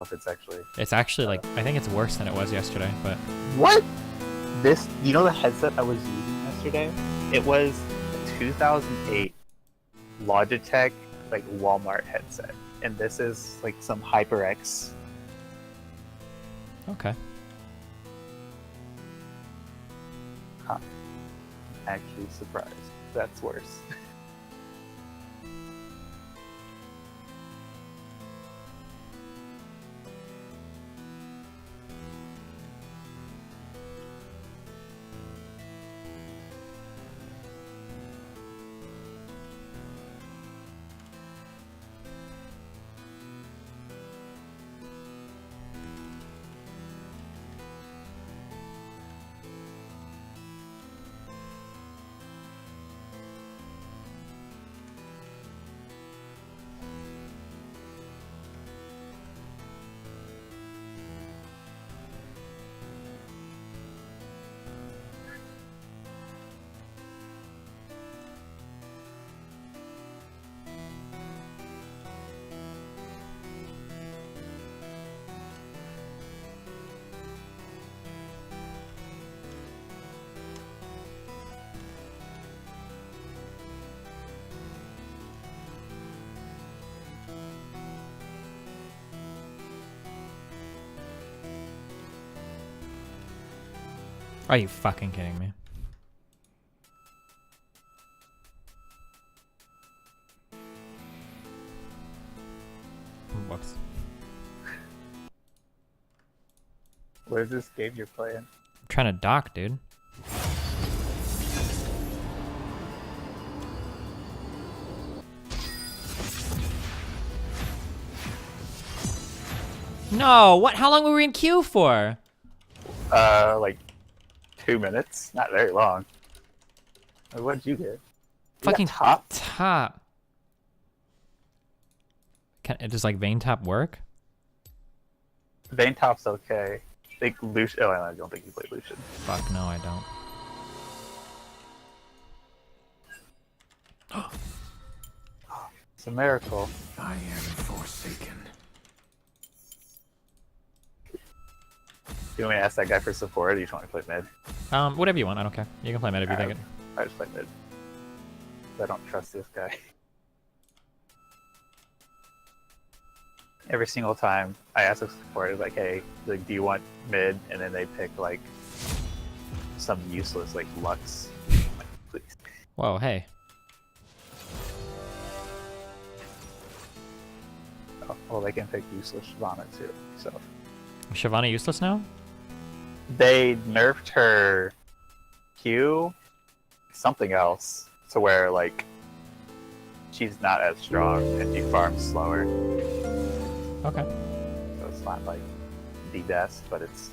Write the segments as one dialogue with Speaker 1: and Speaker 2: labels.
Speaker 1: if it's actually.
Speaker 2: It's actually like, I think it's worse than it was yesterday, but.
Speaker 1: What? This, you know the headset I was using yesterday? It was a 2008 Logitech, like Walmart headset. And this is like some HyperX.
Speaker 2: Okay.
Speaker 1: Huh. I'm actually surprised. That's worse.
Speaker 2: Are you fucking kidding me? Whoops.
Speaker 1: What is this game you're playing?
Speaker 2: I'm trying to dock, dude. No, what? How long were we in queue for?
Speaker 1: Like 2 minutes. Not very long. What did you get?
Speaker 2: Fucking
Speaker 1: You got top.
Speaker 2: top. Does like vein top work?
Speaker 1: Vein top's okay. I think Lucian. Oh, I don't think you play Lucian.
Speaker 2: Fuck no, I don't.
Speaker 1: It's a miracle.
Speaker 3: I am forsaken.
Speaker 1: You want me to ask that guy for support, or do you just want me to play mid?
Speaker 2: Whatever you want. I don't care. You can play mid if you think it.
Speaker 1: I just play mid. I don't trust this guy. Every single time I ask a support, it's like, hey, like, do you want mid? And then they pick like some useless like Lux. I'm like, please.
Speaker 2: Whoa, hey.
Speaker 1: Oh, well, they can pick useless Shyvana too. So
Speaker 2: Shyvana useless now?
Speaker 1: they nerfed her Q, something else, to where like she's not as strong and she farms slower.
Speaker 2: Okay.
Speaker 1: So it's not like the best, but it's.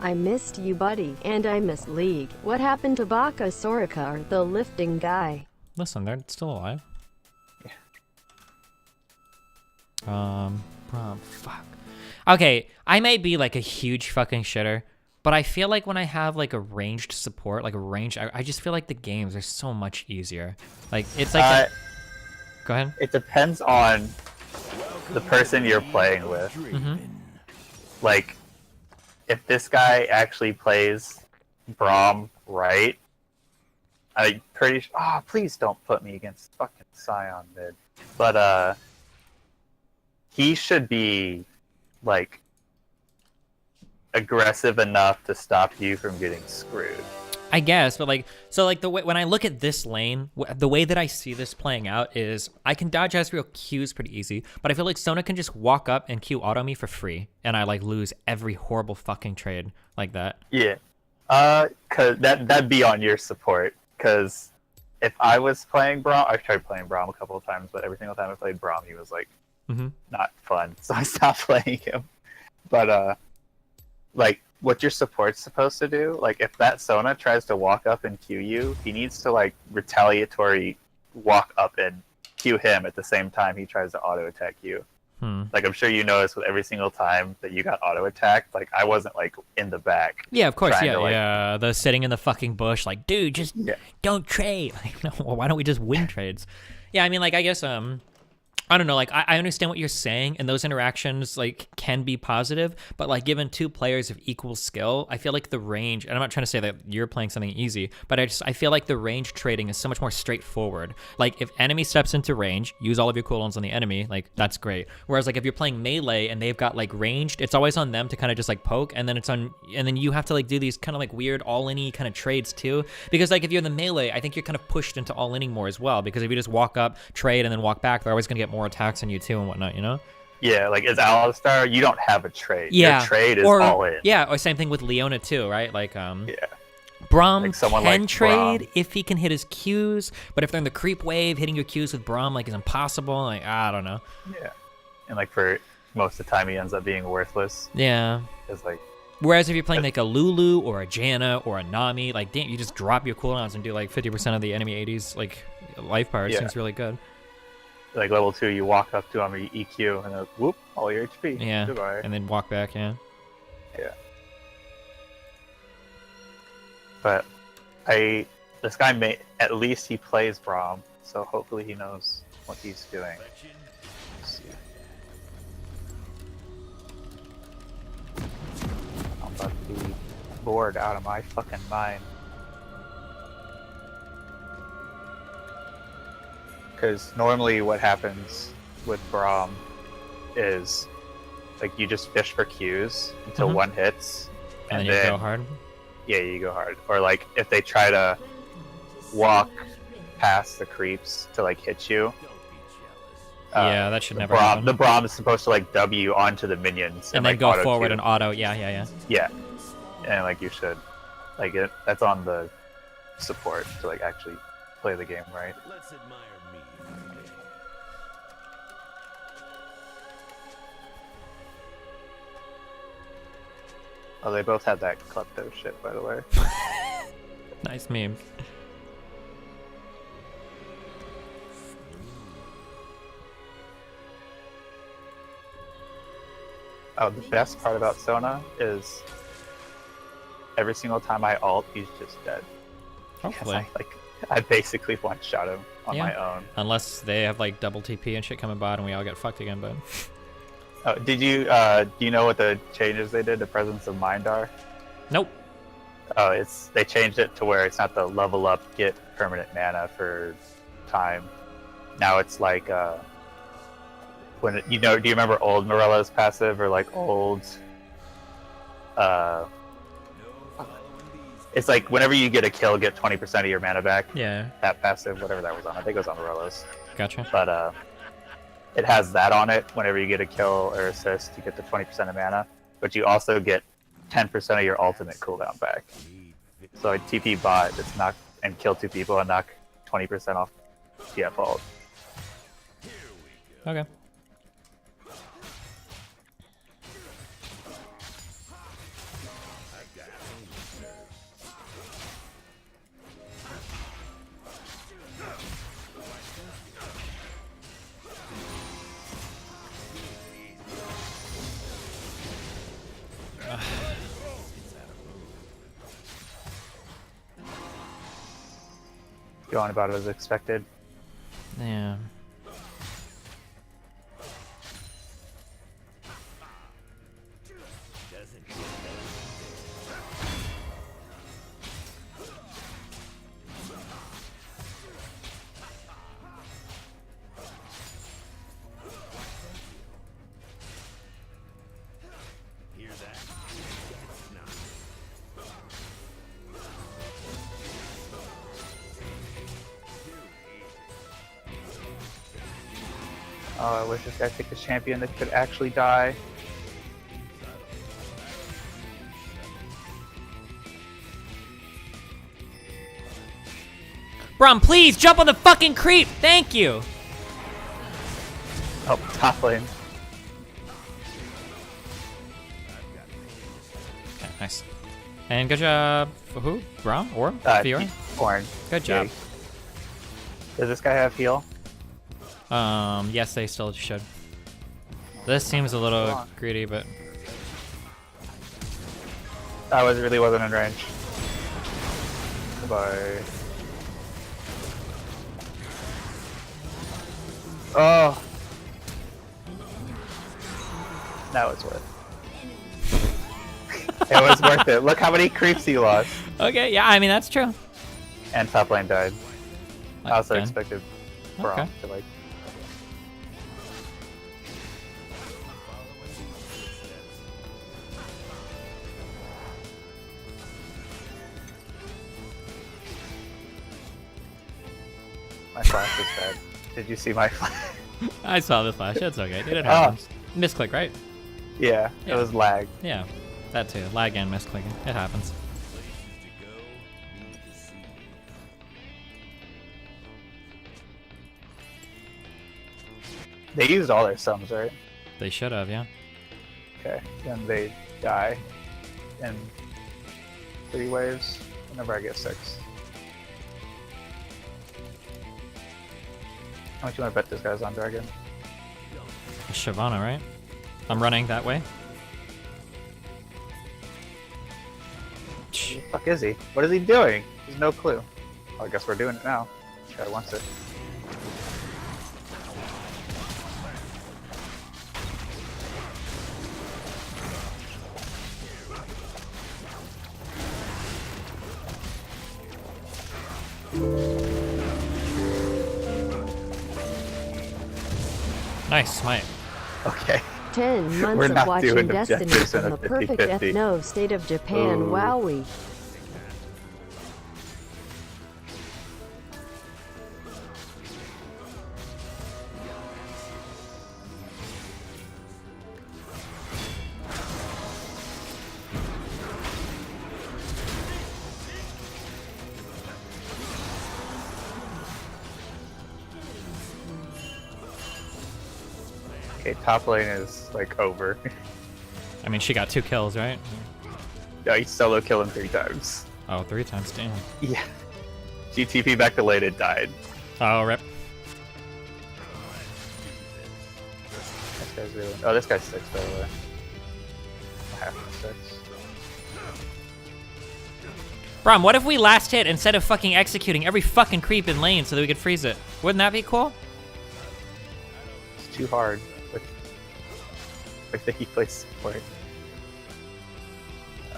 Speaker 4: I missed you, buddy, and I missed League. What happened to Baka Sorikar, the lifting guy?
Speaker 2: Listen, they're still alive.
Speaker 1: Yeah.
Speaker 2: Fuck. Okay, I may be like a huge fucking shitter, but I feel like when I have like a ranged support, like a range, I just feel like the games are so much easier. Like, it's like... Go ahead.
Speaker 1: It depends on the person you're playing with.
Speaker 2: Mm-hmm.
Speaker 1: Like, if this guy actually plays Braum right, I'm pretty sure. Oh, please don't put me against fucking Scion mid. But he should be like aggressive enough to stop you from getting screwed.
Speaker 2: I guess, but like, so like the way, when I look at this lane, the way that I see this playing out is I can dodge Ezreal Qs pretty easy, but I feel like Sona can just walk up and Q auto me for free, and I like lose every horrible fucking trade like that.
Speaker 1: Yeah. Cause that'd be on your support. Cause if I was playing Braum, I've tried playing Braum a couple of times, but every single time I played Braum, he was like not fun, so I stopped playing him. But like, what your support's supposed to do, like if that Sona tries to walk up and Q you, he needs to like retaliatory walk up and Q him at the same time he tries to auto attack you. Like, I'm sure you noticed with every single time that you got auto attacked, like I wasn't like in the back.
Speaker 2: Yeah, of course. Yeah,
Speaker 1: to, like,
Speaker 2: yeah. The sitting in the fucking bush, like, dude, just don't trade. Like, no, well, why don't we just win trades? Yeah, I mean, like, I guess I don't know, like I understand what you're saying, and those interactions like can be positive, but like given two players of equal skill, I feel like the range, and I'm not trying to say that you're playing something easy, but I feel like the range trading is so much more straightforward. Like if enemy steps into range, use all of your cooldowns on the enemy, like that's great. Whereas like if you're playing melee and they've got like ranged, it's always on them to kind of just like poke, and then you have to like do these kind of like weird all-in-y kind of trades too, because like if you're in the melee, I think you're kind of pushed into all-inning more as well, because if you just walk up, trade, and then walk back, they're always gonna get more attacks on you too and whatnot, you know?
Speaker 1: Yeah, like as Alistar, you don't have a trade.
Speaker 2: Yeah.
Speaker 1: Your trade is all in.
Speaker 2: Yeah, or same thing with Leona too, right? Like
Speaker 1: Yeah.
Speaker 2: Braum
Speaker 1: Like someone
Speaker 2: can
Speaker 1: like
Speaker 2: trade
Speaker 1: Braum.
Speaker 2: if he can hit his Qs, but if they're in the creep wave, hitting your Qs with Braum like is impossible. Like I don't know.
Speaker 1: Yeah. And like for most of the time he ends up being worthless.
Speaker 2: Yeah.
Speaker 1: It's like
Speaker 2: Whereas if you're playing like a Lulu or a Janna or a Nami, like damn, you just drop your cooldowns and do like 50% of the enemy 80s like life power. It seems really good.
Speaker 1: like level 2, you walk up to him, you EQ, and then whoop, all your HP.
Speaker 2: Yeah.
Speaker 1: Goodbye.
Speaker 2: And then walk back, yeah.
Speaker 1: Yeah. But this guy at least he plays Braum, so hopefully he knows what he's doing. Let's see. I'm about to be bored out of my fucking mind. Because normally what happens with Braum is like you just fish for Qs until one hits,
Speaker 2: And then you go hard.
Speaker 1: Yeah, you go hard. Or like if they try to walk past the creeps to like hit you.
Speaker 2: Yeah, that should never happen.
Speaker 1: The Braum is supposed to like W onto the minions
Speaker 2: And then
Speaker 1: like,
Speaker 2: go
Speaker 1: auto
Speaker 2: forward
Speaker 1: Q.
Speaker 2: and auto. Yeah.
Speaker 1: Yeah, and like you should, like that's on the support to like actually play the game right.
Speaker 3: Let's admire me.
Speaker 1: Oh, they both had that klepto shit, by the way.
Speaker 2: Nice meme.
Speaker 1: Oh, the best part about Sona is every single time I ult, he's just dead.
Speaker 2: Hopefully.
Speaker 1: I basically one-shot him on
Speaker 2: Yeah.
Speaker 1: my own.
Speaker 2: Unless they have like double TP and shit coming bot and we all get fucked again, but
Speaker 1: Oh, do you know what the changes they did to Presence of Mind are?
Speaker 2: nope.
Speaker 1: Oh, they changed it to where it's not the level up, get permanent mana for time. Now it's like do you remember old Morella's passive or like old it's like whenever you get a kill, get 20% of your mana back.
Speaker 2: Yeah.
Speaker 1: That passive, whatever that was on. I think it was on Morella's.
Speaker 2: Gotcha.
Speaker 1: But it has that on it. Whenever you get a kill or assist, you get the 20% of mana, but you also get 10% of your ultimate cooldown back. So a TP bot, just knock and kill 2 people and knock 20% off TF ult.
Speaker 2: Okay.
Speaker 1: Going about it as expected.
Speaker 2: Yeah.
Speaker 1: Oh, I wish this guy picked a champion that could actually die.
Speaker 2: Braum, please jump on the fucking creep. Thank you.
Speaker 1: Oh, top lane.
Speaker 2: Okay, nice. And good job. For who? Braum or Fiora?
Speaker 1: Orange.
Speaker 2: Good job.
Speaker 1: Does this guy have heal?
Speaker 2: Yes, they still should. This seems a little greedy, but
Speaker 1: I really wasn't in range. Goodbye. Oh, That was worth it. It was worth it. Look how many creeps he lost.
Speaker 2: Okay, yeah, I mean that's true.
Speaker 1: And top lane died. I also
Speaker 2: Okay.
Speaker 1: expected Braum
Speaker 2: Okay.
Speaker 1: to like. My flash is bad. Did you see my flash?
Speaker 2: I saw the flash. It's okay, dude. It happens. Misclick, right?
Speaker 1: Yeah,
Speaker 2: Yeah.
Speaker 1: it was lag.
Speaker 2: Yeah, that too. Lag and misclicking. It happens.
Speaker 1: They used all their sums, right?
Speaker 2: They should have, yeah.
Speaker 1: Okay, then they die in 3 waves whenever I get 6. How much you want to bet this guy's on dragon?
Speaker 2: Shyvana, right? I'm running that way.
Speaker 1: Who the fuck is he? What is he doing? There's no clue. Well, I guess we're doing it now. This guy wants it.
Speaker 2: Nice smite.
Speaker 1: Okay.
Speaker 4: 10
Speaker 1: We're
Speaker 4: months of
Speaker 1: not
Speaker 4: watching
Speaker 1: doing
Speaker 4: Destiny
Speaker 1: objectives in
Speaker 4: from
Speaker 1: a
Speaker 4: the perfect
Speaker 1: 50-50.
Speaker 4: ethno state of Japan.
Speaker 1: Ooh.
Speaker 4: Wowie.
Speaker 1: Okay, top lane is like over.
Speaker 2: I mean, she got 2 kills, right?
Speaker 1: Yeah, he solo killed him 3 times.
Speaker 2: Oh, 3 times, damn.
Speaker 1: Yeah. GTP back to lane, it died.
Speaker 2: Oh, rip.
Speaker 1: This guy's really. Oh, this guy's 6 by the way. Half of 6.
Speaker 2: Brom, what if we last hit instead of fucking executing every fucking creep in lane so that we could freeze it? Wouldn't that be cool?
Speaker 1: It's too hard with the he plays support.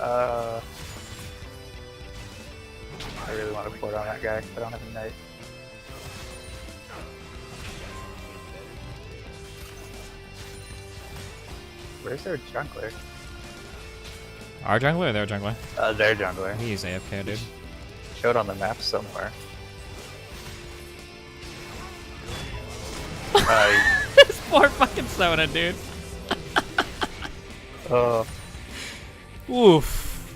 Speaker 1: I really want to port on that guy. I don't have a knight. Where's their jungler?
Speaker 2: Our jungler or their jungler?
Speaker 1: Their jungler.
Speaker 2: He's AFK, dude.
Speaker 1: Showed on the map somewhere.
Speaker 2: This poor fucking Sona, dude.
Speaker 1: Oh,
Speaker 2: Oof.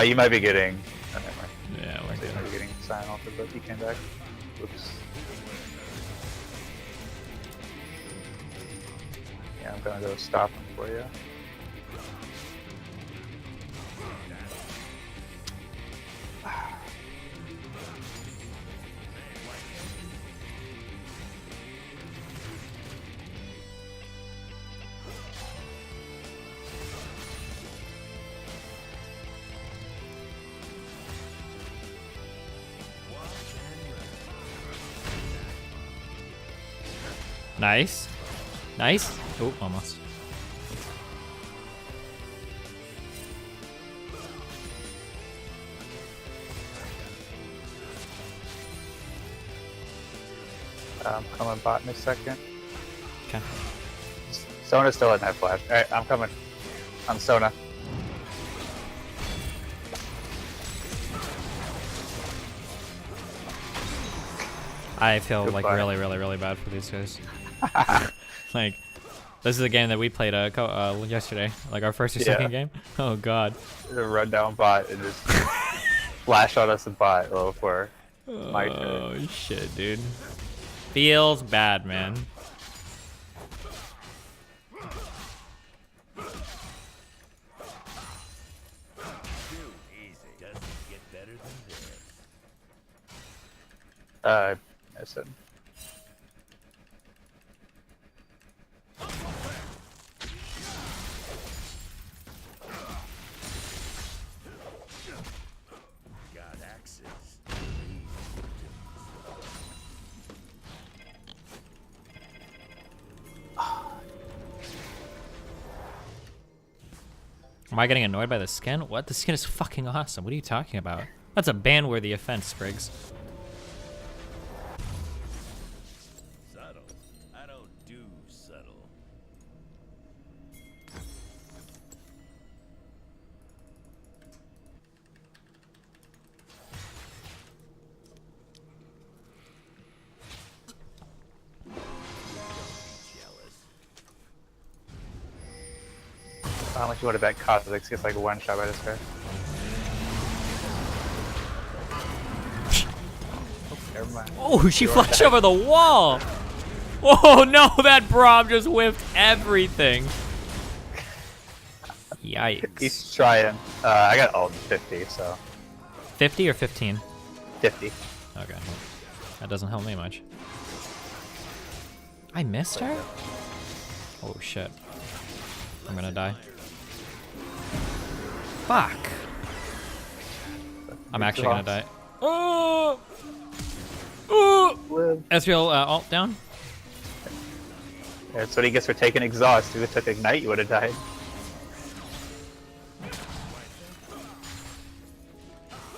Speaker 1: you might be getting. Oh, never mind.
Speaker 2: Yeah, we're
Speaker 1: You
Speaker 2: good.
Speaker 1: might be getting sign off but he came back. Oops. Yeah, I'm gonna go stop him for you.
Speaker 2: Nice. Nice. Oh, almost.
Speaker 1: Coming bot in a second.
Speaker 2: Okay.
Speaker 1: Sona still in that flash. Alright, I'm coming. I'm Sona.
Speaker 2: I feel like
Speaker 1: Goodbye.
Speaker 2: really, really, really bad for these guys. Like, this is a game that we played yesterday, like our first or second game. Oh god.
Speaker 1: The run down bot and just flash on us and bot low for my turn.
Speaker 2: Oh shit, dude. Feels bad, man.
Speaker 1: Listen.
Speaker 2: Am I getting annoyed by the skin? What? The skin is fucking awesome. What are you talking about? That's a ban-worthy offense, Spriggs.
Speaker 3: Subtle. I don't do subtle.
Speaker 1: How much you want to bet Kha'Zix gets like one shot by this guy? Oh, never mind.
Speaker 2: Oh, she flashed over the wall! Oh no, that Braum just whiffed everything. Yikes.
Speaker 1: He's trying. I got ult 50, so
Speaker 2: 50 or 15?
Speaker 1: 50.
Speaker 2: Okay. That doesn't help me much. I missed her? Oh shit. I'm gonna die. Fuck. I'm actually gonna die. Oh! Oh! Ezreal ult down.
Speaker 1: That's what he gets for taking exhaust. If it took ignite, you would have died.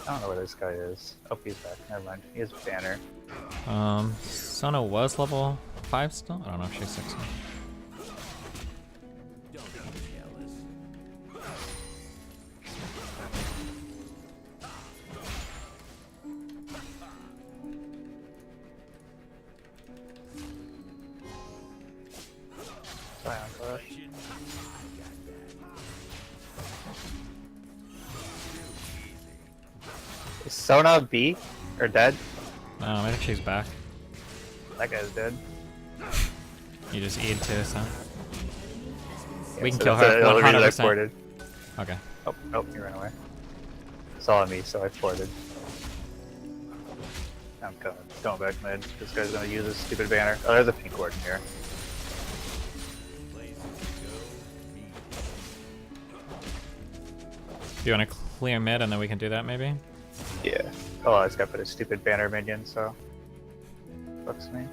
Speaker 1: I don't know where this guy is. Oh, he's back. Never mind. He has banner.
Speaker 2: Sona was level 5 still? I don't know if she's 6 now.
Speaker 1: Is Sona B or dead?
Speaker 2: I think she's back.
Speaker 1: That guy's dead.
Speaker 2: You just eat too, so. We can
Speaker 1: So
Speaker 2: kill
Speaker 1: that's
Speaker 2: her.
Speaker 1: the only reason I
Speaker 2: 100%.
Speaker 1: ported.
Speaker 2: Okay.
Speaker 1: Oh, nope, he ran away. Saw me, so I ported. I'm going back mid. This guy's gonna use his stupid banner. Oh, there's a pink ward in here.
Speaker 2: Do you want to clear mid and then we can do that maybe?
Speaker 1: Yeah. Oh, I just gotta put a stupid banner minion, so. Fucks me.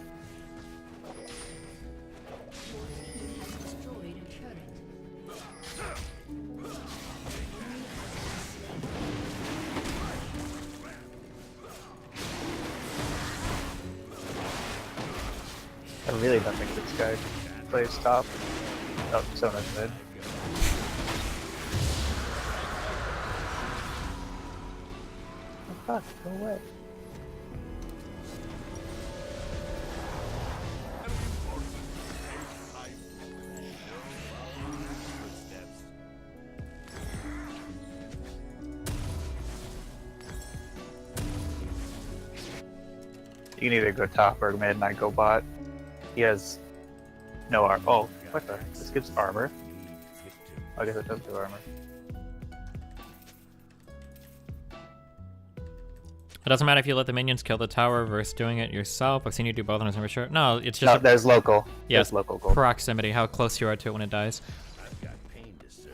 Speaker 1: I really don't think this guy plays top. Oh, Sona's mid. Oh fuck, go away. You can either go top or mid and I go bot. He has no armor. Oh, what the? This gives armor? I guess it does give armor.
Speaker 2: It doesn't matter if you let the minions kill the tower versus doing it yourself. I've seen you do both and it's never sure. No, it's just
Speaker 1: No, there's local.
Speaker 2: yes,
Speaker 1: There's local gold.
Speaker 2: proximity, how close you are to it when it dies.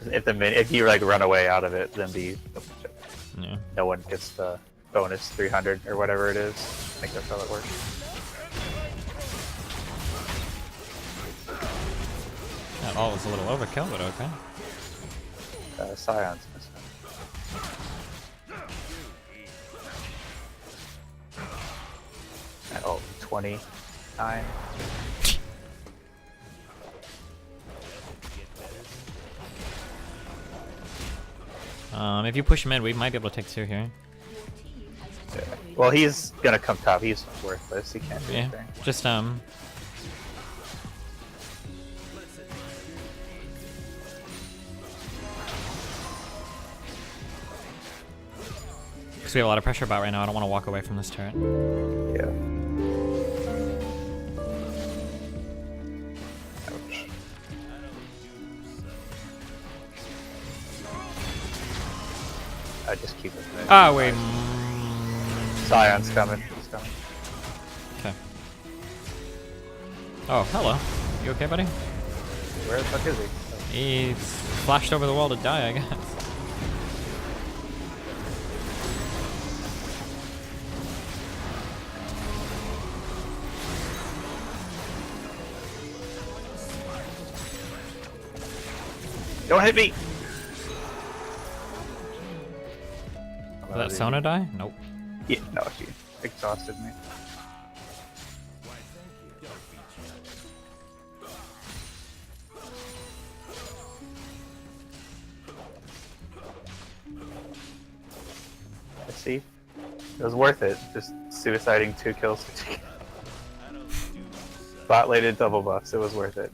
Speaker 1: If you like run away out of it, then
Speaker 2: Yeah.
Speaker 1: no one gets the bonus 300 or whatever it is. I think that's how it works.
Speaker 2: That all was a little overkill, but okay.
Speaker 1: Scion's missing. Oh, 29.
Speaker 2: If you push him in, we might be able to take 2 here.
Speaker 1: Yeah. Well, he's gonna come top. He's worthless. He can't do
Speaker 2: Yeah,
Speaker 1: anything.
Speaker 2: just because we have a lot of pressure about right now. I don't want to walk away from this turret.
Speaker 1: Yeah. Ouch. I just keep it.
Speaker 2: Ah, wait.
Speaker 1: Scion's coming. He's coming.
Speaker 2: Okay. Oh, hello. You okay, buddy?
Speaker 1: Where the fuck is he?
Speaker 2: He flashed over the wall to die, I guess.
Speaker 1: Don't hit me!
Speaker 2: Did that Sona die? Nope.
Speaker 1: Yeah, no, she exhausted me. I see. It was worth it. Just suiciding 2 kills. Bot lated double buffs. It was worth it.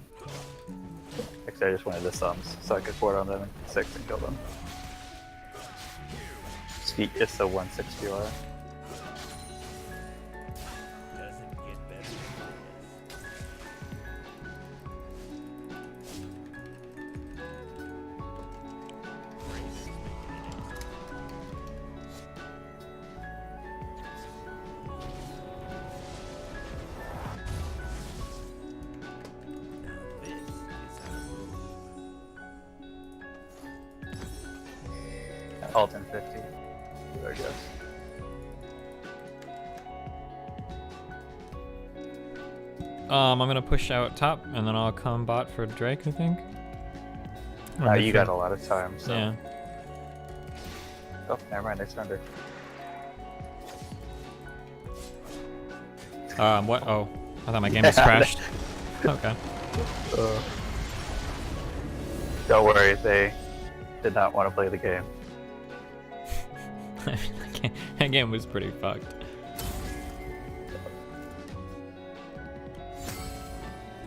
Speaker 1: Actually, I just wanted the sums so I could fort on them in 6 and kill them. It's the 160 R.
Speaker 3: Doesn't get better than this. Now this is how
Speaker 1: Alt in 50. I guess.
Speaker 2: I'm gonna push out top, and then I'll come bot for Drake, I think.
Speaker 1: You got a lot of time, so.
Speaker 2: Yeah.
Speaker 1: Oh, never mind, I surrender.
Speaker 2: What? Oh, I thought my game was crashed. Okay.
Speaker 1: Don't worry, they did not want to play the game.
Speaker 2: That game was pretty fucked.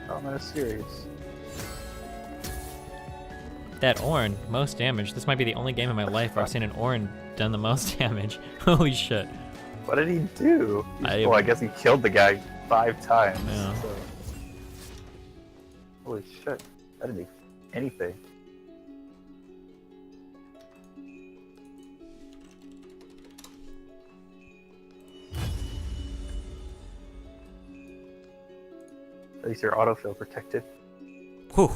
Speaker 1: I'm in a series.
Speaker 2: That Ornn, most damage. This might be the only game in my life where I've seen an Ornn done the most damage. Holy shit.
Speaker 1: What did he do? Well, I guess he killed the guy 5 times.
Speaker 2: Yeah.
Speaker 1: So. Holy shit. That didn't do anything. At least your autofill protected.
Speaker 2: Whew.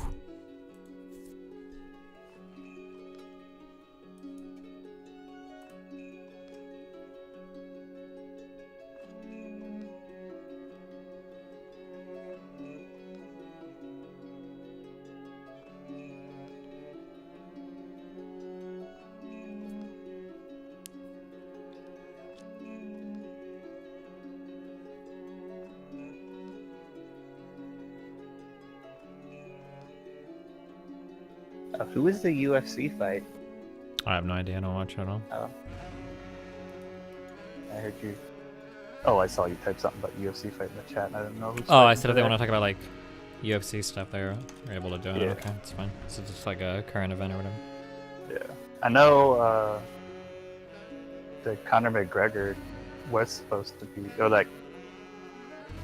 Speaker 1: Who is the UFC fight?
Speaker 2: I have no idea. I don't watch at all.
Speaker 1: Oh. I heard you. Oh, I saw you type something about UFC fight in the chat, and I didn't know who's.
Speaker 2: Oh, I said if they want to talk about like UFC stuff, they're able to do it.
Speaker 1: Yeah.
Speaker 2: Okay, it's fine. So it's just like a current event or whatever.
Speaker 1: Yeah, I know. The Conor McGregor was supposed to be, or like,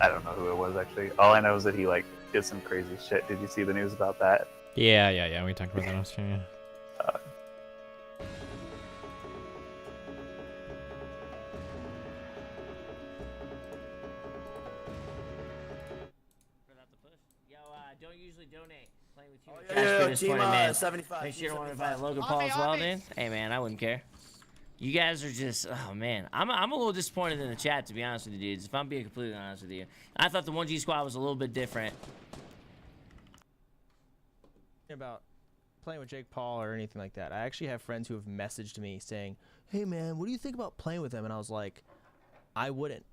Speaker 1: I don't know who it was actually. All I know is that he like did some crazy shit. Did you see the news about that?
Speaker 2: Yeah. We talked about that on stream. Yeah.
Speaker 5: Don't usually donate. Playing with you.
Speaker 6: Yeah,
Speaker 5: for this
Speaker 6: team,
Speaker 5: 20 man.
Speaker 6: 75.
Speaker 5: Make sure you don't want to invite Logan Paul as well, dude. Hey, man, I wouldn't care. You guys are just, oh, man. I'm a little disappointed in the chat, to be honest with you, dudes. If I'm being completely honest with you. I thought the 1G squad was a little bit different.
Speaker 6: About playing with Jake Paul or anything like that. I actually have friends who have messaged me saying, hey, man, what do you think about playing with him? And I was like, I wouldn't.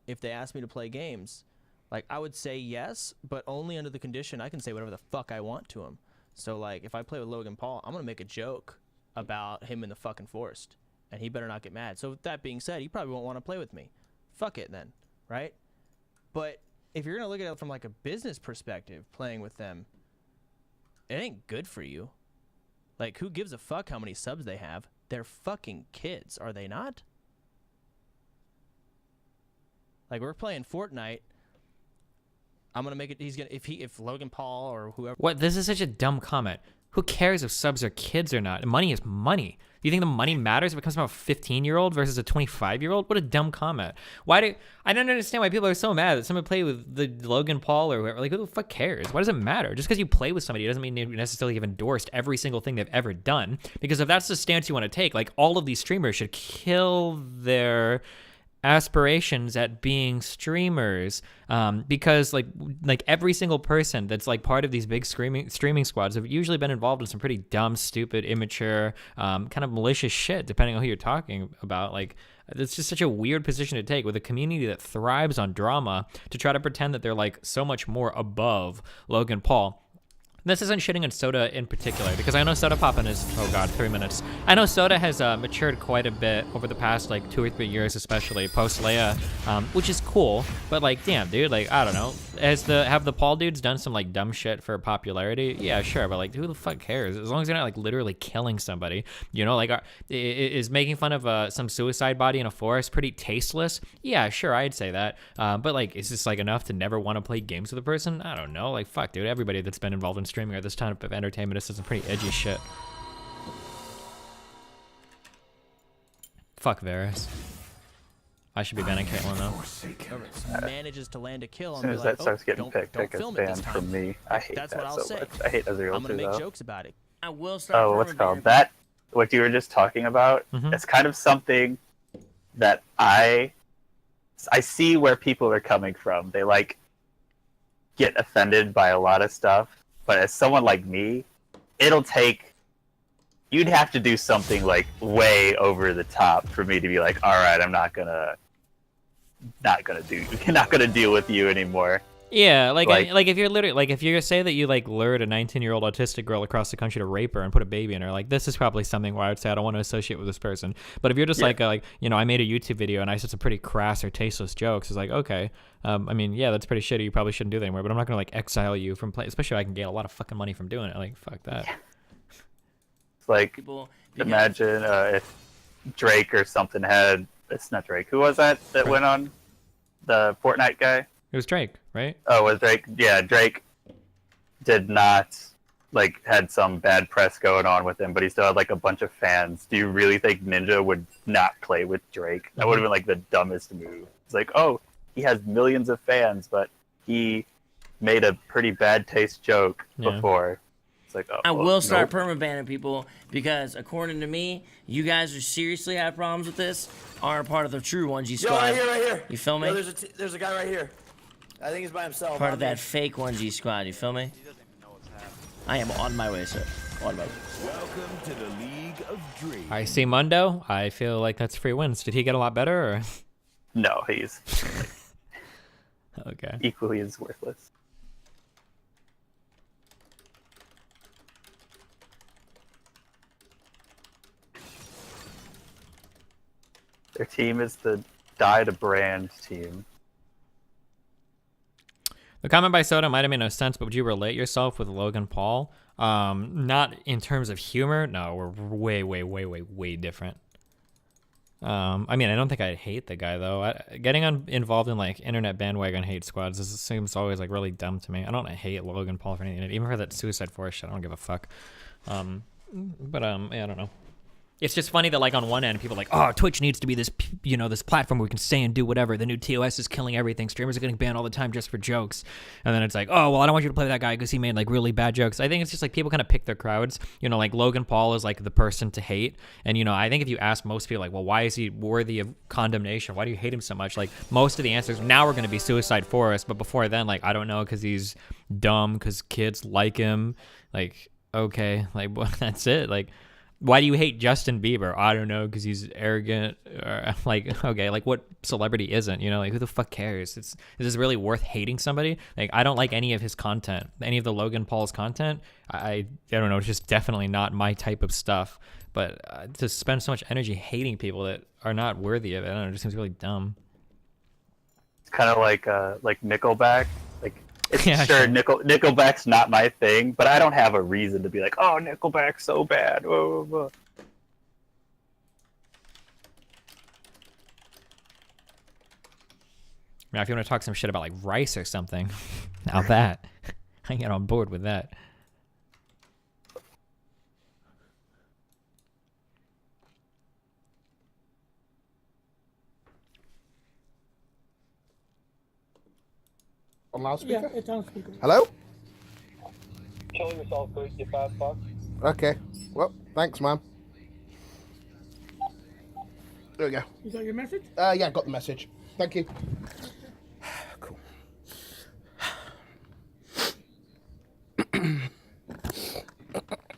Speaker 6: If they asked me to play games, like, I would say yes, but only under the condition I can say whatever the fuck I want to him. So, like, if I play with Logan Paul, I'm going to make a joke about him in the fucking forest. And he better not get mad. So, with that being said, he probably won't want to play with me. Fuck it then, right? But if you're going to look at it from, like, a business perspective, playing with them, it ain't good for you. Like, who gives a fuck how many subs they have? They're fucking kids, are they not? Like, we're playing Fortnite. I'm gonna make it. If Logan Paul or whoever.
Speaker 2: What? This is such a dumb comment. Who cares if subs are kids or not? Money is money. Do you think the money matters if it comes from a 15-year-old versus a 25-year-old? What a dumb comment. I don't understand why people are so mad that someone play with the Logan Paul or whoever. Like, who the fuck cares? Why does it matter? Just because you play with somebody doesn't mean you necessarily have endorsed every single thing they've ever done. Because if that's the stance you want to take, like, all of these streamers should kill their aspirations at being streamers, because like every single person that's like part of these big streaming squads have usually been involved in some pretty dumb, stupid, immature, kind of malicious shit, depending on who you're talking about. Like, it's just such a weird position to take with a community that thrives on drama, to try to pretend that they're like so much more above Logan Paul. This isn't shitting on Soda in particular, because I know Soda Poppin' is, oh god, 3 minutes. I know Soda has matured quite a bit over the past like 2 or 3 years, especially post Leia, which is cool. But like, damn, dude, like, I don't know. Have the Paul dudes done some like dumb shit for popularity? Yeah, sure, but like, who the fuck cares? As long as they're not like literally killing somebody, you know? Like, is making fun of some suicide body in a forest pretty tasteless? Yeah, sure, I'd say that. But like, is this like enough to never want to play games with a person? I don't know. Like, fuck, dude. Everybody that's been involved in streaming or this type of entertainment is some pretty edgy shit. Fuck Varys. I should be banning Caitlyn though.
Speaker 6: Manages to land a kill.
Speaker 1: As soon as that starts getting picked, it gets banned from me. I hate
Speaker 6: That's
Speaker 1: that
Speaker 6: what I'll
Speaker 1: so
Speaker 6: say.
Speaker 1: much. I hate Ezreal
Speaker 6: I'm gonna
Speaker 1: too,
Speaker 6: make
Speaker 1: though.
Speaker 6: jokes about it.
Speaker 5: I will start.
Speaker 1: Oh, what's called that? What you were just talking about? It's kind of something that I see where people are coming from. They like get offended by a lot of stuff, but as someone like me, you'd have to do something like way over the top for me to be like, all right, I'm not gonna deal with you anymore.
Speaker 2: Yeah, like if you're literally like, if you say that you like lured a 19-year-old autistic girl across the country to rape her and put a baby in her, like, this is probably something where I would say I don't want to associate with this person. But if you're just like you know, I made a YouTube video and I said some pretty crass or tasteless jokes, it's like, okay, I mean, yeah, that's pretty shitty. You probably shouldn't do that anymore. But I'm not gonna like exile you from play, especially if I can gain a lot of fucking money from doing it. Like, fuck that.
Speaker 1: Yeah. It's like, imagine if Drake or something had. It's not Drake. Who was that went on the Fortnite guy?
Speaker 2: It was Drake, right?
Speaker 1: Oh, was Drake? Yeah, Drake did not, like, had some bad press going on with him, but he still had, like, a bunch of fans. Do you really think Ninja would not play with Drake? That would have been, like, the dumbest move. It's like, oh, he has millions of fans, but he made a pretty bad taste joke before. It's like, oh,
Speaker 5: I will start permabanning people, because according to me, you guys who seriously have problems with this are part of the true 1G squad.
Speaker 7: Yo, right here.
Speaker 5: You feel me?
Speaker 7: Yo, there's a guy right here. I think he's by himself.
Speaker 5: Part of that fake 1G squad, you feel me? I am on my way, sir. On my way.
Speaker 3: Welcome to the League of Dreams.
Speaker 2: I see Mundo. I feel like that's free wins. Did he get a lot better, or?
Speaker 1: No, he's
Speaker 2: Okay.
Speaker 1: equally as worthless. Their team is the Die to Brand team.
Speaker 2: The comment by Soda might have made no sense, but would you relate yourself with Logan Paul? Not in terms of humor. No, we're way different. I mean, I don't think I hate the guy though. Getting involved in like internet bandwagon hate squads seems always like really dumb to me. I don't hate Logan Paul for anything, even for that Suicide Forest shit. I don't give a fuck. Yeah, I don't know. It's just funny that like on one end people are like, oh, Twitch needs to be this, you know, this platform where we can say and do whatever. The new TOS is killing everything. Streamers are getting banned all the time just for jokes. And then it's like, oh, well, I don't want you to play that guy because he made like really bad jokes. I think it's just like people kind of pick their crowds. You know, like Logan Paul is like the person to hate. And, you know, I think if you ask most people like, well, why is he worthy of condemnation? Why do you hate him so much? Like most of the answers now are going to be Suicide Forest. But before then, like, I don't know, because he's dumb, because kids like him. Like, okay, like, well, that's it. Like, why do you hate Justin Bieber? I don't know, because he's arrogant. Or, like, okay, like what celebrity isn't? You know, like who the fuck cares? Is this really worth hating somebody? Like, I don't like any of his content, any of the Logan Paul's content. I don't know. It's just definitely not my type of stuff. But to spend so much energy hating people that are not worthy of it, I don't know, it just seems really dumb.
Speaker 1: It's kind of like Nickelback. Like, it's
Speaker 2: Yeah,
Speaker 1: sure,
Speaker 2: sure.
Speaker 1: Nickelback's not my thing, but I don't have a reason to be like, oh, Nickelback's so bad. Whoa, whoa, whoa.
Speaker 2: Now, if you want to talk some shit about like Rice or something, now that I can get on board with that.
Speaker 8: On loudspeaker?
Speaker 9: Yeah, it's on speaker.
Speaker 8: Hello?
Speaker 9: Kill yourself, please, you fat fuck.
Speaker 8: Okay. Well, thanks, man. There we go.
Speaker 9: Is that your message?
Speaker 8: Yeah, I got the message. Thank you. Cool.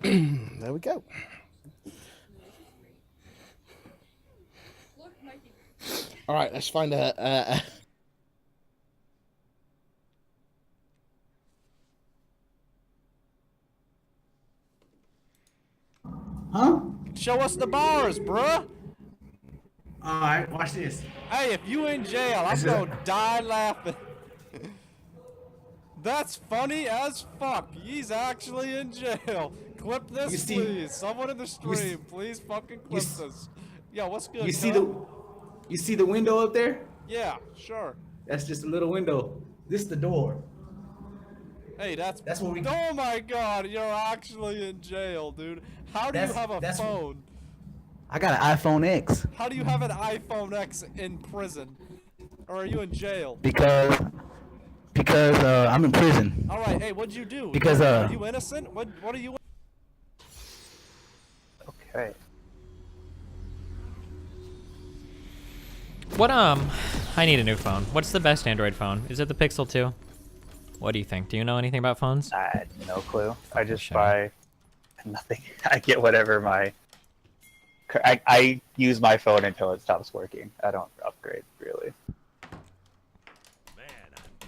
Speaker 8: There we go. All right, let's find a
Speaker 10: Huh?
Speaker 11: Show us the bars, bruh.
Speaker 10: Alright, watch this.
Speaker 11: Hey, if you in jail, I'm gonna die laughing. That's funny as fuck. He's actually in jail. Clip this, please. Someone in the stream, please fucking clip this. Yo, what's good?
Speaker 10: You see the window up there?
Speaker 11: Yeah, sure.
Speaker 10: That's just a little window. This is the door.
Speaker 11: Hey,
Speaker 10: that's what we.
Speaker 11: Oh my God, you're actually in jail, dude. How do you have a phone?
Speaker 10: I got an iPhone X.
Speaker 11: How do you have an iPhone X in prison? Or are you in jail?
Speaker 10: Because I'm in prison.
Speaker 11: All right, hey, what'd you do?
Speaker 10: Because
Speaker 11: are you innocent? What are you?
Speaker 1: Okay.
Speaker 2: What I need a new phone. What's the best Android phone? Is it the Pixel 2? What do you think? Do you know anything about phones?
Speaker 1: I had no clue. I just buy nothing. I get whatever my. I use my phone until it stops working. I don't upgrade really.
Speaker 3: Man, I'm good.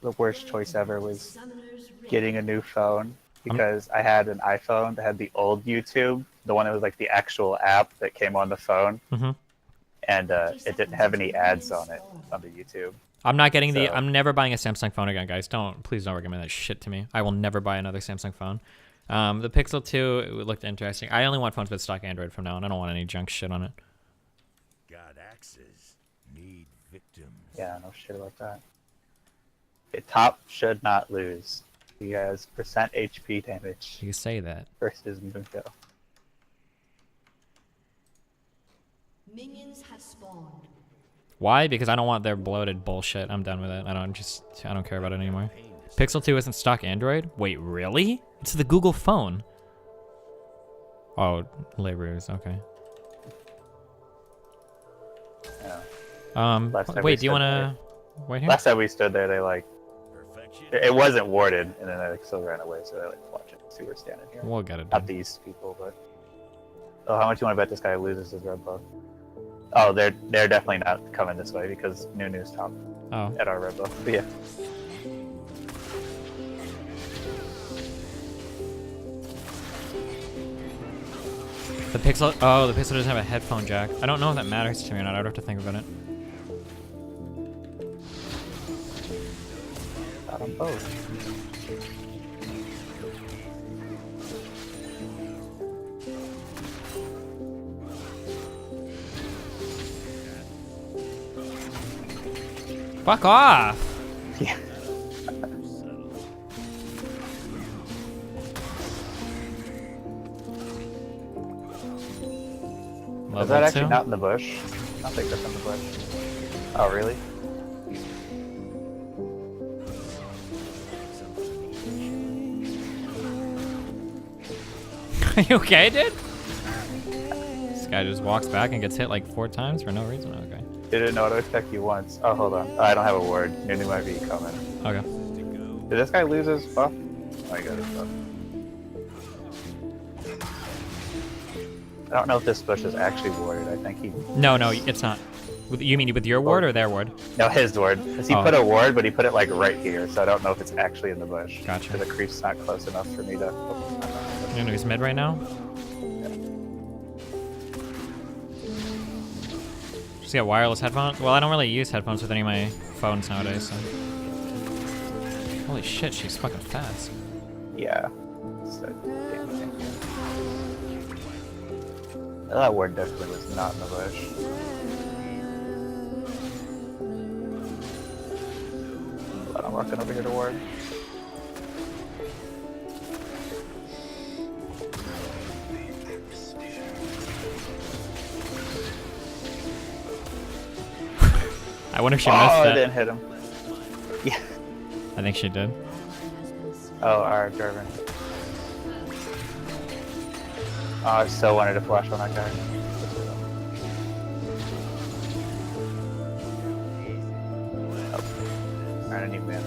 Speaker 1: The worst choice ever was getting a new phone because I had an iPhone that had the old YouTube, the one that was like the actual app that came on the phone, and it didn't have any ads on it on the YouTube.
Speaker 2: I'm not getting I'm never buying a Samsung phone again, guys. Please don't recommend that shit to me. I will never buy another Samsung phone. The Pixel 2, it looked interesting. I only want phones with stock Android from now on. I don't want any junk shit on it.
Speaker 3: Got axes, need victims.
Speaker 1: Yeah, no shit about that. Okay, top should not lose. He has percent HP damage.
Speaker 2: You say that.
Speaker 1: Versus Mundo.
Speaker 12: Minions have spawned.
Speaker 2: Why? Because I don't want their bloated bullshit. I'm done with it. I don't care about it anymore. Pixel 2 isn't stock Android? Wait, really? It's the Google phone. Oh, laborers, okay.
Speaker 1: Yeah.
Speaker 2: Wait, do you wanna wait here?
Speaker 1: Last time we stood there, they like it wasn't warded, and then they still ran away, so they like watch it, see we're standing here.
Speaker 2: We'll get it.
Speaker 1: Not these people, but oh, how much you want to bet this guy loses his red buff? Oh, they're definitely not coming this way because Nunu's top at our red buff. But yeah.
Speaker 2: The Pixel doesn't have a headphone jack. I don't know if that matters to me or not. I'd have to think about it.
Speaker 1: Got them both.
Speaker 2: Fuck off!
Speaker 1: Yeah. Is that actually not in the bush? I don't think that's in the bush. Oh, really?
Speaker 2: Are you okay, dude? This guy just walks back and gets hit like 4 times for no reason. Okay.
Speaker 1: Didn't auto attack you once. Oh, hold on. Oh, I don't have a ward. Nunu might be coming.
Speaker 2: Okay.
Speaker 1: Did this guy lose his buff? Oh, he got his buff. I don't know if this bush is actually warded. I think he...
Speaker 2: No, it's not. You mean with your ward or their ward?
Speaker 1: No, his ward. Because he put a ward, but he put it like right here, so I don't know if it's actually in the bush.
Speaker 2: Gotcha.
Speaker 1: The creep's not close enough for me to...
Speaker 2: He's mid right now? Just get wireless headphones? Well, I don't really use headphones with any of my phones nowadays, so... Holy shit, she's fucking fast.
Speaker 1: Yeah. That ward definitely was not in the bush. But I'm walking over here to ward.
Speaker 2: I wonder if she missed that.
Speaker 1: I didn't hit him. Yeah.
Speaker 2: I think she did.
Speaker 1: Oh, alright, Jarvan. Oh, I so wanted to flash on that guy. man.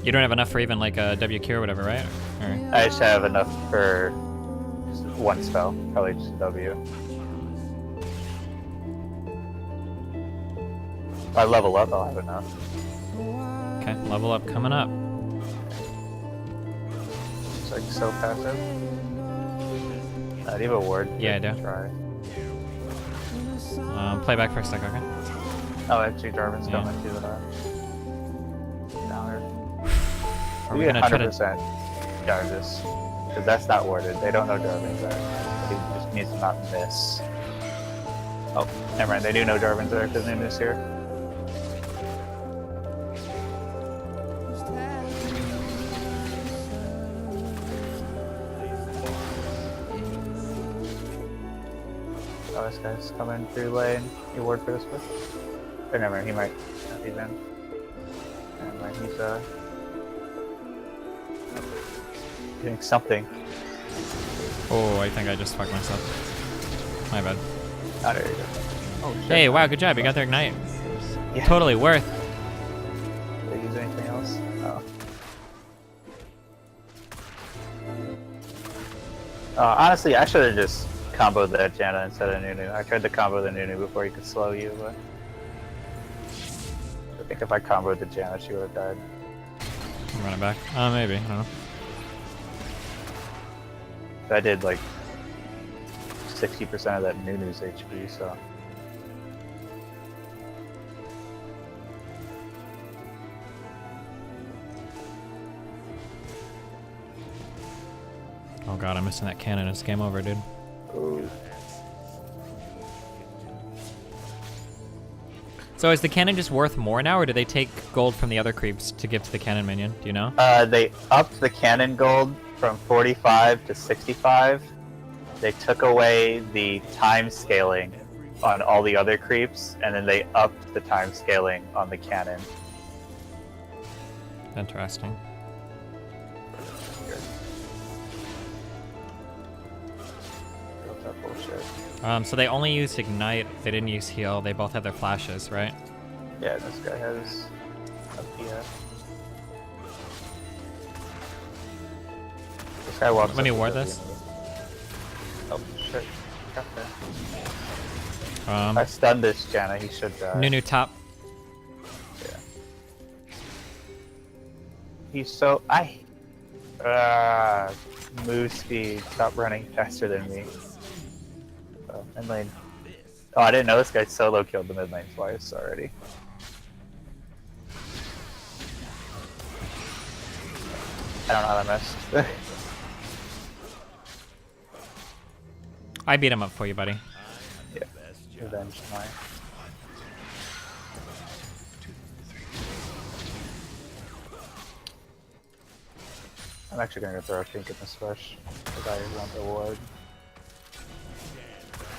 Speaker 2: You don't have enough for even like a WQ or whatever, right? Or...
Speaker 1: I just have enough for just one spell, probably just a W. If I level up, I'll have enough.
Speaker 2: Okay, level up coming up.
Speaker 1: It's like so passive. Do you have a ward?
Speaker 2: Yeah, I do.
Speaker 1: Try.
Speaker 2: Play back for a sec, okay?
Speaker 1: Oh, actually, Jarvan's
Speaker 2: Yeah.
Speaker 1: coming to the downer.
Speaker 2: Are we gonna try to...
Speaker 1: 100% Jarvis, because that's not warded. They don't know Jarvan's there. He just needs to not miss. Oh, never mind. They do know Jarvan's there because Nunu's here. Oh, this guy's coming through lane. You ward for this push? Or never mind, he might not even. Never mind, he's doing something.
Speaker 2: Oh, I think I just fucked myself. My bad.
Speaker 1: Oh, there you go. Oh, shit.
Speaker 2: Hey, wow, good job. You got their ignite.
Speaker 1: Yeah.
Speaker 2: Totally worth.
Speaker 1: Did they use anything else? Oh. Honestly, I should have just comboed that Janna instead of Nunu. I tried to combo the Nunu before he could slow you, but I think if I comboed the Janna, she would have died.
Speaker 2: I'm running back. Maybe. I don't know.
Speaker 1: I did like 60% of that Nunu's HP, so.
Speaker 2: Oh god, I'm missing that cannon. It's game over, dude.
Speaker 1: Ooh.
Speaker 2: So is the cannon just worth more now, or do they take gold from the other creeps to give to the cannon minion? Do you know?
Speaker 1: They upped the cannon gold from 45 to 65. They took away the time scaling on all the other creeps, and then they upped the time scaling on the cannon.
Speaker 2: Interesting.
Speaker 1: That bullshit.
Speaker 2: So they only used ignite. They didn't use heal. They both had their flashes, right?
Speaker 1: Yeah, this guy has a PF. This guy walks.
Speaker 2: Let me
Speaker 1: up
Speaker 2: ward
Speaker 1: to
Speaker 2: this.
Speaker 1: Oh shit! Got there.
Speaker 2: Um,
Speaker 1: I stunned this Janna. He should die.
Speaker 2: Nunu top.
Speaker 1: Yeah. He's so move speed. Stop running faster than me. Oh, mid lane. Oh, I didn't know this guy solo killed the mid lane twice already. I don't know how that missed.
Speaker 2: I beat him up for you, buddy.
Speaker 1: Yeah. Revenge mine. I'm actually gonna go throw a pink in this push because I want the ward.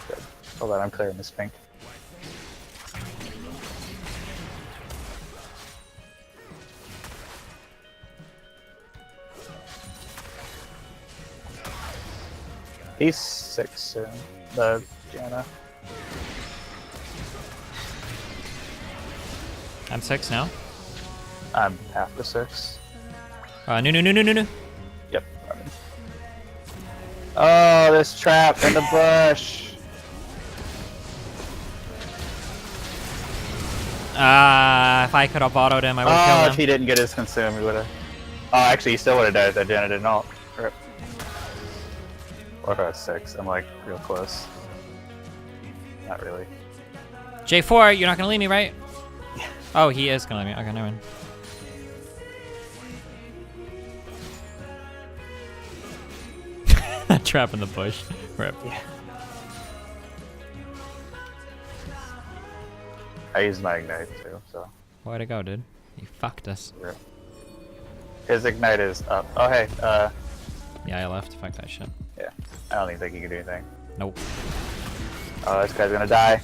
Speaker 1: Good. Hold on, I'm clearing this pink. He's 6 soon, the Janna.
Speaker 2: I'm 6 now.
Speaker 1: I'm half the 6.
Speaker 2: No.
Speaker 1: Yep. Running. Oh, this trap in the bush.
Speaker 2: If I could have autoed him, I would have killed him.
Speaker 1: If he didn't get his consume, he would have. Oh, actually, he still would have died if that Janna didn't ult. Rip. Or if I was 6, I'm like real close. Not really.
Speaker 2: J4, you're not gonna leave me, right? Oh, he is gonna leave me. Okay, never mind. That trap in the bush. Rip.
Speaker 1: Yeah. I used my ignite too, so.
Speaker 2: Way to go, dude. You fucked us.
Speaker 1: Rip. His ignite is up. Oh hey,
Speaker 2: Yeah, I left. Fuck that shit.
Speaker 1: yeah. I don't even think he can do anything.
Speaker 2: Nope.
Speaker 1: Oh, this guy's gonna die.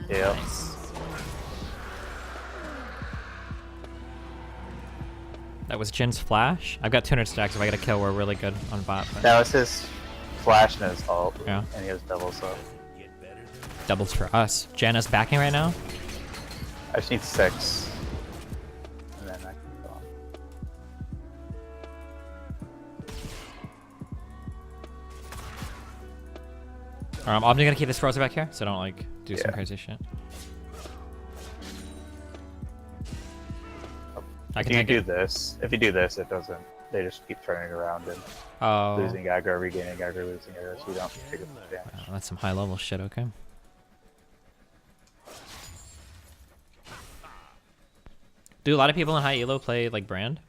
Speaker 1: Yep.
Speaker 2: Nice. That was Jin's flash. I've got 200 stacks. If I get a kill, we're really good on bot. But...
Speaker 1: That was his flash and his ult.
Speaker 2: Yeah.
Speaker 1: And he has doubles up.
Speaker 2: Doubles for us. Janna's backing right now.
Speaker 1: I just need 6. And then I can go on.
Speaker 2: I'm gonna keep this frozen back here, so don't like do some
Speaker 1: Yeah.
Speaker 2: crazy shit.
Speaker 1: If you do this, it doesn't. They just keep turning around and losing aggro, regaining aggro, losing aggro, so you don't take as much damage.
Speaker 2: Oh, that's some high level shit. Okay. Do a lot of people in high elo play like Brand?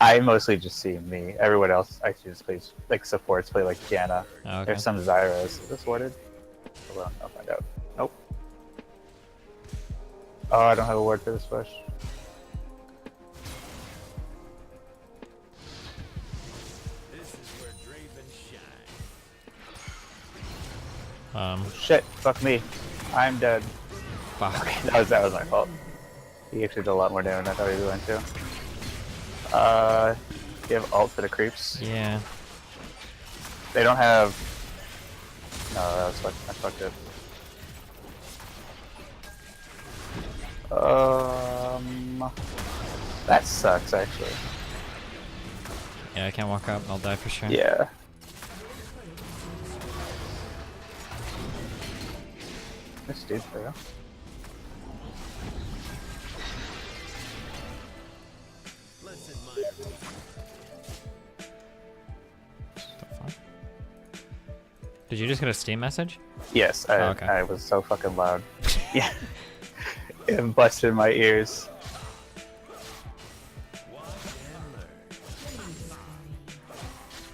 Speaker 1: I mostly just see me. Everyone else actually just plays like supports play like Janna.
Speaker 2: Oh, okay.
Speaker 1: There's some Zyras. Is this warded? Hold on, I'll find out. Nope. Oh, I don't have a ward for this push. Shit, fuck me. I'm dead.
Speaker 2: Fuck.
Speaker 1: Okay, that was my fault. He actually did a lot more damage than I thought he was going to. Give ult for the creeps.
Speaker 2: Yeah.
Speaker 1: They don't have... No, that's fucked up. That sucks, actually.
Speaker 2: Yeah, I can't walk up. I'll die for sure.
Speaker 1: Yeah. This dude, for real.
Speaker 2: Did you just get a Steam message?
Speaker 1: Yes,
Speaker 2: okay.
Speaker 1: I was so fucking loud. Yeah. It busted my ears.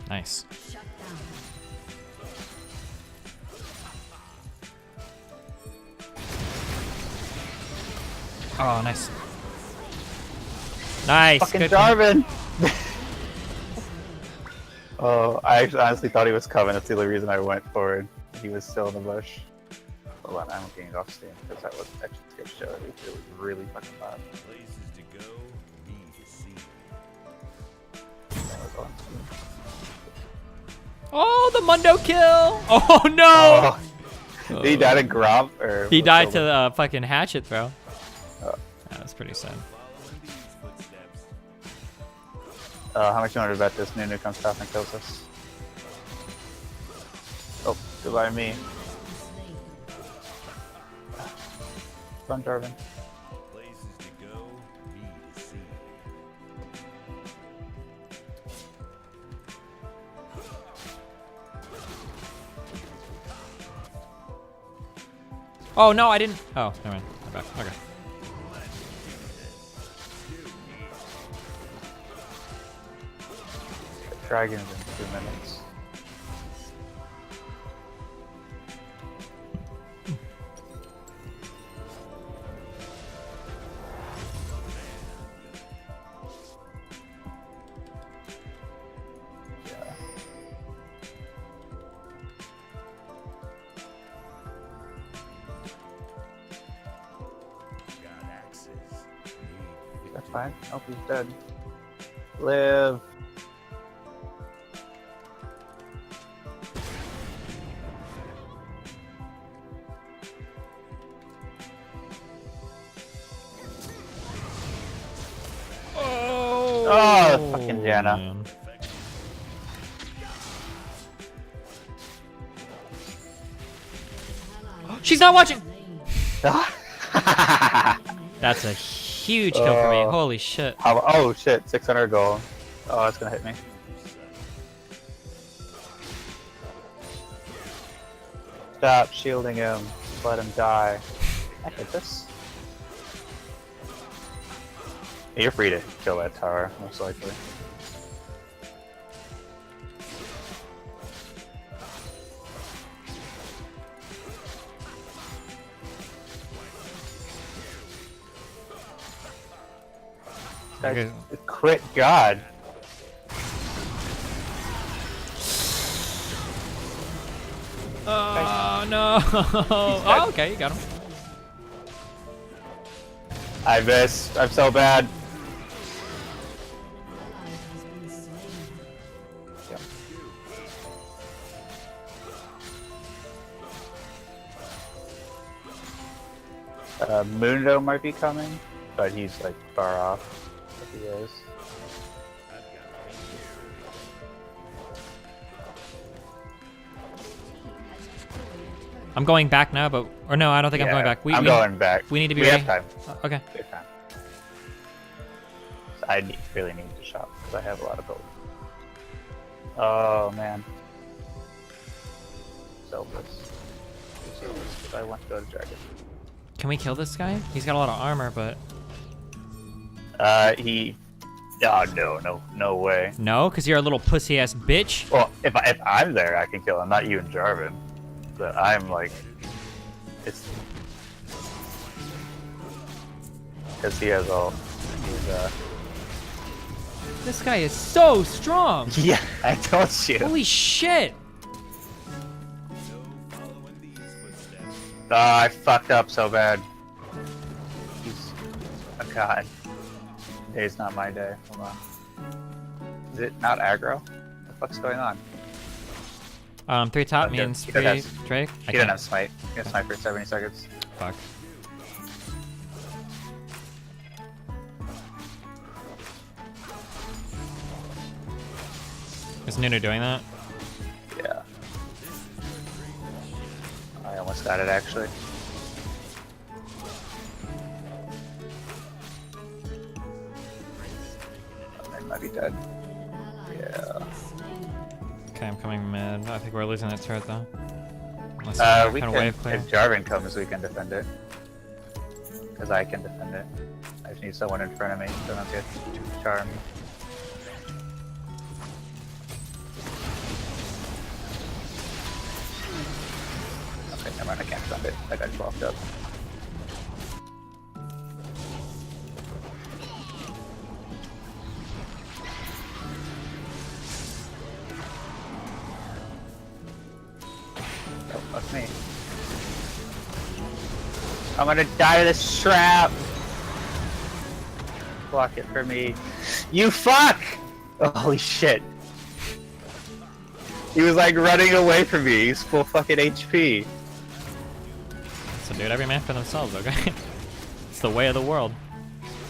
Speaker 2: Nice. Oh, nice. Nice.
Speaker 1: Fucking
Speaker 2: good
Speaker 1: Jarvan! Oh, I actually honestly thought he was coming. That's the only reason I went forward. He was still in the bush. Hold on, I'm getting off Steam because that was actually a good show. It was really fucking loud.
Speaker 3: Places to go, me to see.
Speaker 1: That was on Steam.
Speaker 2: Oh, the Mundo kill! Oh no!
Speaker 1: Oh. He died in Gromp, or
Speaker 2: He died to the fucking hatchet throw.
Speaker 1: Oh.
Speaker 2: That was pretty sad.
Speaker 1: How much you want to bet this Nunu comes top and kills us? Oh, goodbye me. Run, Jarvan.
Speaker 3: Places to go, me to see.
Speaker 2: Oh no, I didn't. Oh, never mind. I'm back. Okay.
Speaker 1: Dragons in 2 minutes. Yeah.
Speaker 3: Got axes. Need
Speaker 1: That's fine. Oh, he's dead. Live. Oh, fucking Janna.
Speaker 2: Man. She's not watching! That's a huge kill for me. Holy shit.
Speaker 1: Oh shit, 600 gold. Oh, it's gonna hit me. Stop shielding him. Let him die. I hit this. You're free to kill that tower, most likely.
Speaker 2: Okay.
Speaker 1: Crit God.
Speaker 2: Oh no! Oh, okay, you got him.
Speaker 1: I missed. I'm so bad. Mundo might be coming, but he's like far off. If he is.
Speaker 2: I'm going back now, but or no, I don't think I'm going back.
Speaker 1: I'm going back.
Speaker 2: We need to be
Speaker 1: we
Speaker 2: ready.
Speaker 1: have time.
Speaker 2: Okay.
Speaker 1: We have time. So I really need to shop because I have a lot of gold. Oh man. Sell this. Sell this because I want to go to Dragon.
Speaker 2: Can we kill this guy? He's got a lot of armor, but
Speaker 1: he. Oh no way.
Speaker 2: no, because you're a little pussy ass bitch.
Speaker 1: Well, if I'm there, I can kill him. Not you and Jarvan. But I'm like, it's because he has all.
Speaker 2: This guy is so strong.
Speaker 1: Yeah, I told you.
Speaker 2: Holy shit!
Speaker 1: Oh, I fucked up so bad. He's a god. Today's not my day. Hold on. Is it not aggro? What the fuck's going on?
Speaker 2: 3 top
Speaker 1: Okay,
Speaker 2: means
Speaker 1: he
Speaker 2: free
Speaker 1: doesn't
Speaker 2: Drake.
Speaker 1: He didn't have smite. He has smite for 70 seconds.
Speaker 2: Fuck. Is Nunu doing that?
Speaker 1: Yeah. I almost got it actually. I might be dead. Yeah.
Speaker 2: Okay, I'm coming mid. I think we're losing that turret though. Unless
Speaker 1: We
Speaker 2: kind
Speaker 1: can,
Speaker 2: of wave clear.
Speaker 1: if Jarvan comes, we can defend it. Because I can defend it. I just need someone in front of me so I don't get charmed. Okay, never mind, I can't defend it. I got blocked up. Oh, fuck me. I'm gonna die to this trap! Block it for me. You fuck! Oh, holy shit. He was like running away from me. He's full fucking HP.
Speaker 2: So dude, every man for themselves, okay? It's the way of the world.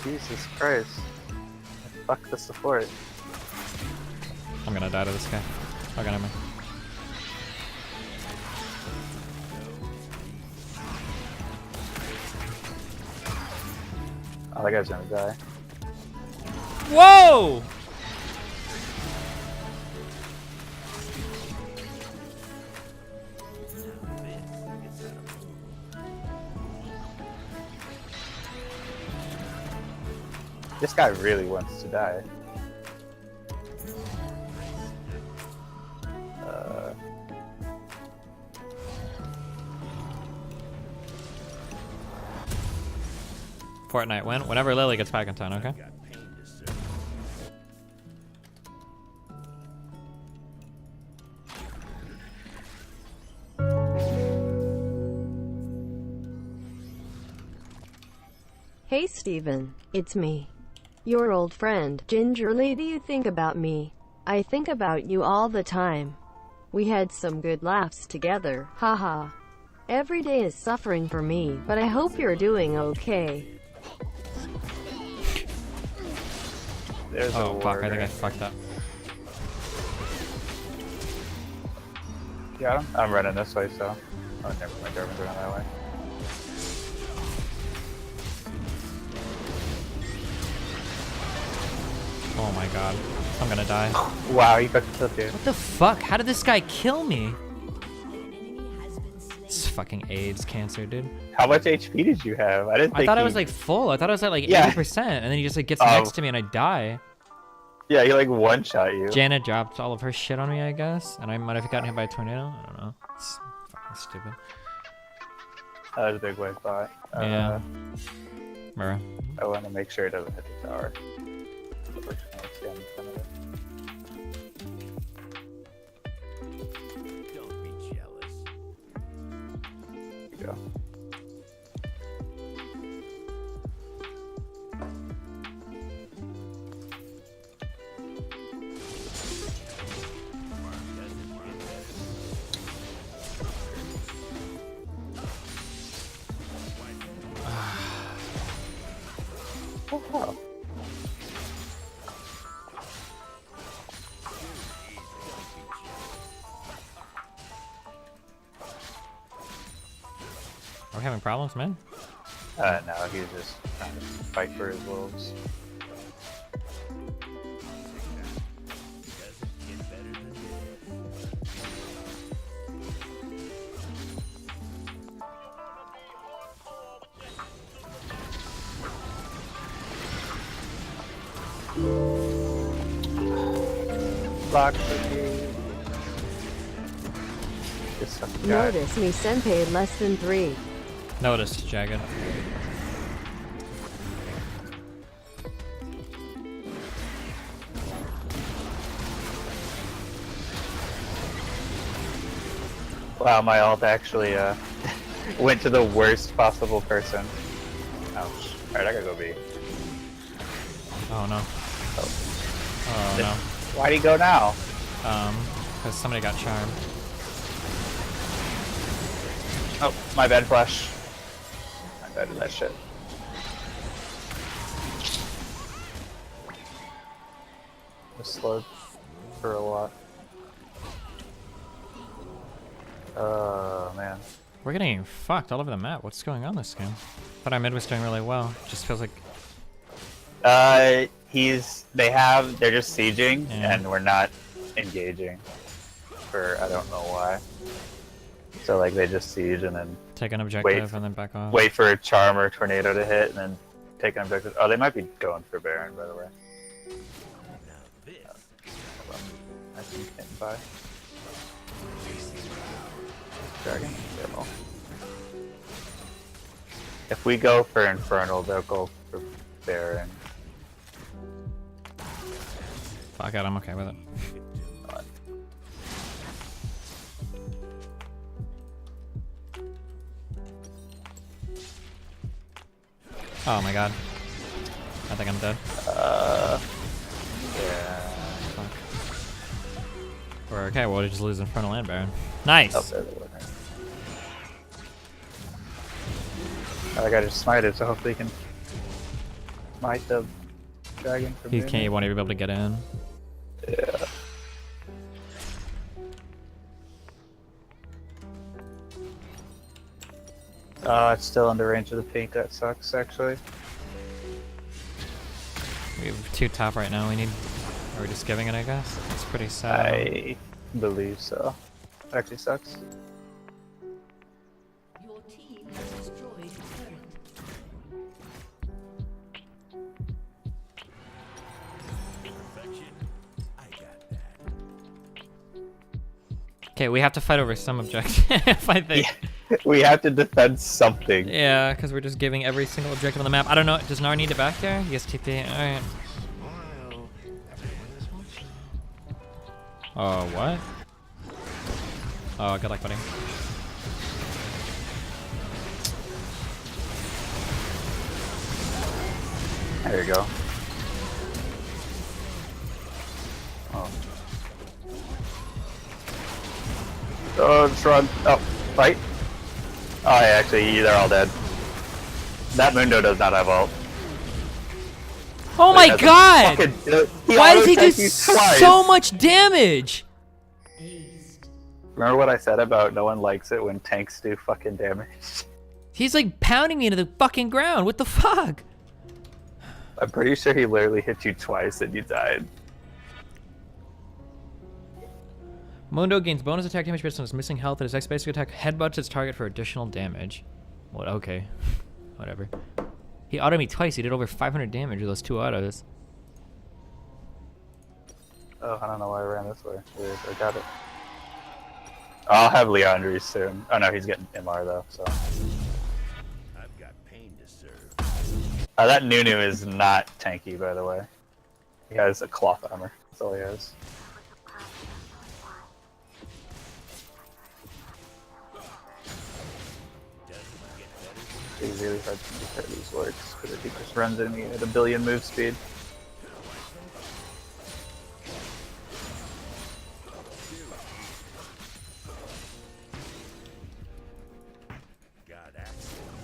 Speaker 1: Jesus Christ. Fuck the support.
Speaker 2: I'm gonna die to this guy. Okay, never mind.
Speaker 1: Oh, that guy's gonna die.
Speaker 2: Whoa!
Speaker 1: This guy really wants to die.
Speaker 2: Fortnite win. Whenever Lily gets back in town, okay?
Speaker 4: Hey Steven, it's me. Your old friend. Gingerly, do you think about me? I think about you all the time. We had some good laughs together, haha. Every day is suffering for me, but I hope you're doing okay.
Speaker 1: There's
Speaker 2: Oh fuck, I think I fucked up.
Speaker 1: Got him? I'm running this way, so. Oh, never mind. Jarvan's running that way.
Speaker 2: Oh my god. I'm gonna die.
Speaker 1: Wow, you got killed, dude.
Speaker 2: What the fuck? How did this guy kill me? It's fucking AIDS cancer, dude.
Speaker 1: How much HP did you have? I didn't think
Speaker 2: I thought I
Speaker 1: he-
Speaker 2: was like full. I thought I was at like
Speaker 1: Yeah.
Speaker 2: 80%, and then he just like gets
Speaker 1: Oh.
Speaker 2: next to me and I die.
Speaker 1: Yeah, he like one-shot you.
Speaker 2: Janet dropped all of her shit on me, I guess, and I might have gotten hit by a tornado. I don't know. It's fucking stupid.
Speaker 1: That was a big wave thought.
Speaker 2: Yeah. Bruh.
Speaker 1: I want to make sure it doesn't hit the tower. Unfortunately, it's getting in front of it.
Speaker 3: Don't be jealous.
Speaker 1: Oh.
Speaker 2: Are we having problems, man?
Speaker 1: No, he's just trying to fight for his wolves. Block for me. This fucking guy.
Speaker 4: Notice me senpai less than 3.
Speaker 2: Notice, Jagged.
Speaker 1: Wow, my ult actually went to the worst possible person. Ouch. Alright, I gotta go B.
Speaker 2: Oh no. Oh no.
Speaker 1: Why'd he go now?
Speaker 2: Because somebody got charmed.
Speaker 1: Oh, my bad, Flash. My bad, that shit. I slowed for a lot. Oh, man.
Speaker 2: We're getting fucked all over the map. What's going on this game? Thought our mid was doing really well. Just feels like...
Speaker 1: They're just sieging,
Speaker 2: Yeah.
Speaker 1: and we're not engaging. For, I don't know why. So, like, they just siege and then
Speaker 2: take an objective and then back off.
Speaker 1: wait for a charm or a tornado to hit, and then take an objective. Oh, they might be going for Baron, by the way. I think hit by Dragon. Demo. If we go for Infernal, they'll go for Baron.
Speaker 2: Fuck it, I'm okay with it. Oh my god. I think I'm dead.
Speaker 1: Yeah.
Speaker 2: Fuck. We're okay, well, we just lose Infernal and Baron. Nice!
Speaker 1: Oh, they're the winner. I got just smited, so hopefully he can smite the dragon from
Speaker 2: He
Speaker 1: there.
Speaker 2: can't, he won't even be able to get in.
Speaker 1: Yeah. It's still under range of the pink. That sucks, actually.
Speaker 2: We have 2 top right now. We need... Are we just giving it, I guess? It's pretty sad.
Speaker 1: I believe so. Actually sucks.
Speaker 12: Your team has destroyed a turret.
Speaker 2: Okay, we have to fight over some objective, I think.
Speaker 1: Yeah. We have to defend something.
Speaker 2: Yeah, because we're just giving every single objective on the map. I don't know. Does Nar need it back there? Yes, TP. Alright. Oh, what? Oh, good luck, buddy.
Speaker 1: There you go. Oh. Oh, just run. Oh, fight. Oh, yeah, actually, they're all dead. That Mundo does not have ult.
Speaker 2: Oh my god! Why does he do
Speaker 1: twice.
Speaker 2: so much damage?
Speaker 1: Remember what I said about no one likes it when tanks do fucking damage?
Speaker 2: He's like pounding me into the fucking ground. What the fuck?
Speaker 1: I'm pretty sure he literally hit you twice and you died.
Speaker 2: Mundo gains bonus attack damage based on his missing health, and his next basic attack headbutts its target for additional damage. What? Okay. Whatever. He autoed me twice. He did over 500 damage with those 2 autos.
Speaker 1: Oh, I don't know why I ran this way. Weird. I got it. I'll have Leandri soon. Oh no, he's getting MR though, so.
Speaker 3: I've got pain to serve.
Speaker 1: That Nunu is not tanky, by the way. He has a cloth armor. That's all he has. It's really hard to compare these works because he just runs into me at a billion move speed.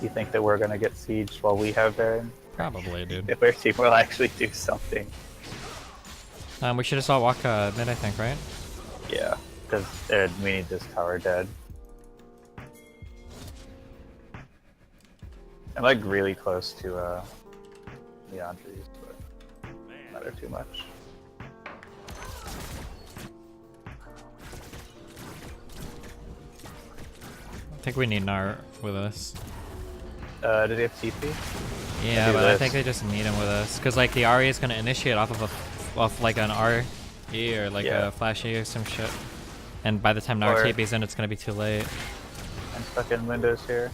Speaker 1: You think that we're gonna get sieged while we have Baron?
Speaker 2: Probably, dude.
Speaker 1: If our team will actually do something.
Speaker 2: We should just all walk mid, I think, right?
Speaker 1: Yeah, because we need this tower dead. I'm like really close to Leandri's, but doesn't matter too much.
Speaker 2: I think we need Nar with us.
Speaker 1: Did he have TP?
Speaker 2: Yeah, but I think they just need him with us, because like the Ari is gonna initiate off of like an RE or like a flash E or some shit, and by the time Nar TP's in, it's gonna be too late.
Speaker 1: I'm stuck in windows here.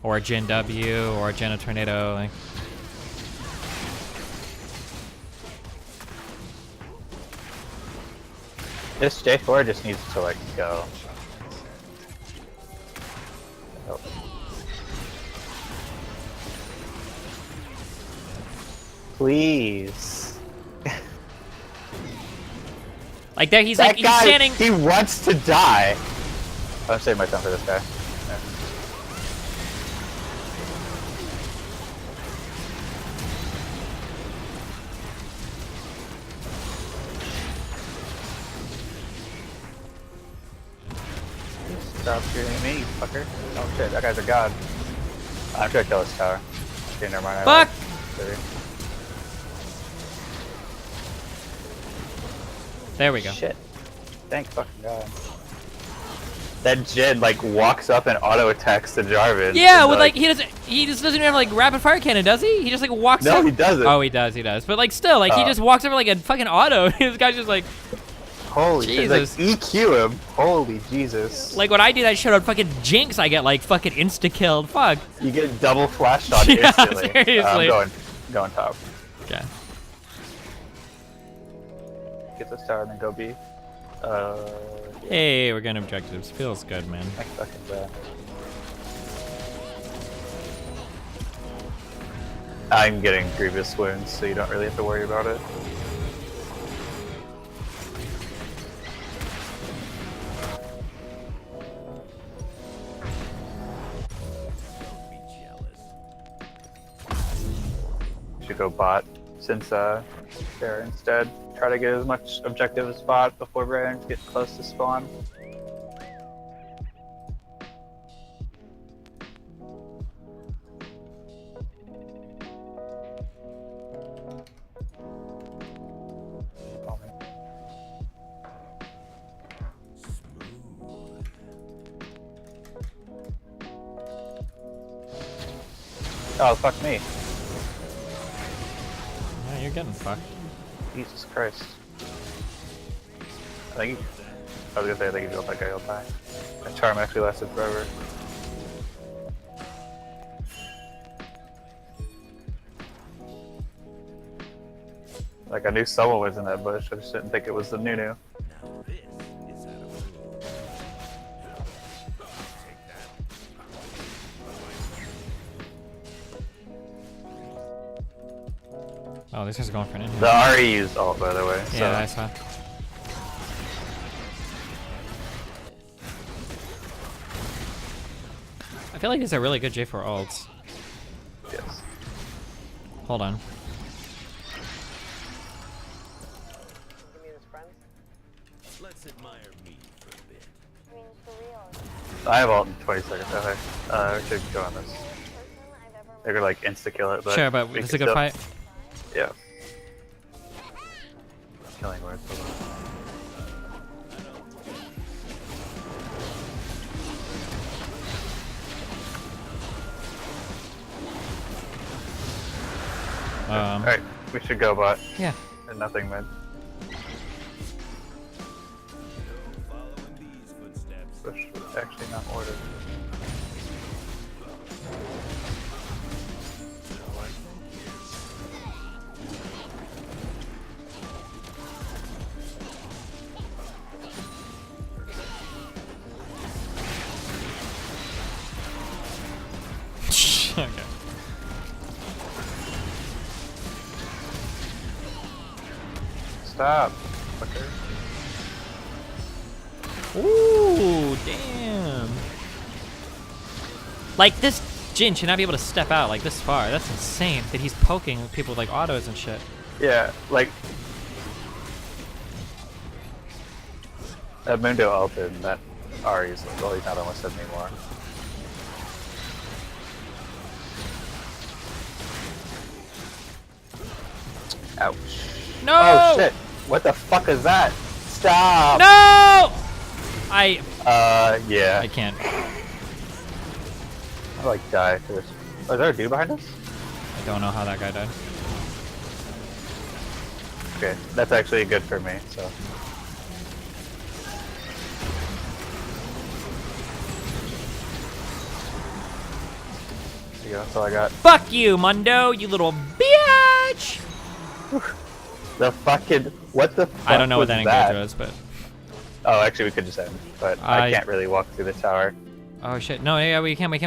Speaker 2: Or a Jin W or a Jin Tornado. Like.
Speaker 1: This J4 just needs to like go. Oh. Please.
Speaker 2: Like there, he's
Speaker 1: that
Speaker 2: like
Speaker 1: guy,
Speaker 2: he's standing.
Speaker 1: He wants to die. I'm saving my time for this guy. Yeah. Stop shooting me, you fucker. Oh shit, that guy's a god. I'm trying to kill this tower. Okay, never mind.
Speaker 2: Fuck! There we go.
Speaker 1: Shit. Thank fucking god. That Jin like walks up and auto attacks the Jarvan.
Speaker 2: Yeah, with like he just doesn't even have like rapid fire cannon, does he? He just like walks up.
Speaker 1: No, he doesn't.
Speaker 2: Oh, he does. But like still, like he just walks over like a fucking auto. This guy's just like,
Speaker 1: holy
Speaker 2: Jesus.
Speaker 1: Shit, like EQ him. Holy Jesus.
Speaker 2: Like when I do that shit on fucking Jinx, I get like fucking insta killed. Fuck.
Speaker 1: You get double flash shot
Speaker 2: Yeah,
Speaker 1: instantly.
Speaker 2: seriously.
Speaker 1: I'm going top.
Speaker 2: Okay.
Speaker 1: Get this tower and then go B. Yeah.
Speaker 2: Hey, we're getting objectives. Feels good, man.
Speaker 1: I fucking bet. I'm getting grievous wounds, so you don't really have to worry about it. Should go bot since Baron's dead. Try to get as much objective as bot before Baron gets close to spawn. Oh, fuck me.
Speaker 2: Yeah, you're getting fucked.
Speaker 1: Jesus Christ. I was gonna say, I think if you don't that guy, he'll die. That charm actually lasted forever. Like, I knew someone was in that bush, I just didn't think it was the Nunu.
Speaker 2: Oh, this is going for an inhib.
Speaker 1: The Ari used ult, by the way.
Speaker 2: Yeah, I saw. I feel like these are really good J4 ults.
Speaker 1: Yes.
Speaker 2: Hold on.
Speaker 3: Let's admire me for a bit.
Speaker 1: I have ult in 20 seconds, okay. We should go on this. They could like insta-kill it, but...
Speaker 2: Sure, but it's a good fight.
Speaker 1: Yeah. Killing words. Alright, we should go bot.
Speaker 2: Yeah.
Speaker 1: And nothing mid. Push was actually not ordered.
Speaker 2: Okay.
Speaker 1: Stop. Fucker.
Speaker 2: Ooh, damn. Like, this Jin should not be able to step out, like, this far. That's insane that he's poking people with, like, autos and shit.
Speaker 1: Yeah, like... That Mundo ulted and that Ari's, well, he's not almost anymore. Ouch.
Speaker 2: No!
Speaker 1: Oh shit! What the fuck is that? Stop!
Speaker 2: No!
Speaker 1: Yeah.
Speaker 2: I can't.
Speaker 1: I like die for this. Oh, is there a dude behind us?
Speaker 2: I don't know how that guy died.
Speaker 1: Okay, that's actually good for me, so. There you go, that's all I got.
Speaker 2: Fuck you, Mundo, you little bitch!
Speaker 1: The fucking... What the fuck
Speaker 2: I don't know what
Speaker 1: was
Speaker 2: that engage was, but...
Speaker 1: Oh, actually we could just end, but I can't really walk through the tower.
Speaker 2: Oh shit, no, yeah, we can.
Speaker 1: I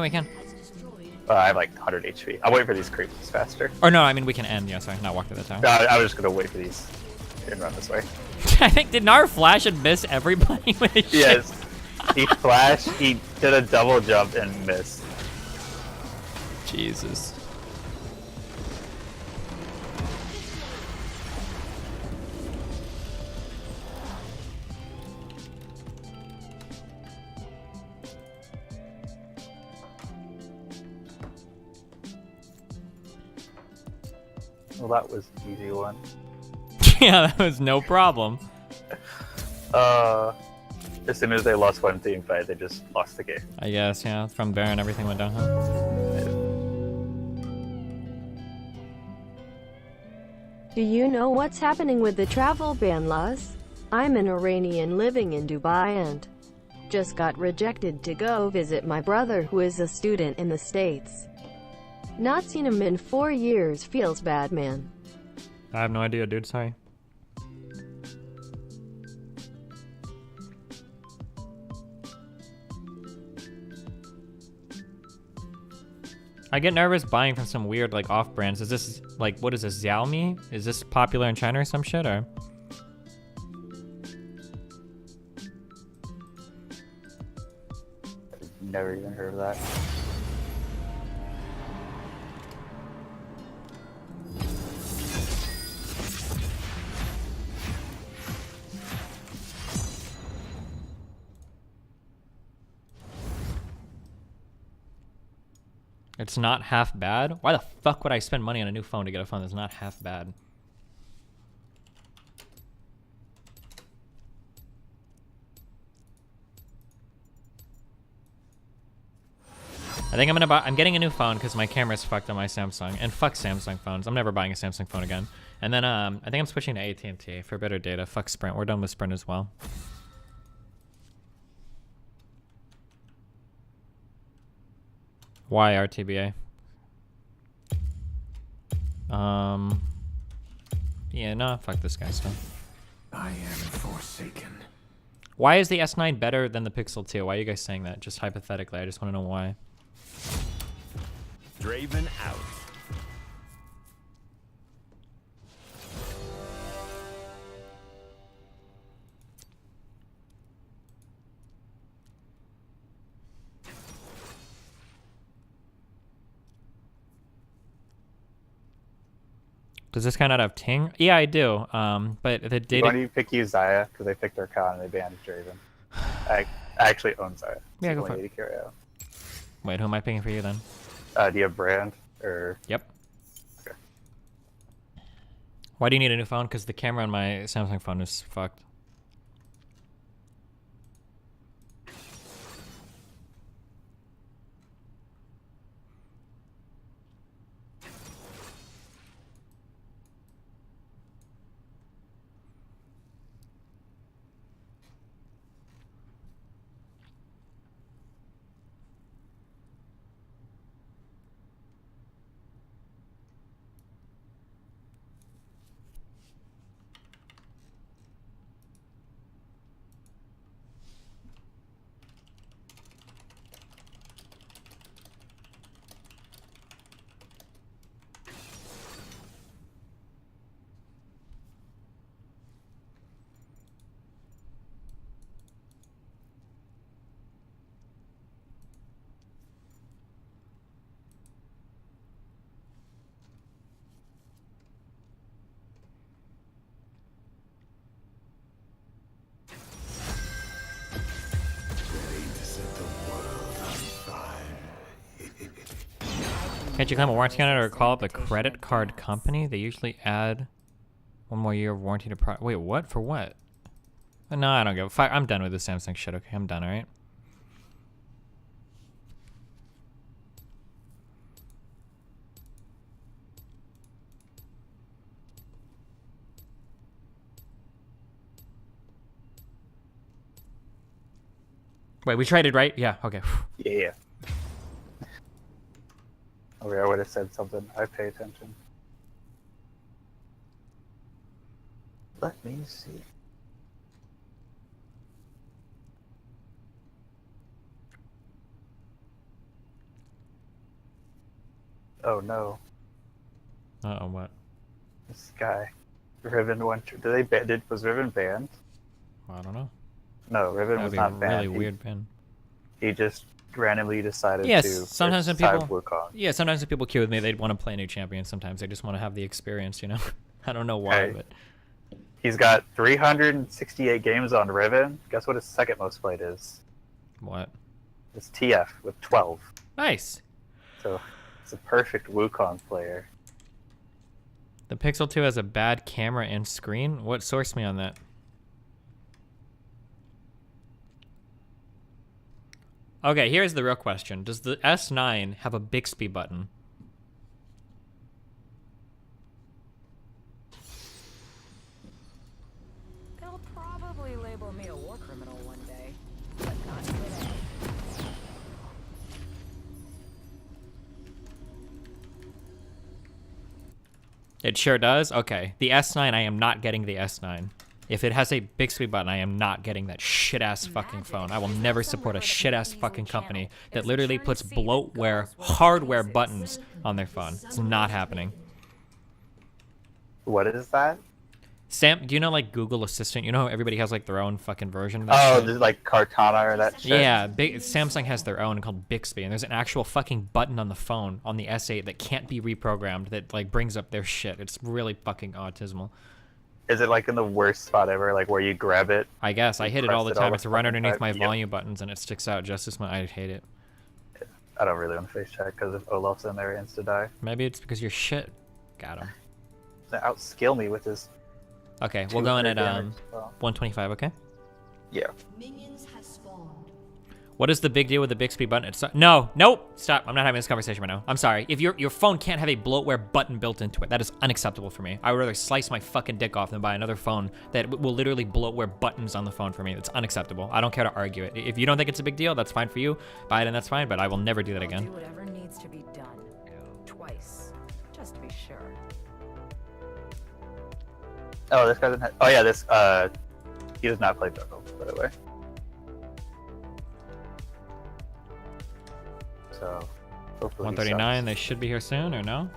Speaker 1: have like 100 HP. I'll wait for these creeps faster.
Speaker 2: Or no, I mean we can end, yeah, sorry, not walk through the tower.
Speaker 1: No, I was just gonna wait for these and run this way.
Speaker 2: I think, did Nar flash and miss everybody with his shit?
Speaker 1: Yes. He flashed, he did a double jump and missed.
Speaker 2: Jesus.
Speaker 1: Well, that was an easy one.
Speaker 2: Yeah, that was no problem.
Speaker 1: As soon as they lost one team fight, they just lost the game.
Speaker 2: I guess, yeah, from Baron everything went downhill.
Speaker 4: Do you know what's happening with the travel ban laws? I'm an Iranian living in Dubai and just got rejected to go visit my brother who is a student in the States. Not seen him in 4 years feels bad, man.
Speaker 2: I have no idea, dude, sorry. I get nervous buying from some weird, like, off-brands. Is this, like, what is this, Xiaomi? Is this popular in China or some shit, or?
Speaker 1: Never even heard of that.
Speaker 2: It's not half bad? Why the fuck would I spend money on a new phone to get a phone that's not half bad? I think I'm getting a new phone because my camera's fucked on my Samsung, and fuck Samsung phones. I'm never buying a Samsung phone again. And then I think I'm switching to AT&T for better data. Fuck Sprint. We're done with Sprint as well. Why RTBA? Yeah, no, fuck this guy stuff.
Speaker 3: I am forsaken.
Speaker 2: Why is the S9 better than the Pixel 2? Why are you guys saying that? Just hypothetically, I just want to know why.
Speaker 3: Draven out.
Speaker 2: Does this guy not have Ting? Yeah, I do. But the data...
Speaker 1: Why do you pick Uzziah? Because they picked Archon and they banned Draven. I actually own Zaya.
Speaker 2: Yeah, go for it.
Speaker 1: 80 carry.
Speaker 2: Wait, who am I picking for you then?
Speaker 1: Do you have Brand? Or...
Speaker 2: Yep.
Speaker 1: Okay.
Speaker 2: Why do you need a new phone? Because the camera on my Samsung phone is fucked. Can't you claim a warranty on it or call up the credit card company? They usually add 1 more year of warranty to product. Wait, what? For what? No, I don't give a fuck. I'm done with this Samsung shit. Okay, I'm done, alright? Wait, we traded, right? Yeah, okay.
Speaker 1: Yeah. Oh, yeah, I would have said something. I pay attention. Let me see. Oh no.
Speaker 2: Uh-oh, what?
Speaker 1: This guy. Riven went. Was Riven banned?
Speaker 2: I don't know.
Speaker 1: No, Riven
Speaker 2: That'd
Speaker 1: was
Speaker 2: be
Speaker 1: not
Speaker 2: a
Speaker 1: banned.
Speaker 2: really weird ban.
Speaker 1: He just randomly decided
Speaker 2: Yes,
Speaker 1: to.
Speaker 2: sometimes when people.
Speaker 1: Wukong.
Speaker 2: Yeah, sometimes when people queue with me, they'd want to play a new champion. Sometimes they just want to have the experience, you know? I don't know why,
Speaker 1: Hey.
Speaker 2: but.
Speaker 1: He's got 368 games on Riven. Guess what his second most played is?
Speaker 2: What?
Speaker 1: It's TF with 12.
Speaker 2: Nice.
Speaker 1: So it's a perfect Wukong player.
Speaker 2: The Pixel 2 has a bad camera and screen? What sourced me on that? Okay, here's the real question. Does the S9 have a Bixby button?
Speaker 12: They'll probably label me a war criminal one day, but not today.
Speaker 2: It sure does? Okay. The S9, I am not getting the S9. If it has a Bixby button, I am not getting that shit-ass fucking phone. I will never support a shit-ass fucking company that literally puts bloatware, hardware buttons on their phone. It's not happening.
Speaker 1: What is that?
Speaker 2: Sam, do you know like Google Assistant? You know how everybody has like their own fucking version of that shit?
Speaker 1: There's like Cortana or that shit?
Speaker 2: Yeah, Samsung has their own called Bixby, and there's an actual fucking button on the phone, on the S8, that can't be reprogrammed, that like brings up their shit. It's really fucking autismal.
Speaker 1: Is it like in the worst spot ever, like where you grab it?
Speaker 2: I guess. I hit it all the time. It's right underneath my
Speaker 1: Yep.
Speaker 2: volume buttons, and it sticks out just as much. I hate it.
Speaker 1: I don't really want to face check because if Olaf's in there, he insta-die.
Speaker 2: Maybe it's because you're shit. Got him.
Speaker 1: They outskill me with his...
Speaker 2: Okay, we'll go in at
Speaker 1: damage. Well,
Speaker 2: 125, okay?
Speaker 1: yeah.
Speaker 12: Minions have spawned.
Speaker 2: What is the big deal with the Bixby button? No, nope, stop. I'm not having this conversation right now. I'm sorry. If your phone can't have a bloatware button built into it, that is unacceptable for me. I would rather slice my fucking dick off than buy another phone that will literally bloatware buttons on the phone for me. That's unacceptable. I don't care to argue it. If you don't think it's a big deal, that's fine for you. Buy it and that's fine, but I will never do that again.
Speaker 12: Do whatever needs to be done. Twice. Just to be sure.
Speaker 1: Oh, this guy doesn't have... Oh, yeah, this... He does not play Juggle, by the way. So... hopefully he
Speaker 2: 139, they should be here soon, or no?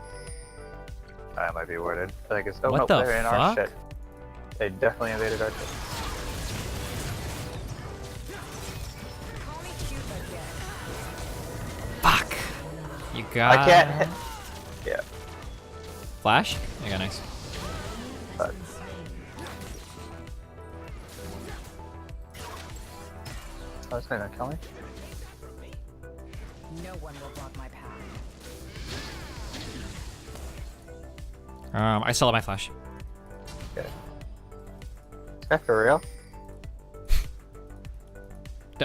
Speaker 1: sucks. I might be worded. I think it's... Oh,
Speaker 2: What
Speaker 1: no,
Speaker 2: the
Speaker 1: they're in our
Speaker 2: fuck?
Speaker 1: shit. They definitely invaded our shit.
Speaker 12: Call me cute again.
Speaker 2: Fuck! You got...
Speaker 1: I can't hit... Yeah.
Speaker 2: Flash? Yeah, nice.
Speaker 1: But... Oh, this guy gonna kill me?
Speaker 12: No one will block my path.
Speaker 2: I still have my flash.
Speaker 1: Okay. Is that for real?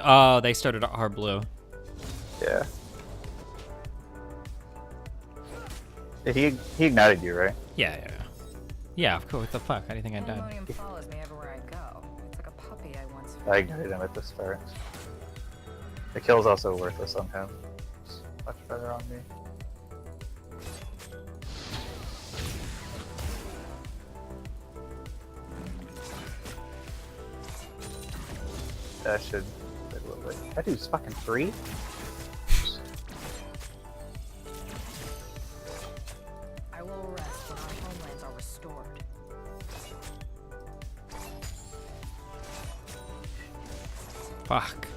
Speaker 2: Oh, they started at hard blue.
Speaker 1: Yeah. He ignited you, right?
Speaker 2: Yeah. Yeah, of course. What the fuck? How do you think I died?
Speaker 12: Pandemonium follows me everywhere I go. It's like a puppy I once fed.
Speaker 1: I ignited him at the start. The kill's also worthless on him. It's much better on me. That should... That dude's fucking 3?
Speaker 12: I will rest when our homelands are restored.
Speaker 2: Fuck.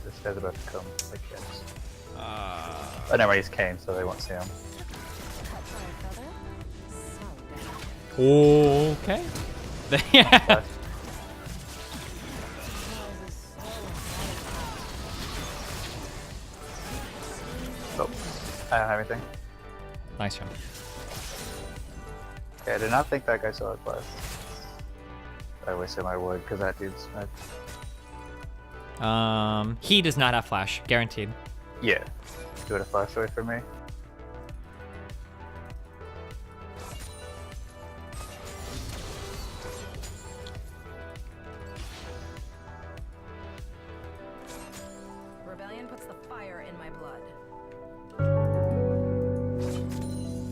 Speaker 1: This guy's about to come. Like, yes. Oh, never mind, he's Kane, so they won't see him.
Speaker 12: Cut by a feather? So bad.
Speaker 2: Okay. Yeah.
Speaker 1: Oh, I don't have anything.
Speaker 2: Nice one.
Speaker 1: Okay, I did not think that guy still had flash. I wish I would, because that dude's mad.
Speaker 2: He does not have flash, guaranteed.
Speaker 1: Yeah. Do it a flash away from me.
Speaker 12: Rebellion puts the fire in my blood.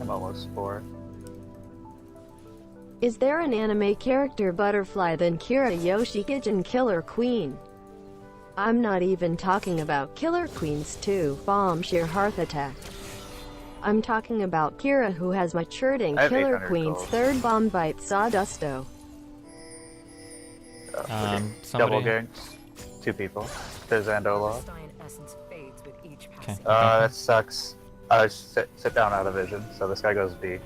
Speaker 1: I'm almost 4.
Speaker 4: Is there an anime character butterfly than Kira Yoshikage Killer Queen? I'm not even talking about Killer Queen's 2 bomb sheer heart attack. I'm talking about Kira who has matured in
Speaker 1: I have
Speaker 4: Killer
Speaker 1: 800
Speaker 4: Queen's
Speaker 1: gold.
Speaker 4: 3rd bomb bite Sawdusto.
Speaker 1: Double
Speaker 2: somebody...
Speaker 1: gangs. 2 people. There's Andola.
Speaker 12: Essence fades with each
Speaker 2: Okay.
Speaker 1: That sucks. Sit down out of vision, so this guy goes B.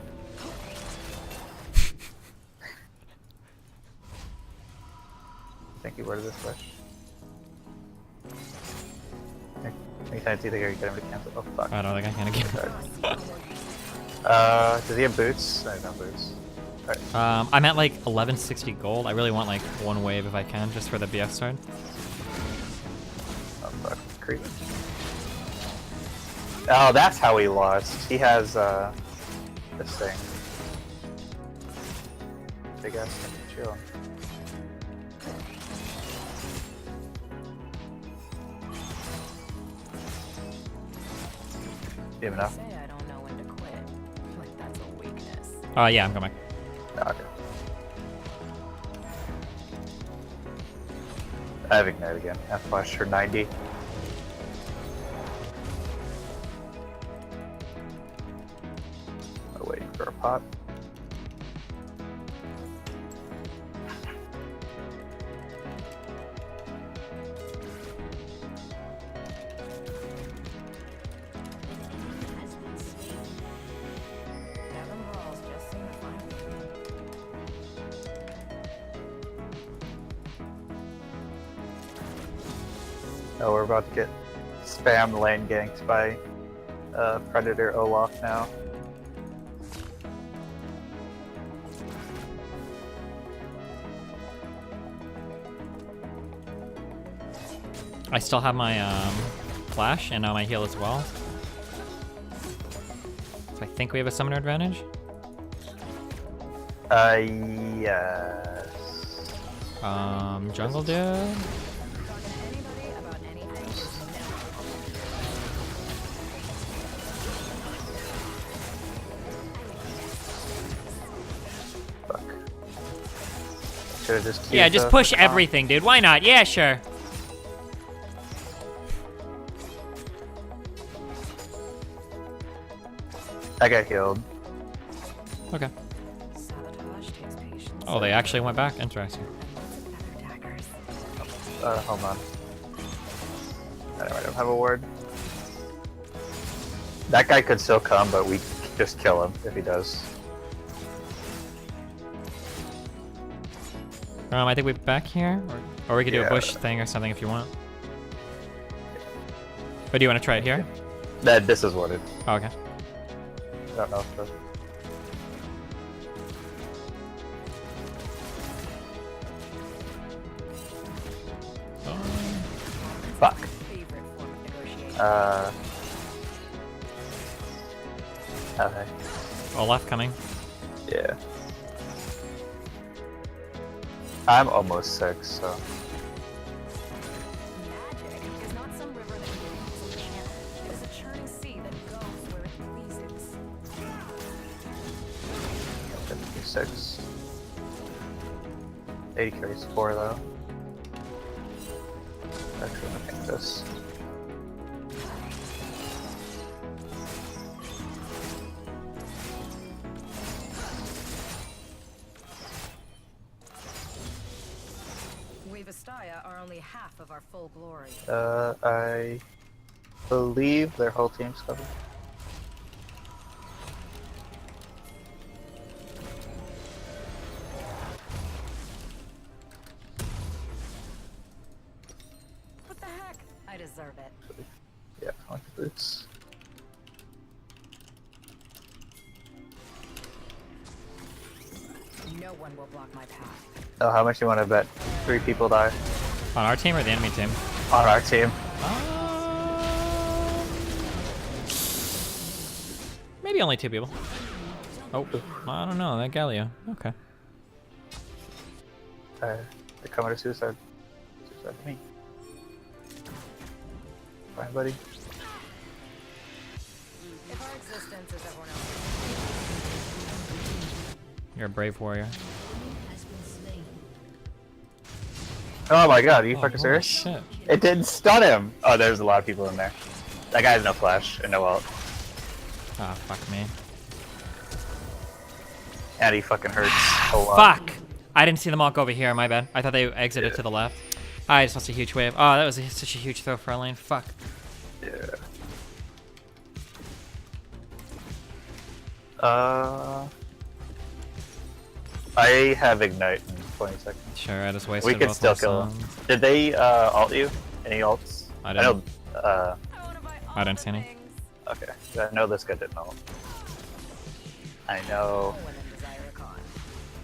Speaker 1: Thank you, where does this push? Anytime you think I can get him to cancel. Oh fuck.
Speaker 2: I don't think I can again.
Speaker 1: Does he have boots? I don't have boots. Alright.
Speaker 2: I'm at like 1160 gold. I really want like 1 wave if I can, just for the BF start.
Speaker 1: Oh fuck. Creep. Oh, that's how he lost. He has, this thing. Big ass thing. Chill. Do you have enough?
Speaker 12: Say I don't know when to quit. Like that's a weakness.
Speaker 2: Yeah, I'm coming.
Speaker 1: Okay. I have Ignite again. I have Flash for 90. I'm waiting for a pop. Oh, we're about to get spam lane ganked by Predator Olaf now.
Speaker 2: I still have my flash and now my heal as well. So I think we have a summoner advantage.
Speaker 1: Yes.
Speaker 2: Jungle dude.
Speaker 1: Yeah,
Speaker 2: just push everything, dude. Why not? Yeah, sure.
Speaker 1: I got healed.
Speaker 2: Okay. Oh, they actually went back. Interesting.
Speaker 1: Hold on. I don't have a ward. That guy could still come, but we just kill him if he does.
Speaker 2: I think we're back here, or we could do a bush thing or something if you want. But do you want to try it here?
Speaker 1: This is warded.
Speaker 2: Oh, okay.
Speaker 1: I don't know if the... Fuck. Okay.
Speaker 2: Olaf coming.
Speaker 1: Yeah. I'm almost 6, so...
Speaker 12: Magic is not some river that you can easily channel. It is a churning sea that goes where it pleases.
Speaker 1: 56. 80 carries 4 though. Actually, I think this.
Speaker 12: Are only half of our full glory.
Speaker 1: I believe their whole team's covered.
Speaker 12: I deserve it.
Speaker 1: Yeah, I like the boots.
Speaker 12: No one will block my path.
Speaker 1: Oh, how much you want to bet 3 people die?
Speaker 2: On our team or the enemy team?
Speaker 1: On our team.
Speaker 2: Maybe only 2 people. Oh, I don't know. That Galio. Okay.
Speaker 1: They're coming to suicide. Suicide to me. Fine, buddy.
Speaker 12: If our existence is everyone else's.
Speaker 2: You're a brave warrior.
Speaker 1: Oh my god, are you fucking
Speaker 2: holy
Speaker 1: serious?
Speaker 2: shit.
Speaker 1: It didn't stun him! Oh, there's a lot of people in there. That guy has no flash and no ult.
Speaker 2: Ah, fuck me.
Speaker 1: And he fucking hurts a lot.
Speaker 2: Fuck! I didn't see them all go over here, my bad. I thought they exited to the left. I just lost a huge wave. Oh, that was such a huge throw for our lane. Fuck.
Speaker 1: Yeah. I have Ignite in 20 seconds.
Speaker 2: Sure, I just wasted
Speaker 1: We could
Speaker 2: both
Speaker 1: still
Speaker 2: my
Speaker 1: kill him.
Speaker 2: songs.
Speaker 1: Did they ult you? Any ults?
Speaker 2: I didn't.
Speaker 1: I
Speaker 2: I didn't see any.
Speaker 1: Okay. I know this guy didn't ult. I know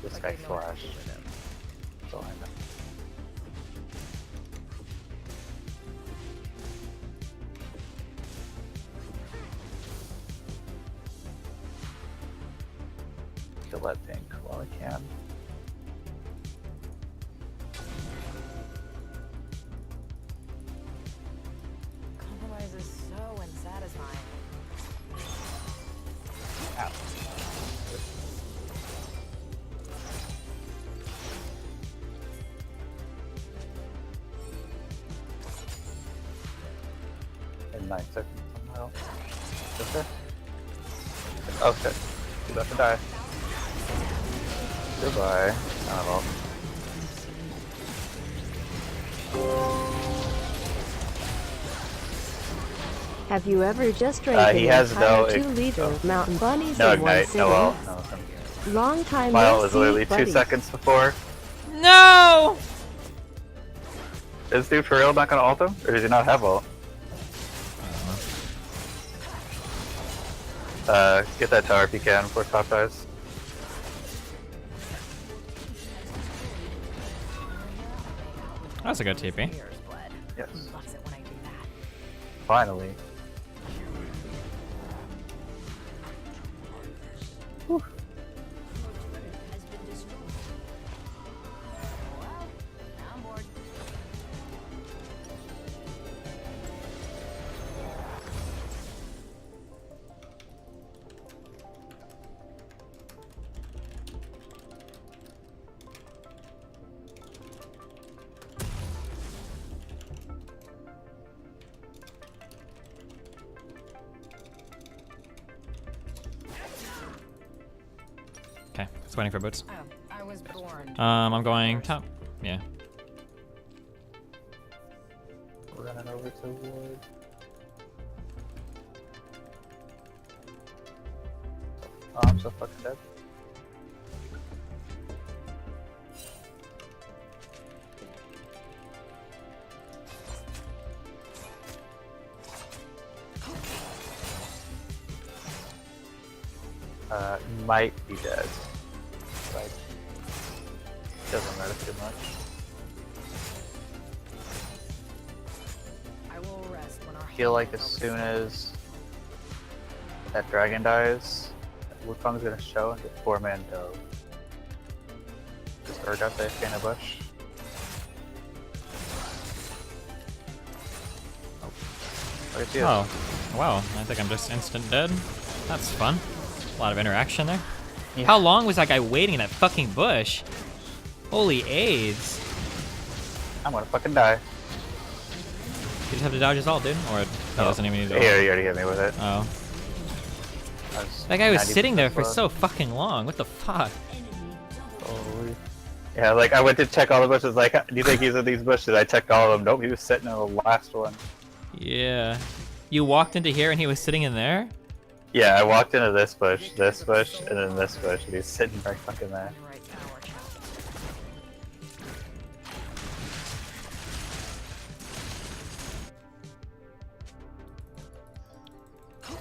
Speaker 1: this guy flashed. That's all I know. Kill that pink while I can.
Speaker 12: Compromise is so unsatisfying.
Speaker 1: In 9 seconds somehow. Okay. Oh shit. He's about to die. Goodbye. I don't know.
Speaker 4: Have you ever just drank
Speaker 1: He
Speaker 4: an
Speaker 1: has no
Speaker 4: entire 2-liter Mountain Bunnies
Speaker 1: No
Speaker 4: in one
Speaker 1: Ignite,
Speaker 4: sitting?
Speaker 1: no ult. No,
Speaker 4: Long time
Speaker 1: my
Speaker 4: no
Speaker 1: ult was
Speaker 4: see,
Speaker 1: literally 2
Speaker 4: buddy.
Speaker 1: seconds before.
Speaker 2: No!
Speaker 1: Is dude for real not gonna ult him? Or does he not have ult? Get that tower if you can before top dies.
Speaker 2: That's a good TP.
Speaker 1: Yes.
Speaker 12: Loves it when I do that.
Speaker 1: Finally. Whew.
Speaker 12: I'm bored.
Speaker 2: Okay, just waiting for boots.
Speaker 12: Oh, I was born.
Speaker 2: I'm going top. Yeah.
Speaker 1: We're running over to wood. Oh, I'm so fucking dead. Might be dead. Like, doesn't matter too much.
Speaker 12: I will rest when our
Speaker 1: I feel like as soon as that dragon dies, Wukong's gonna show and get 4-man dove. Just Urg out there in a bush.
Speaker 2: Oh, wow. I think I'm just instant dead. That's fun. A lot of interaction there.
Speaker 1: Yeah.
Speaker 2: How long was that guy waiting in that fucking bush? Holy AIDS.
Speaker 1: I'm gonna fucking die.
Speaker 2: You just have to dodge his ult, dude? Or he doesn't even need to.
Speaker 1: He already hit me with it.
Speaker 2: Oh. That guy was sitting there for so fucking long. What the fuck?
Speaker 1: Holy. Yeah, like I went to check all the bushes. Like, do you think he's in these bushes? I checked all of them. Nope, he was sitting in the last one.
Speaker 2: Yeah. You walked into here and he was sitting in there?
Speaker 1: Yeah, I walked into this bush, and then this bush, and he's sitting right fucking there.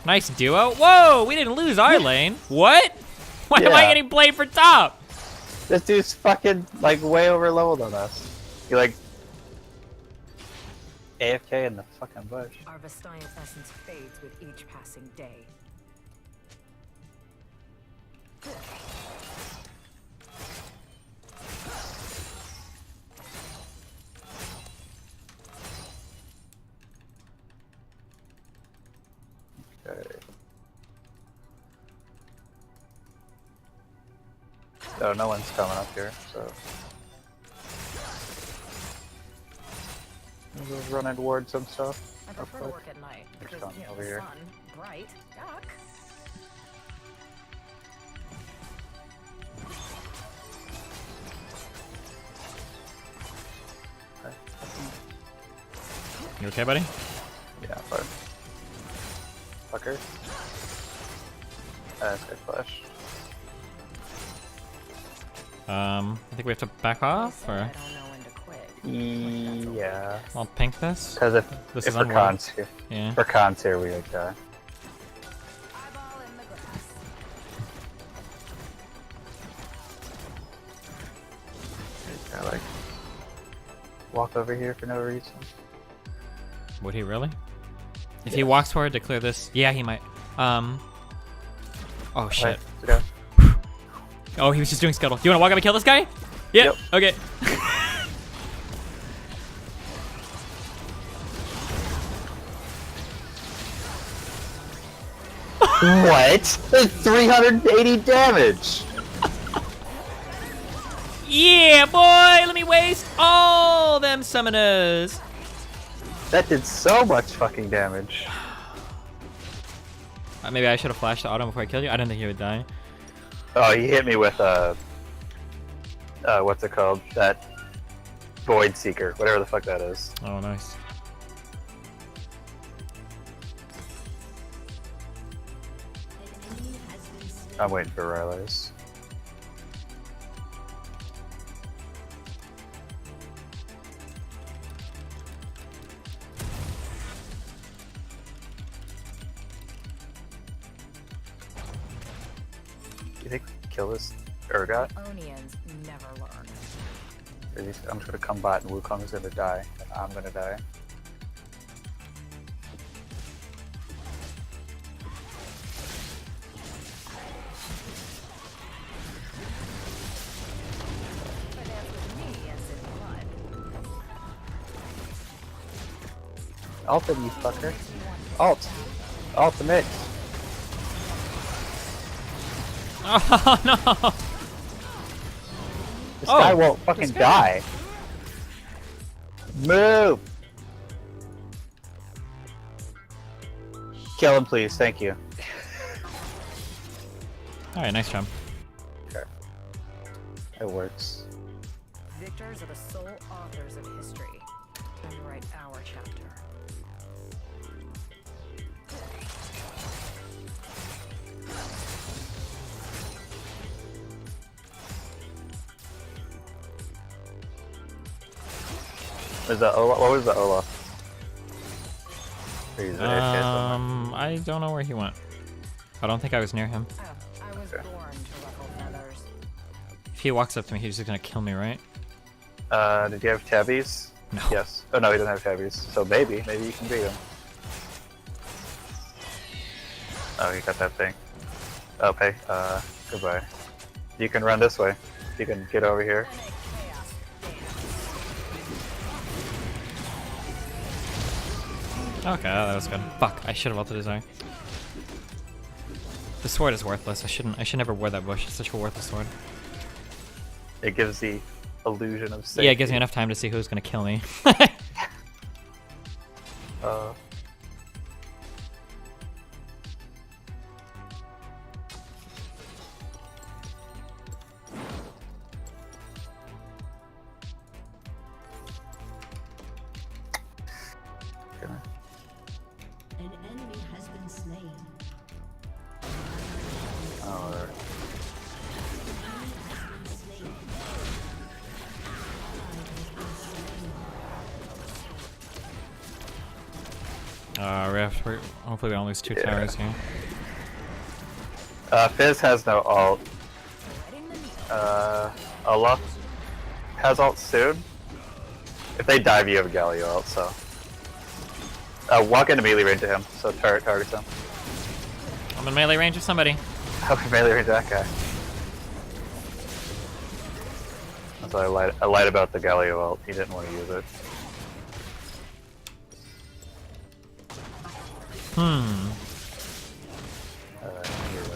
Speaker 2: Nice duo. Whoa, we didn't lose our lane. What? Why am I
Speaker 1: Yeah.
Speaker 2: getting played for top?
Speaker 1: This dude's fucking like way over leveled on us. He like AFK in the fucking bush.
Speaker 12: Our Vestine's essence fades with each passing day.
Speaker 1: Okay. Oh, no one's coming up here, so I'm just running towards some stuff.
Speaker 12: I prefer to work at night
Speaker 1: There's
Speaker 12: because,
Speaker 1: something
Speaker 12: you know,
Speaker 1: over
Speaker 12: the
Speaker 1: here.
Speaker 12: sun, bright, yuck.
Speaker 2: You okay, buddy?
Speaker 1: Yeah, but fucker. That's good flash.
Speaker 2: I think we have to back off, or
Speaker 12: I don't know when to quit.
Speaker 1: Yeah.
Speaker 2: I'll pink this.
Speaker 1: Because if
Speaker 2: This
Speaker 1: if
Speaker 2: is
Speaker 1: for
Speaker 2: unlocked.
Speaker 1: cons here,
Speaker 2: Yeah.
Speaker 1: for cons here we like
Speaker 12: Eyeball in the grass.
Speaker 1: I like walk over here for no reason.
Speaker 2: Would he really? If he walks forward to clear this, yeah, he might. Oh shit.
Speaker 1: Okay.
Speaker 2: Oh, he was just doing scuttle. Do you want to walk up and kill this guy? Yeah.
Speaker 1: Yep.
Speaker 2: Okay.
Speaker 1: What? 380 damage.
Speaker 2: Yeah, boy. Let me waste all them summoners.
Speaker 1: That did so much fucking damage.
Speaker 2: Maybe I should have flashed the auto before I killed you. I didn't think he would die.
Speaker 1: Oh, he hit me with what's it called? That Void Seeker, whatever the fuck that is.
Speaker 2: Oh, nice.
Speaker 1: I'm waiting for Riley's. You think kill this Urgot?
Speaker 12: Onions never learn.
Speaker 1: I'm just gonna come bot and Wukong's gonna die, and I'm gonna die.
Speaker 12: But dance with me and sit in blood.
Speaker 1: Ult him, you fucker. Alt. Ultimate.
Speaker 2: Oh no!
Speaker 1: This guy won't fucking die. Move! Kill him, please. Thank you.
Speaker 2: All right, nice job.
Speaker 1: Okay. It works.
Speaker 12: Victors are the sole authors of history. Time to write our chapter.
Speaker 1: Was that Olaf? What was the Olaf? He's
Speaker 2: I don't know where he went. I don't think I was near him.
Speaker 12: Oh, I was born to ruffle feathers.
Speaker 2: If he walks up to me, he's just gonna kill me, right?
Speaker 1: Did you have tabbies?
Speaker 2: No.
Speaker 1: Yes. Oh no, he doesn't have tabbies. So maybe you can beat him. Oh, he got that thing. Okay. Goodbye. You can run this way. You can get over here.
Speaker 2: Okay, that was good. Fuck, I should have ulted his eye. The sword is worthless. I should never wear that bush. It's such a worthless sword.
Speaker 1: It gives the illusion of safety.
Speaker 2: Yeah, it gives me enough time to see who's gonna kill me.
Speaker 13: An enemy has been slain.
Speaker 1: Oh,
Speaker 2: Rift. Hopefully we don't lose 2 towers here.
Speaker 1: Fizz has no ult. Allah has ult soon. If they dive, you have a Galio ult, so. Walk into melee range to him, so targets him.
Speaker 2: I'm in melee range of somebody.
Speaker 1: Okay, melee range that guy. That's why I lied about the Galio ult. He didn't want to use it. Here it is.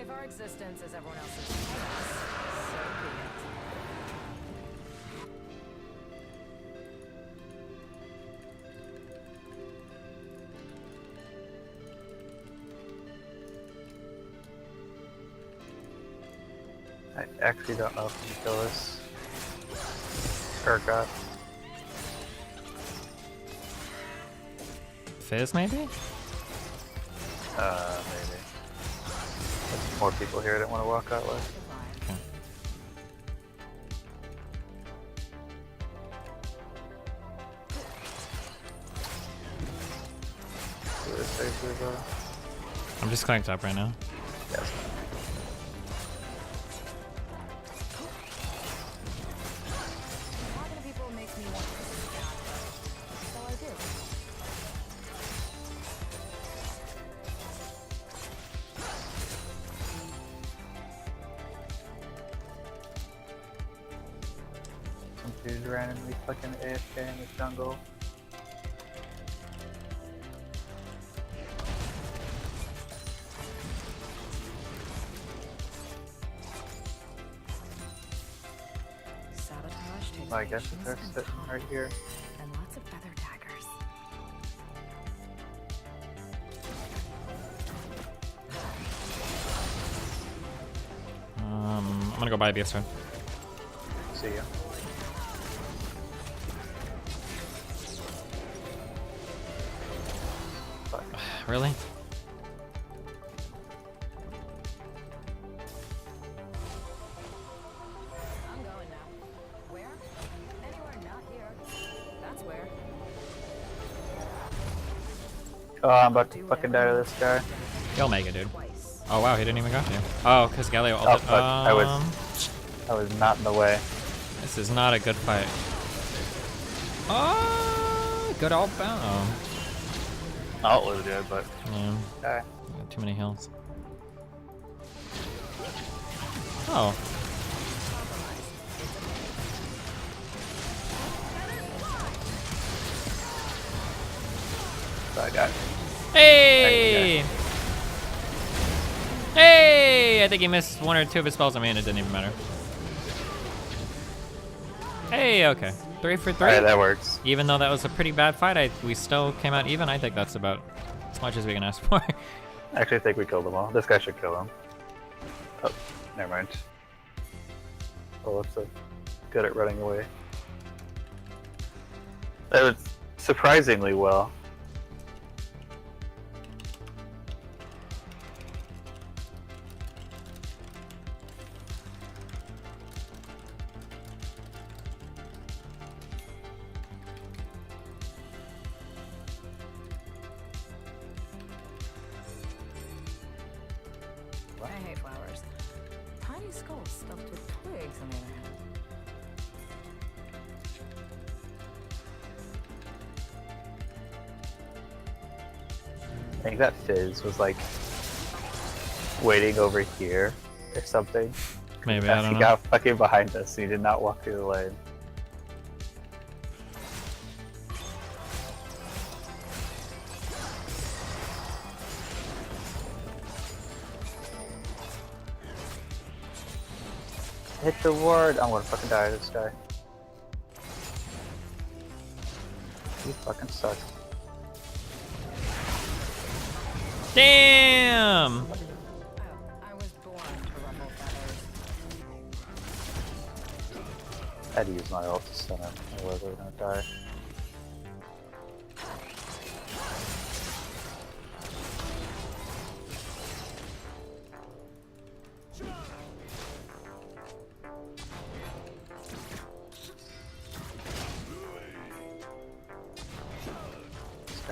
Speaker 12: If our existence is everyone else's chaos, so be it.
Speaker 1: I actually don't know if we can kill this. Urgot.
Speaker 2: Fizz, maybe?
Speaker 1: Maybe. There's more people here. I didn't want to walk that way.
Speaker 2: Okay. I'm just clicking up right now.
Speaker 1: Yes.
Speaker 12: Talking to people makes me want to stab them. So I do.
Speaker 1: Some dude randomly fucking AFK in the jungle.
Speaker 12: Sabotage takes
Speaker 1: I guess
Speaker 12: patience
Speaker 1: they're
Speaker 12: and
Speaker 1: sitting
Speaker 12: time,
Speaker 1: right here.
Speaker 12: and lots of feather daggers.
Speaker 2: I'm gonna go buy a BS turn.
Speaker 1: See ya.
Speaker 2: Really?
Speaker 12: I'm going now. Where? Anywhere not here. That's where.
Speaker 1: Oh, I'm about to fucking die to this guy.
Speaker 2: He'll make it, dude. Oh wow, he didn't even got you. Oh, because Galio
Speaker 1: Oh,
Speaker 2: ulted.
Speaker 1: fuck. I was not in the way.
Speaker 2: This is not a good fight. Oh, good ult bound. Oh.
Speaker 1: Ult was good, but
Speaker 2: Yeah.
Speaker 1: okay.
Speaker 2: Got too many heals. Oh.
Speaker 1: So I got.
Speaker 2: Hey! Hey! I think he missed 1 or 2 of his spells. I mean, it didn't even matter. Hey, okay. 3 for 3.
Speaker 1: Alright, that works.
Speaker 2: Even though that was a pretty bad fight, we still came out even. I think that's about as much as we can ask for.
Speaker 1: I actually think we killed them all. This guy should kill him. Oh, never mind. Oh, it's so good at running away. That was surprisingly well.
Speaker 12: I hate flowers. Tiny skulls stuffed with twigs, on the other hand.
Speaker 1: I think that Fizz was like waiting over here or something.
Speaker 2: Maybe, I don't know.
Speaker 1: He got fucking behind us and he did not walk through the lane. Hit the ward. I'm gonna fucking die to this guy. He fucking sucks.
Speaker 2: Damn!
Speaker 12: I was born to ruffle feathers.
Speaker 1: had to use my ult to stun him, otherwise I was gonna die.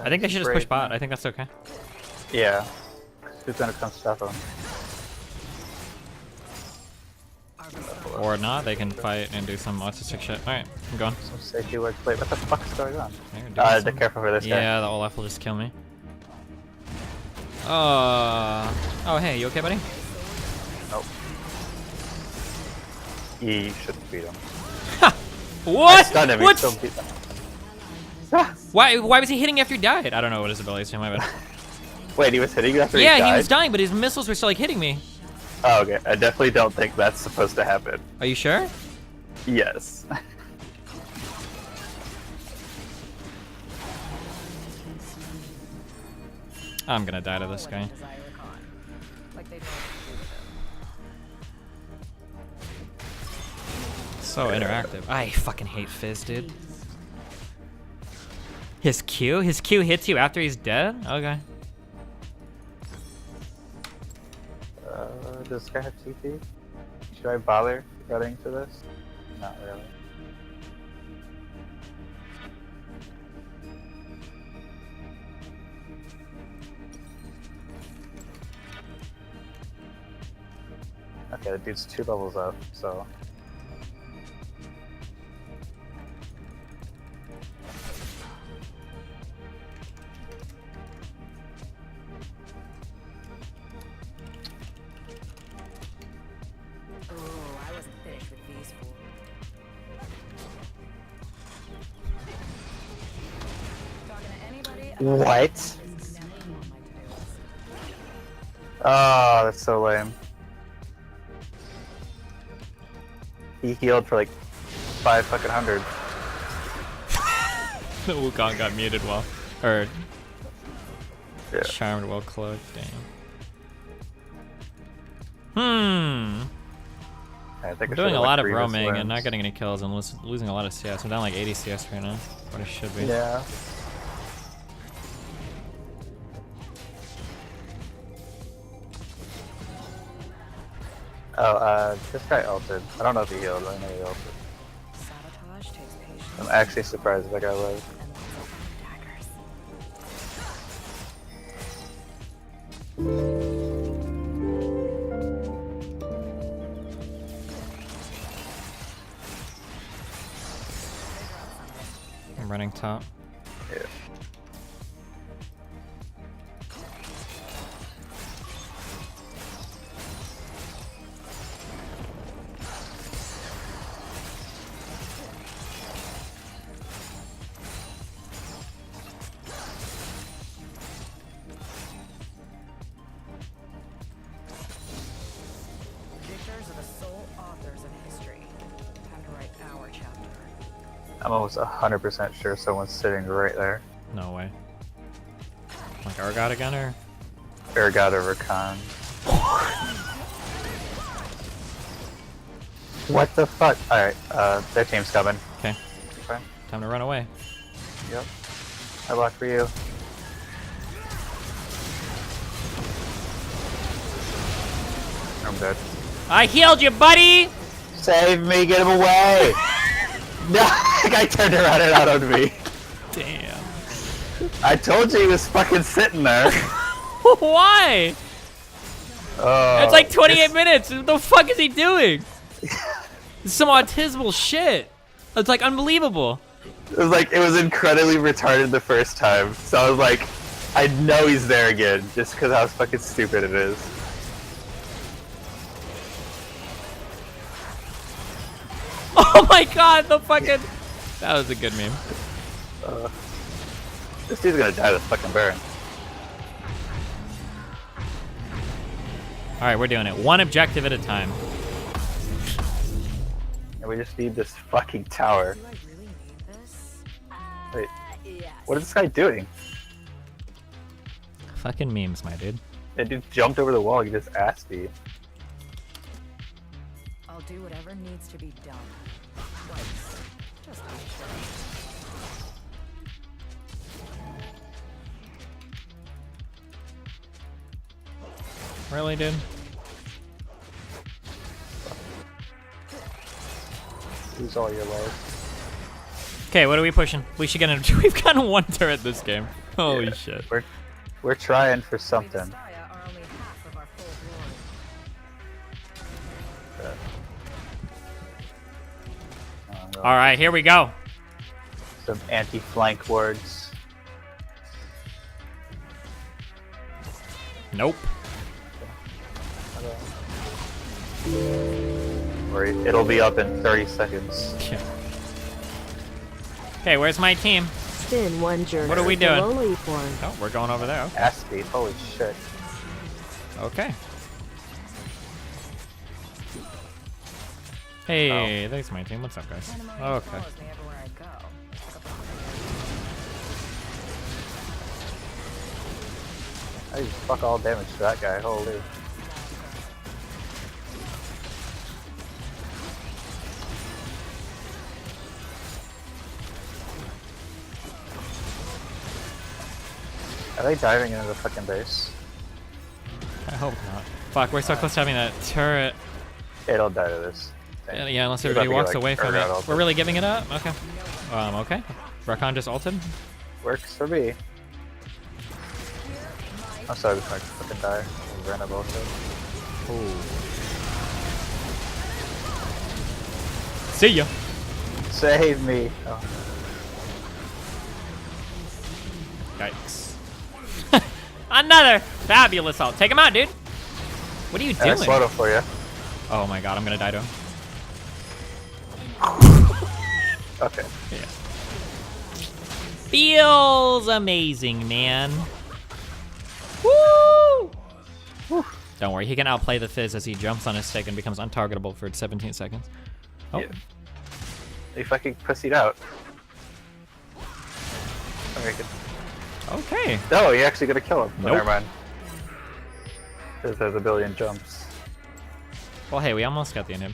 Speaker 2: I think they should just push bot. I think that's okay.
Speaker 1: Yeah. Who's gonna come stop him?
Speaker 2: Or not, they can fight and do some autistic shit. Alright, I'm going.
Speaker 1: Some safety word play. What the fuck is going on? Be careful for this guy.
Speaker 2: Yeah, the Olaf will just kill me. Oh, hey, you okay, buddy?
Speaker 1: Nope. You shouldn't beat him.
Speaker 2: What?
Speaker 1: I stunned him,
Speaker 2: What?
Speaker 1: He still beat him.
Speaker 2: Why was he hitting after he died? I don't know what his ability is, so my bad.
Speaker 1: Wait, he was hitting you after he died?
Speaker 2: Yeah, he was dying, but his missiles were still like hitting me.
Speaker 1: Oh, okay. I definitely don't think that's supposed to happen.
Speaker 2: Are you sure?
Speaker 1: Yes.
Speaker 2: I'm gonna die to this guy. So interactive. I fucking hate Fizz, dude. His Q hits you after he's dead? Okay.
Speaker 1: Does this guy have TP? Should I bother running to this? Not really. Okay, the dude's 2 levels up, so... What? Oh, that's so lame. He healed for like 500.
Speaker 2: The Wukong got muted well. Or
Speaker 1: yeah.
Speaker 2: Charmed well cloaked, damn.
Speaker 1: I think
Speaker 2: I'm doing a lot of roaming and not getting any kills and losing a lot of CS. I'm down like 80 CS right now. What I should be.
Speaker 1: Yeah. Oh, this guy ulted. I don't know if he healed, but I know he ulted. I'm actually surprised that guy was.
Speaker 2: I'm running top.
Speaker 1: Yeah. I'm almost 100% sure someone's sitting right there.
Speaker 2: No way. Like Argot again, or?
Speaker 1: Argot or Rakan. What the fuck? Alright, their team's coming.
Speaker 2: Okay. Time to run away.
Speaker 1: Yep. I block for you. I'm dead.
Speaker 2: I healed you, buddy!
Speaker 1: Save me, get him away! No, the guy turned around and out on me.
Speaker 2: Damn.
Speaker 1: I told you he was fucking sitting there.
Speaker 2: Why? It's like 28 minutes. What the fuck is he doing? It's some autismal shit. It's like unbelievable.
Speaker 1: It was incredibly retarded the first time. So I was like, I know he's there again, just because how fucking stupid it is.
Speaker 2: Oh my god, the fucking... That was a good meme.
Speaker 1: This dude's gonna die to fucking Baron.
Speaker 2: Alright, we're doing it. One objective at a time.
Speaker 1: And we just need this fucking tower. Wait, what is this guy doing?
Speaker 2: Fucking memes, my dude.
Speaker 1: That dude jumped over the wall, he just asked me.
Speaker 12: I'll do whatever needs to be done.
Speaker 2: Really, dude?
Speaker 1: Use all your lows.
Speaker 2: Okay, what are we pushing? We should get in. We've gotten one turret this game. Holy shit.
Speaker 1: We're trying for something.
Speaker 2: All right, here we go.
Speaker 1: Some anti-flank wards.
Speaker 2: Nope.
Speaker 1: Or it'll be up in 30 seconds.
Speaker 2: Yeah. Okay, where's my team?
Speaker 4: Spin one journey.
Speaker 2: What are we doing?
Speaker 4: One.
Speaker 2: Oh, we're going over there. Okay.
Speaker 1: Ass speed, holy shit.
Speaker 2: Okay. Hey, there's my team. What's up, guys? Okay.
Speaker 1: I just fuck all damage to that guy, holy. Are they diving into the fucking base?
Speaker 2: I hope not. Fuck, we're so close to having that turret.
Speaker 1: It'll die to this.
Speaker 2: Yeah, unless everybody walks away from it.
Speaker 1: ulted.
Speaker 2: We're really giving it up? Okay. Okay. Rakan just ulted.
Speaker 1: Works for me. I'm sorry, this might fucking die. We ran a bullshit.
Speaker 2: Ooh. See ya.
Speaker 1: Save me. Oh.
Speaker 2: Yikes. Another fabulous ult. Take him out, dude. What are you doing?
Speaker 1: I slowed him for you.
Speaker 2: Oh my god, I'm gonna die to him.
Speaker 1: Okay.
Speaker 2: Yeah. Feels amazing, man. Woo! Don't worry, he can outplay the Fizz as he jumps on his stick and becomes untargetable for 17 seconds. Oh.
Speaker 1: Yeah. He fucking pussied out.
Speaker 2: Okay.
Speaker 1: No, you're actually gonna kill him.
Speaker 2: Nope.
Speaker 1: Never mind. Because there's a billion jumps.
Speaker 2: Well, hey, we almost got the inhib.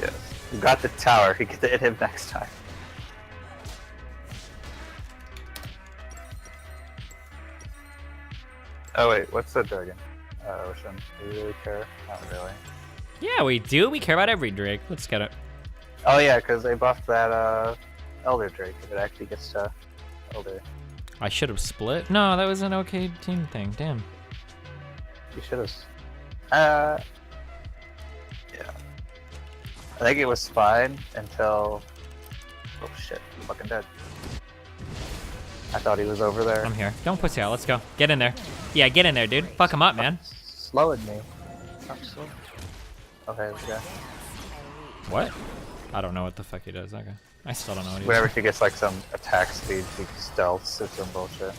Speaker 1: Yes. You got the tower. You get to hit him next time. Oh wait, what's the dragon? Ocean. Do you really care? Not really.
Speaker 2: Yeah, we do. We care about every Drake. Let's get it.
Speaker 1: Oh yeah, because they buffed that Elder Drake. If it actually gets to Elder.
Speaker 2: I should have split. No, that was an okay team thing. Damn.
Speaker 1: You should have. Yeah. I think it was fine until. Oh shit! I'm fucking dead. I thought he was over there.
Speaker 2: I'm here. Don't pussy out. Let's go. Get in there. Yeah, get in there, dude. Fuck him up, man.
Speaker 1: Slowing me. I'm slow. Okay, yeah.
Speaker 2: What? I don't know what the fuck he does. Okay. I still don't know what he
Speaker 1: Whenever
Speaker 2: does.
Speaker 1: he gets like some attack speed, he stealths or some bullshit.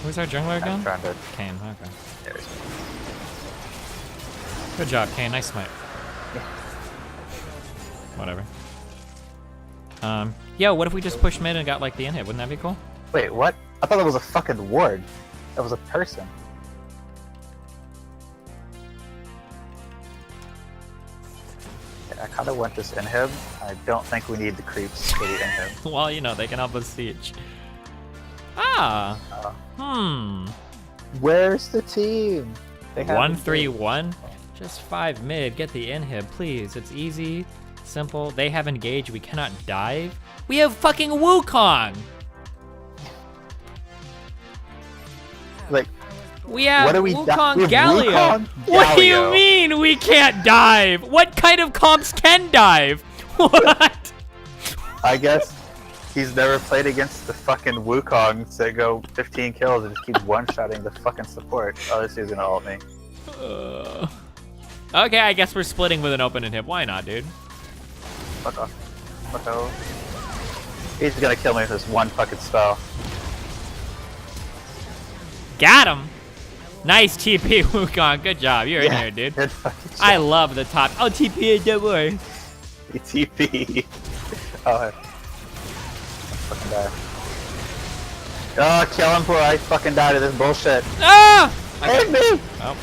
Speaker 2: Who's our jungler again?
Speaker 1: I'm trying to.
Speaker 2: Kane. Okay.
Speaker 1: There he is.
Speaker 2: Good job, Kane. Nice smite. Whatever. Yo, what if we just pushed mid and got like the inhib? Wouldn't that be cool?
Speaker 1: Wait, what? I thought that was a fucking ward. That was a person. Yeah, I kind of want this inhib. I don't think we need the creeps for the inhib.
Speaker 2: Well, you know, they can help us siege. Ah.
Speaker 1: Where's the team? They haven't
Speaker 2: 1-3-1? Just 5 mid. Get the inhib, please. It's easy, simple. They have engaged. We cannot dive. We have fucking Wukong.
Speaker 1: Like,
Speaker 2: we have
Speaker 1: what are we
Speaker 2: Wukong
Speaker 1: we have
Speaker 2: Galio.
Speaker 1: Wukong
Speaker 2: What do you
Speaker 1: Galio.
Speaker 2: mean we can't dive? What kind of comps can dive? What?
Speaker 1: I guess he's never played against the fucking Wukongs that go 15 kills and just keep one-shotting the fucking support. Oh, this dude's gonna ult me.
Speaker 2: Okay, I guess we're splitting with an open inhib. Why not, dude?
Speaker 1: Fuck off. Fuck off. He's gonna kill me with this one fucking spell.
Speaker 2: Got him. Nice TP, Wukong. Good job. You're in here, dude.
Speaker 1: Good fucking
Speaker 2: I love the top. Oh, TP, don't worry.
Speaker 1: TP. Oh, fucking die. Oh, kill him before I fucking die to this bullshit.
Speaker 2: Ah!
Speaker 1: Hit me!
Speaker 2: Oh.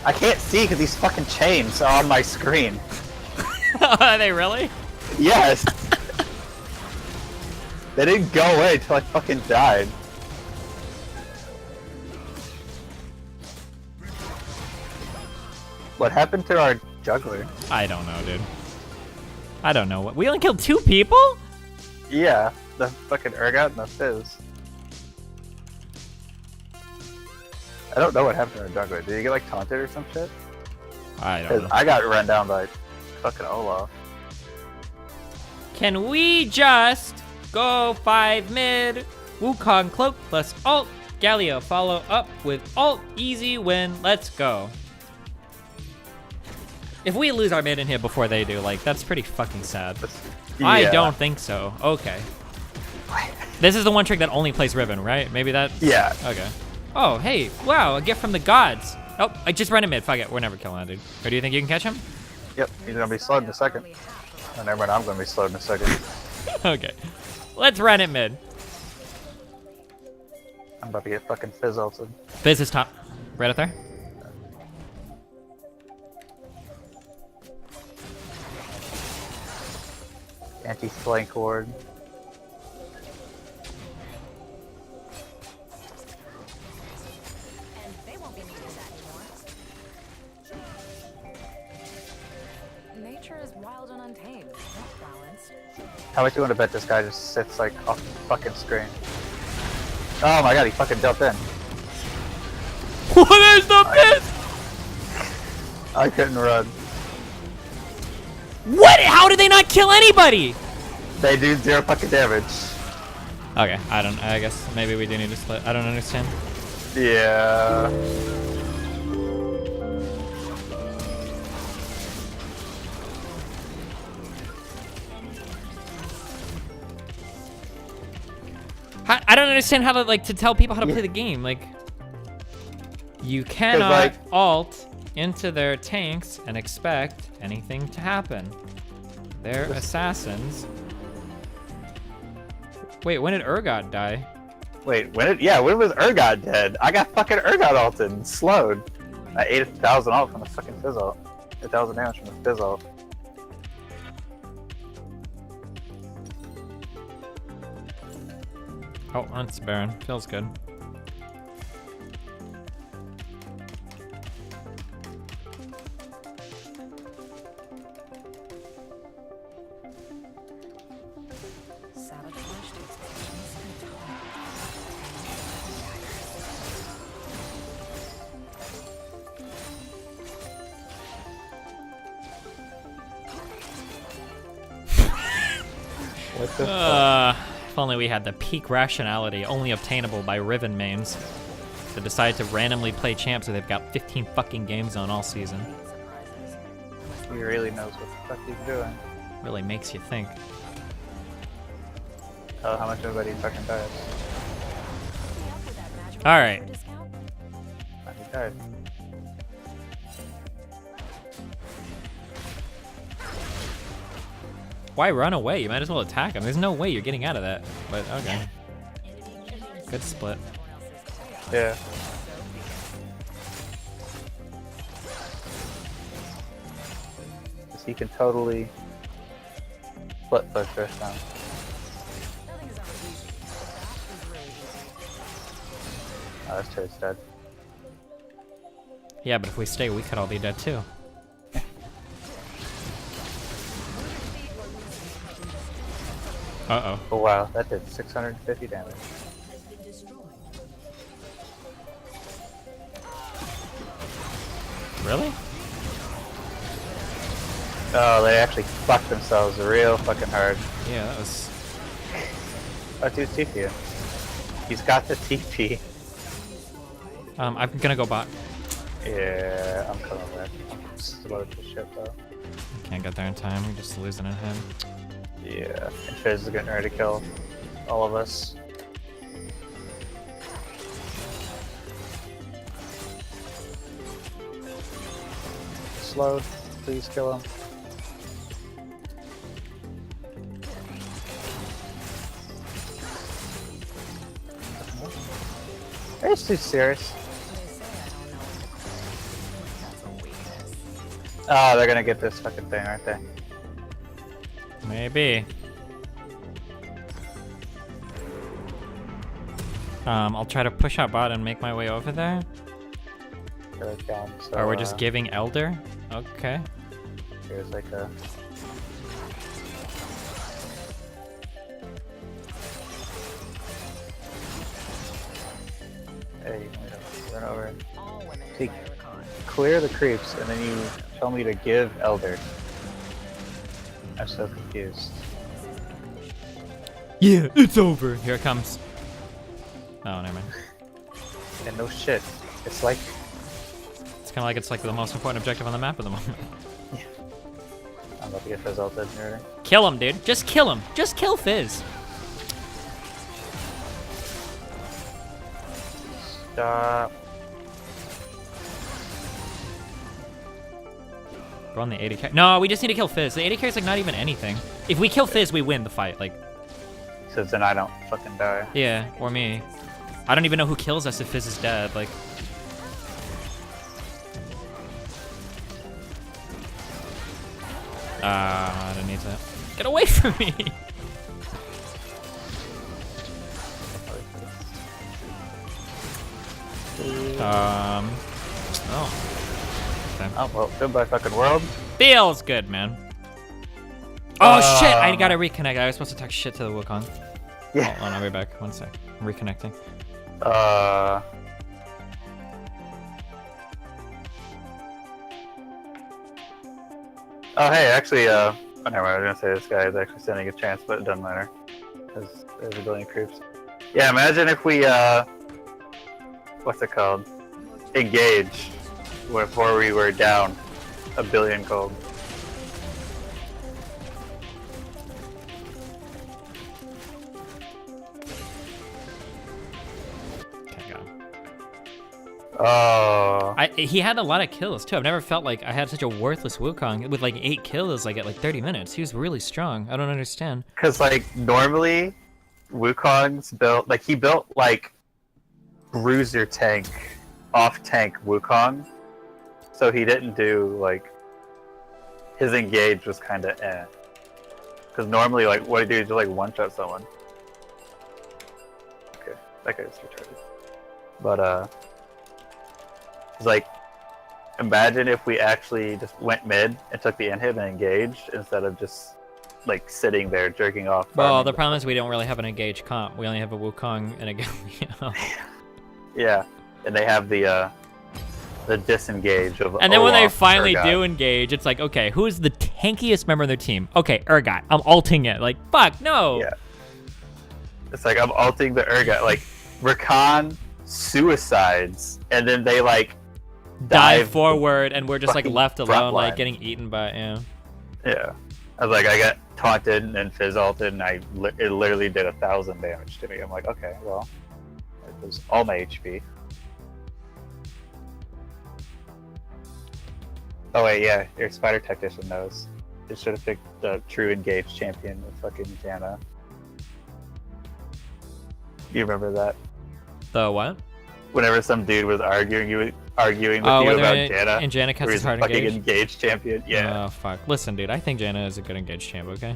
Speaker 1: I can't see because these fucking chains are on my screen.
Speaker 2: Are they really?
Speaker 1: Yes. They didn't go away until I fucking died. What happened to our juggler?
Speaker 2: I don't know, dude. I don't know. We only killed 2 people?
Speaker 1: Yeah, the fucking Urgot and the Fizz. I don't know what happened to our juggler. Did he get like taunted or some shit?
Speaker 2: I don't know.
Speaker 1: I got run down by fucking Olaf.
Speaker 2: Can we just go 5 mid? Wukong cloak plus ult. Galio follow up with ult. Easy win. Let's go. If we lose our mid in here before they do, like, that's pretty fucking sad.
Speaker 1: Yeah.
Speaker 2: I don't think so. Okay. This is the one trick that only plays Riven, right? Maybe that?
Speaker 1: Yeah.
Speaker 2: Okay. Oh, hey. Wow, a gift from the gods. Oh, I just ran a mid. Fuck it. We're never killing that dude. Or do you think you can catch him?
Speaker 1: Yep, he's gonna be slowed in a second. Oh, never mind, I'm gonna be slowed in a second.
Speaker 2: Okay. Let's run it mid.
Speaker 1: I'm about to get fucking Fizz ulted.
Speaker 2: Fizz is top. Right up there.
Speaker 1: Anti-flank ward.
Speaker 12: And they won't be needing that anymore. Nature is wild and untamed, not balanced.
Speaker 1: How much do you want to bet this guy just sits like off the fucking screen? Oh my god, he fucking jumped in.
Speaker 2: What is the best?
Speaker 1: I couldn't run.
Speaker 2: What? How did they not kill anybody?
Speaker 1: They do 0 fucking damage.
Speaker 2: Okay, I guess maybe we do need to split. I don't understand.
Speaker 1: Yeah.
Speaker 2: I don't understand how to to tell people how to play the game. Like, you cannot ult into their tanks and expect anything to happen. They're assassins. Wait, when did Urgot die?
Speaker 1: Wait, when was Urgot dead? I got fucking Urgot ulted and slowed. I ate 1,000 ult from the fucking Fizz ult. 1,000 damage from the Fizz ult.
Speaker 2: Oh, that's Baron. Feels good.
Speaker 1: What the fuck?
Speaker 2: If only we had the peak rationality only obtainable by Riven mains to decide to randomly play champs where they've got 15 fucking games on all season.
Speaker 1: He really knows what the fuck he's doing.
Speaker 2: Really makes you think.
Speaker 1: Oh, how much everybody fucking dies.
Speaker 2: Alright.
Speaker 1: He died.
Speaker 2: Why run away? You might as well attack him. There's no way you're getting out of that. But okay. Good split.
Speaker 1: Yeah. He can totally split push first time. Oh, this turret's dead.
Speaker 2: Yeah, but if we stay, we could all be dead too. Uh-oh.
Speaker 1: Oh wow, that did 650 damage.
Speaker 2: Really?
Speaker 1: Oh, they actually fucked themselves real fucking hard.
Speaker 2: Yeah, that was...
Speaker 1: Oh, dude's TP. He's got the TP.
Speaker 2: I'm gonna go bot.
Speaker 1: Yeah, I'm coming back. I'm slow to shit though.
Speaker 2: Can't get there in time. We're just losing it him.
Speaker 1: Yeah, and Fizz is getting ready to kill all of us. Slowed, please kill him. Are you too serious? Oh, they're gonna get this fucking thing, aren't they?
Speaker 2: Maybe. I'll try to push out bot and make my way over there.
Speaker 1: Here I can, so,
Speaker 2: Or we're just giving Elder? Okay.
Speaker 1: Here's like a... Hey, run over. See, clear the creeps, and then you tell me to give Elder. I'm so confused.
Speaker 2: Yeah, it's over. Here it comes. Oh, never mind.
Speaker 1: And no shit. It's like...
Speaker 2: It's kind of like it's like the most important objective on the map at the moment.
Speaker 1: Yeah. I'm about to get Fizz ulted and everything.
Speaker 2: Kill him, dude. Just kill him. Just kill Fizz.
Speaker 1: Stop.
Speaker 2: We're on the 80k. No, we just need to kill Fizz. The 80k is like not even anything. If we kill Fizz, we win the fight. Like.
Speaker 1: So then I don't fucking die.
Speaker 2: Yeah, or me. I don't even know who kills us if Fizz is dead. Like. I don't need to. Get away from me! Oh. Okay.
Speaker 1: Oh, well, goodbye fucking world.
Speaker 2: Feels good, man. Oh shit! I gotta reconnect. I was supposed to talk shit to the Wukong.
Speaker 1: Yeah.
Speaker 2: Hold on, I'll be back. 1 sec. I'm reconnecting.
Speaker 1: Oh, hey, actually, oh, never mind. I was gonna say this guy is actually standing a chance, but it doesn't matter. Because there's a billion creeps. Yeah, imagine if we, what's it called? Engage before we were down a billion gold. Oh.
Speaker 2: He had a lot of kills too. I've never felt like I had such a worthless Wukong with like 8 kills like at like 30 minutes. He was really strong. I don't understand.
Speaker 1: Cause like normally Wukong's built like he built like bruiser tank, off tank Wukong. So he didn't do like his engage was kinda eh. Cause normally like what he do is just like one shot someone. Okay, that guy's retarded. But it's like, imagine if we actually just went mid and took the inhib and engaged instead of just like sitting there jerking off.
Speaker 2: Well, the problem is we don't really have an engaged comp. We only have a Wukong and a Galio.
Speaker 1: Yeah, and they have the disengage of.
Speaker 2: And then when they
Speaker 1: Olaf,
Speaker 2: finally
Speaker 1: Urgot.
Speaker 2: do engage, it's like, okay, who's the tankiest member of their team? Okay, Urgot. I'm ulting it. Like, fuck, no.
Speaker 1: Yeah. It's like I'm ulting the Urgot. Like, Rakan suicides, and then they like
Speaker 2: dive forward, and we're just like left alone, like
Speaker 1: line.
Speaker 2: getting eaten by,
Speaker 1: Yeah. I was like, I got taunted and Fizz ulted, and it literally did 1,000 damage to me. I'm like, okay, well, it was all my HP. Oh wait, yeah, your spider tactician knows. It should have picked the true engaged champion with fucking Janna. You remember that?
Speaker 2: The what?
Speaker 1: Whenever some dude was arguing with you about Janna,
Speaker 2: and Janna cuts his
Speaker 1: he's
Speaker 2: hard
Speaker 1: fucking
Speaker 2: engaged?
Speaker 1: engaged champion. Yeah.
Speaker 2: Oh fuck! Listen, dude, I think Janna is a good engaged champ. Okay.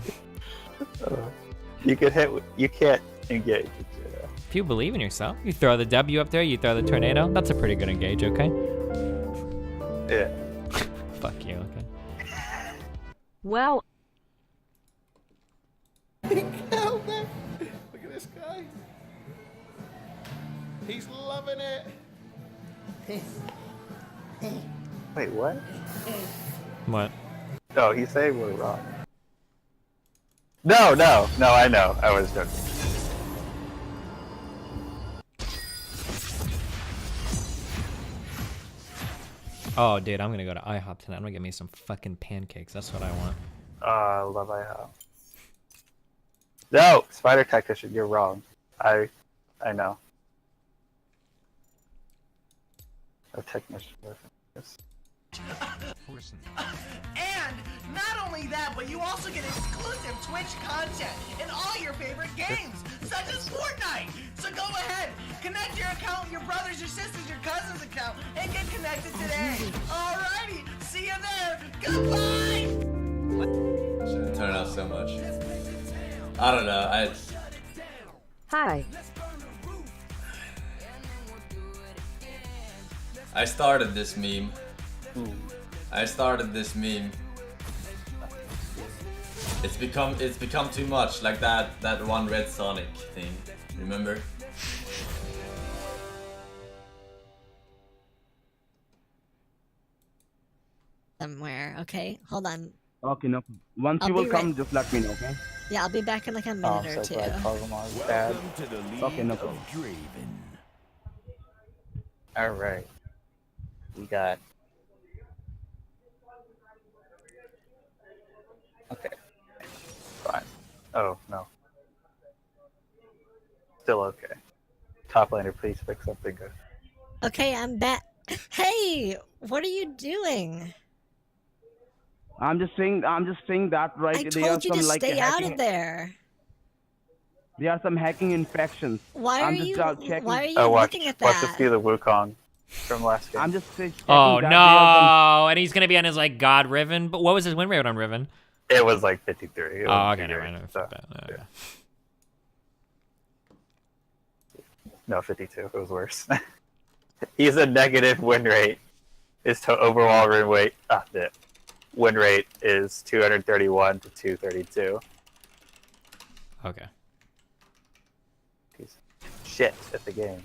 Speaker 1: You could hit. You can't engage with Janna.
Speaker 2: If you believe in yourself, you throw the W up there, you throw the tornado. That's a pretty good engage. Okay.
Speaker 1: Yeah.
Speaker 2: Fuck you. Okay.
Speaker 4: Well,
Speaker 8: Look at this guy. He's loving it.
Speaker 1: Wait, what?
Speaker 2: What?
Speaker 1: No, he's saying we're wrong. No, I know. I was joking.
Speaker 2: Oh, dude, I'm gonna go to IHOP tonight. I'm gonna get me some fucking pancakes. That's what I want.
Speaker 1: I love IHOP. No, Spider Tactician, you're wrong. I know. A technician. Yes.
Speaker 14: And not only that, but you also get exclusive Twitch content in all your favorite games, such as Fortnite. So go ahead, connect your account with your brother's, your sister's, your cousin's account, and get connected today. Alrighty, see you there. Goodbye.
Speaker 15: Turn it out so much. I don't know.
Speaker 4: Hi.
Speaker 15: I started this meme. I started this meme. It's become too much, like that one Red Sonic thing. Remember?
Speaker 16: Somewhere. Okay, hold on.
Speaker 17: Okay, no. Once
Speaker 16: I'll
Speaker 17: you will
Speaker 16: be
Speaker 17: come,
Speaker 16: right-
Speaker 17: just let me know, okay?
Speaker 16: Yeah, I'll be back in like a minute or two.
Speaker 3: Welcome to the League
Speaker 17: Okay, no
Speaker 3: of
Speaker 17: problem.
Speaker 3: Draven.
Speaker 1: Alright. We got... Okay. Fine. Oh, no. Still okay. Top laner, please fix something good.
Speaker 16: Okay, I'm back. Hey, what are you doing?
Speaker 17: I'm just saying that right.
Speaker 16: I
Speaker 17: there are
Speaker 16: told you
Speaker 17: some
Speaker 16: to
Speaker 17: like
Speaker 16: stay out
Speaker 17: hacking,
Speaker 16: of there.
Speaker 17: there are some hacking infections.
Speaker 16: Why are
Speaker 17: I'm just
Speaker 16: you?
Speaker 17: checking.
Speaker 16: Why are you
Speaker 1: Oh, watch
Speaker 16: looking at
Speaker 1: us
Speaker 16: that?
Speaker 1: see the Wukong from last game.
Speaker 17: I'm just checking
Speaker 2: Oh
Speaker 17: that there are
Speaker 2: no! And he's gonna be on his like God Riven. But what was his win rate on Riven?
Speaker 1: It was like 53. It
Speaker 2: Oh,
Speaker 1: wasn't
Speaker 2: okay,
Speaker 1: too
Speaker 2: never
Speaker 1: great,
Speaker 2: mind.
Speaker 1: so,
Speaker 2: Okay.
Speaker 1: No, 52. It was worse. He's a negative win rate. His overall win rate is 231 to 232.
Speaker 2: Okay.
Speaker 1: He's shit at the game.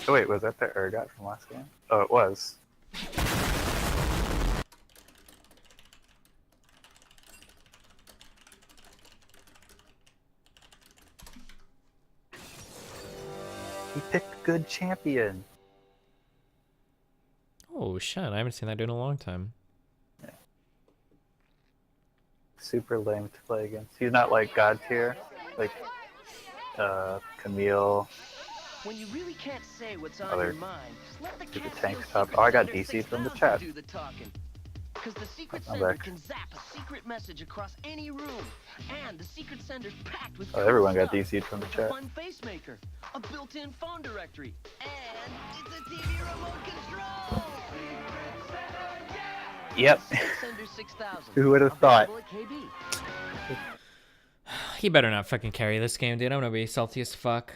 Speaker 1: Oh wait, was that the Urgot from last game? Oh, it was. He picked a good champion.
Speaker 2: Oh shit! I haven't seen that dude in a long time.
Speaker 1: Yeah. Super lame to play against. He's not like God tier, like Camille.
Speaker 18: When you really can't say what's on
Speaker 1: Other
Speaker 18: your mind, let the
Speaker 1: stupid
Speaker 18: cat
Speaker 1: tank
Speaker 18: steal
Speaker 1: top.
Speaker 18: secret
Speaker 1: Oh, I got
Speaker 18: sender
Speaker 1: DC'd from the
Speaker 18: 6000
Speaker 1: chat.
Speaker 18: do the talking. Because the secret
Speaker 1: I'm
Speaker 18: sender
Speaker 1: back.
Speaker 18: can zap a secret message across any room. And the secret sender's packed with
Speaker 1: Oh,
Speaker 18: cool
Speaker 1: everyone got
Speaker 18: stuff,
Speaker 1: DC'd from the
Speaker 18: like
Speaker 1: chat.
Speaker 18: a fun face maker, a built-in phone directory, and it's a TV remote control!
Speaker 1: Yep.
Speaker 18: Sender 6000.
Speaker 1: Who would have thought?
Speaker 18: Available at KB.
Speaker 2: He better not fucking carry this game, dude. I'm gonna be salty as fuck.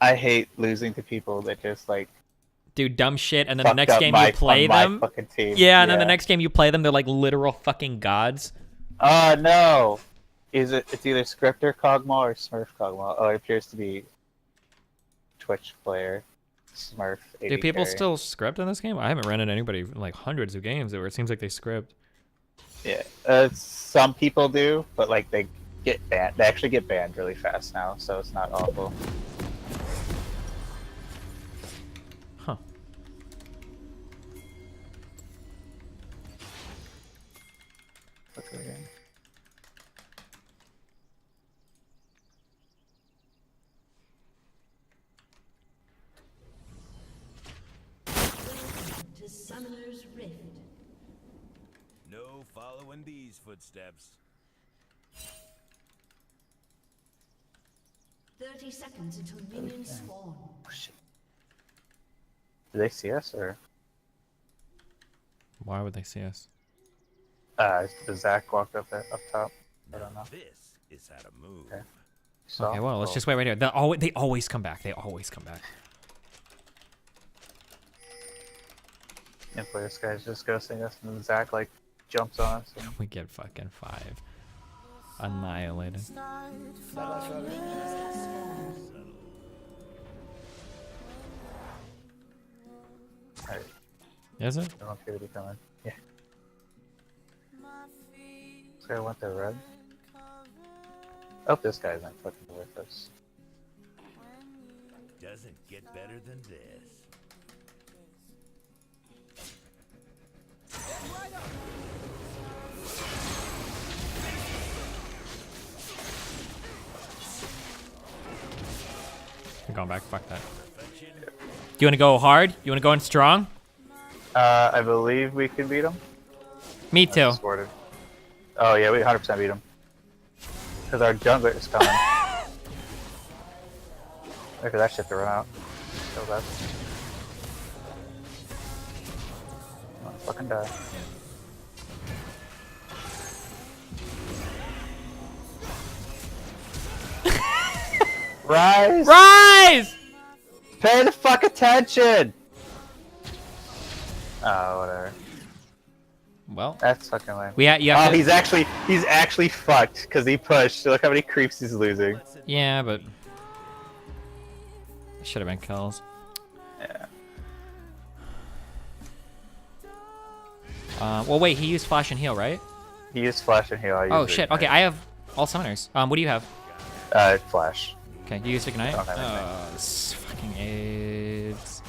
Speaker 1: I hate losing to people that just like
Speaker 2: do dumb shit, and then the
Speaker 1: fucked
Speaker 2: next
Speaker 1: up
Speaker 2: game
Speaker 1: my-
Speaker 2: you play
Speaker 1: on my
Speaker 2: them.
Speaker 1: fucking team.
Speaker 2: Yeah, and then the
Speaker 1: Yeah.
Speaker 2: next game you play them, they're like literal fucking gods.
Speaker 1: Oh no! It's either Script or Kog'Maw or Smurf Kog'Maw. Oh, it appears to be Twitch player Smurf.
Speaker 2: Do people still script in this game? I haven't run into anybody in like hundreds of games where it seems like they script.
Speaker 1: Yeah, some people do, but like they get banned. They actually get banned really fast now, so it's not awful.
Speaker 2: Huh.
Speaker 1: Okay.
Speaker 13: To Summoner's Rift.
Speaker 3: No following these footsteps.
Speaker 13: 30 seconds until minions spawn.
Speaker 1: Do they see us or?
Speaker 2: Why would they see us?
Speaker 1: Does Zach walk up there up top? I don't know.
Speaker 3: This is how to move.
Speaker 1: Okay.
Speaker 2: Okay, well, let's just wait right here. They always come back. They always come back.
Speaker 1: And play this guy's just ghosting us, and then Zach like jumps on us. And...
Speaker 2: We get fucking 5 annihilated.
Speaker 1: Alright.
Speaker 2: Is it?
Speaker 1: I don't appear to be coming. Yeah. So I want the red. Oh, this guy's not fucking with us.
Speaker 3: Doesn't get better than this.
Speaker 2: going back. Fuck that. Do you want to go hard? You want to go in strong?
Speaker 1: I believe we can beat him.
Speaker 2: Me too.
Speaker 1: Oh yeah, we 100% beat him. Because our jungler is coming. Wait for that shit to run out. Kill that. Oh, fucking die. Rise!
Speaker 2: Rise!
Speaker 1: Pay the fuck attention! Oh, whatever.
Speaker 2: Well,
Speaker 1: that's fucking lame. He's actually fucked because he pushed. Look how many creeps he's losing.
Speaker 2: Yeah, but should have been kills.
Speaker 1: Yeah.
Speaker 2: Well, wait. He used flash and heal, right?
Speaker 1: He used flash and heal.
Speaker 2: Oh shit. Okay, I have all summoners. What do you have?
Speaker 1: Flash.
Speaker 2: Okay, you used ignite.
Speaker 1: Don't have anything.
Speaker 2: This fucking AIDS.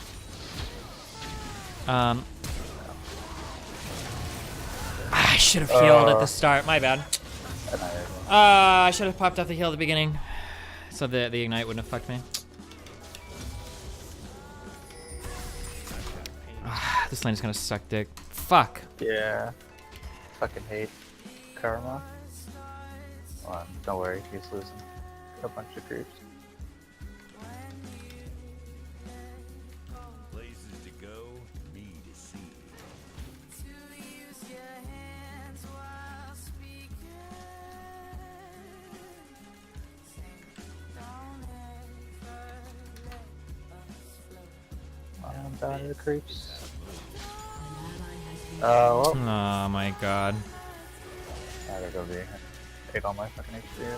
Speaker 2: I should have healed at the start. My bad. I should have popped off the heal at the beginning, so the ignite wouldn't have fucked me. This lane is gonna suck dick. Fuck.
Speaker 1: Yeah. Fucking hate karma. Well, don't worry, he's losing a bunch of creeps.
Speaker 3: Places to go, me to see.
Speaker 1: I'm down to the creeps. Well.
Speaker 2: Oh my god.
Speaker 1: I gotta go B. Take all my fucking HP.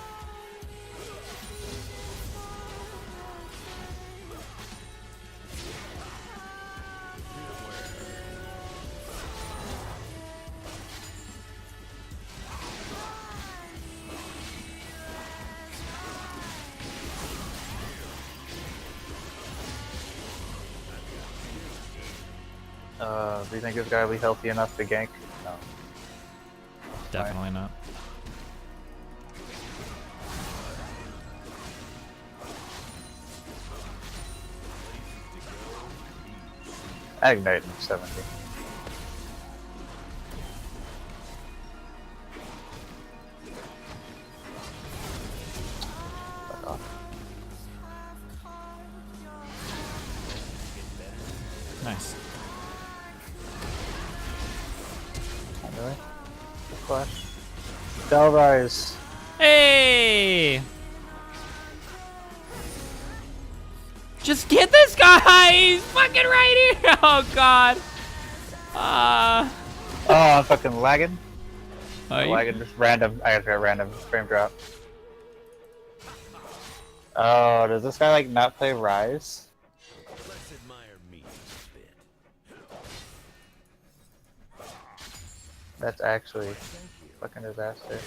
Speaker 1: Do you think this guy will be healthy enough to gank? No.
Speaker 2: Definitely not.
Speaker 1: I ignite in 70. Fuck off.
Speaker 2: Nice.
Speaker 1: Not really. Good flash. Del Rise.
Speaker 2: Hey! Just get this guy! He's fucking right here! Oh god.
Speaker 1: Oh, I'm fucking lagging.
Speaker 2: Lagging
Speaker 1: just random. I got random frame drop. Oh, does this guy like not play Rise?
Speaker 3: Let's admire me a bit.
Speaker 1: That's actually fucking disaster.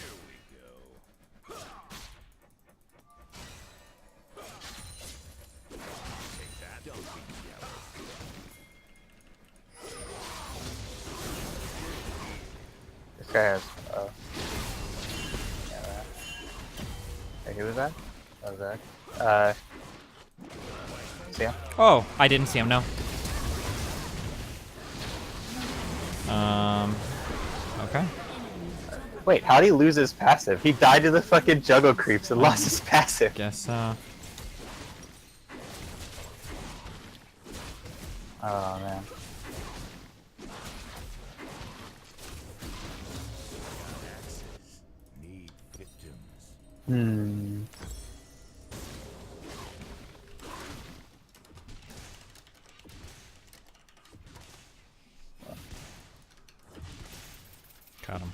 Speaker 1: This guy has. Yeah, that. Hey, who was that? That was Zach. See him?
Speaker 2: Oh, I didn't see him, no. Okay.
Speaker 1: Wait, how did he lose his passive? He died to the fucking juggle creeps and lost his passive.
Speaker 2: Guess so.
Speaker 1: Oh man.
Speaker 3: Need victims.
Speaker 1: Hmm.
Speaker 2: Got him.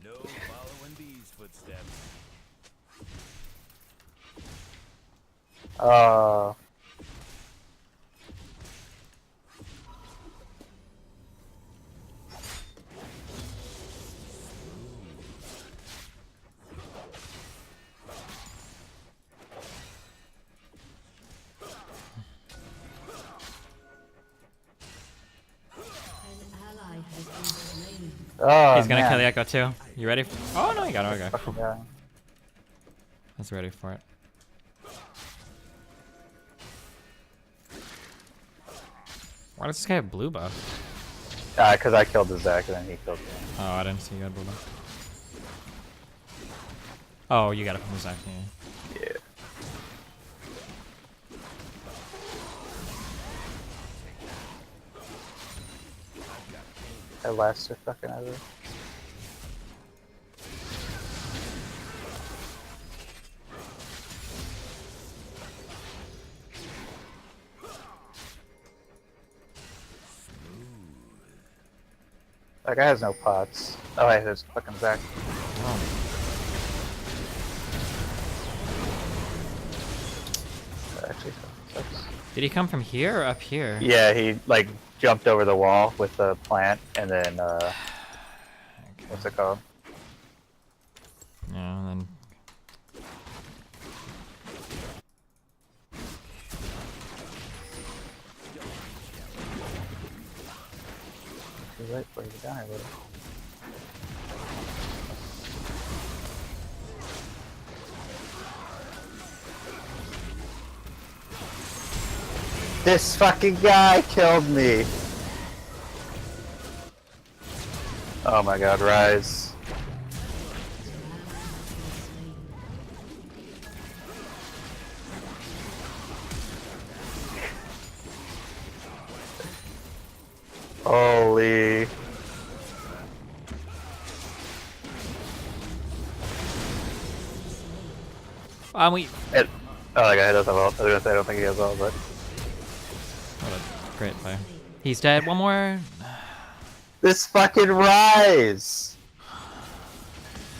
Speaker 3: No following these footsteps.
Speaker 1: Oh,
Speaker 2: he's gonna
Speaker 1: man.
Speaker 2: kill the Echo too. You ready? Oh no, you got it. Okay.
Speaker 1: Yeah.
Speaker 2: I was ready for it. Why does this guy have blue buff?
Speaker 1: Because I killed the Zach and then he killed me.
Speaker 2: Oh, I didn't see you had blue buff. Oh, you got it from the Zach. Yeah.
Speaker 1: Yeah. That last are fucking ever. That guy has no pots. Oh, hey, there's fucking Zach.
Speaker 2: Oh.
Speaker 1: That actually sucks.
Speaker 2: Did he come from here or up here?
Speaker 1: Yeah, he like jumped over the wall with the plant and then what's it called?
Speaker 2: Yeah, and then
Speaker 1: Too late for you to die, buddy. This fucking guy killed me. Oh my god, Rise. Holy.
Speaker 2: we.
Speaker 1: Oh, that guy does have ult. I was gonna say I don't think he has ult, but.
Speaker 2: What a great play. He's dead. One more.
Speaker 1: This fucking Rise!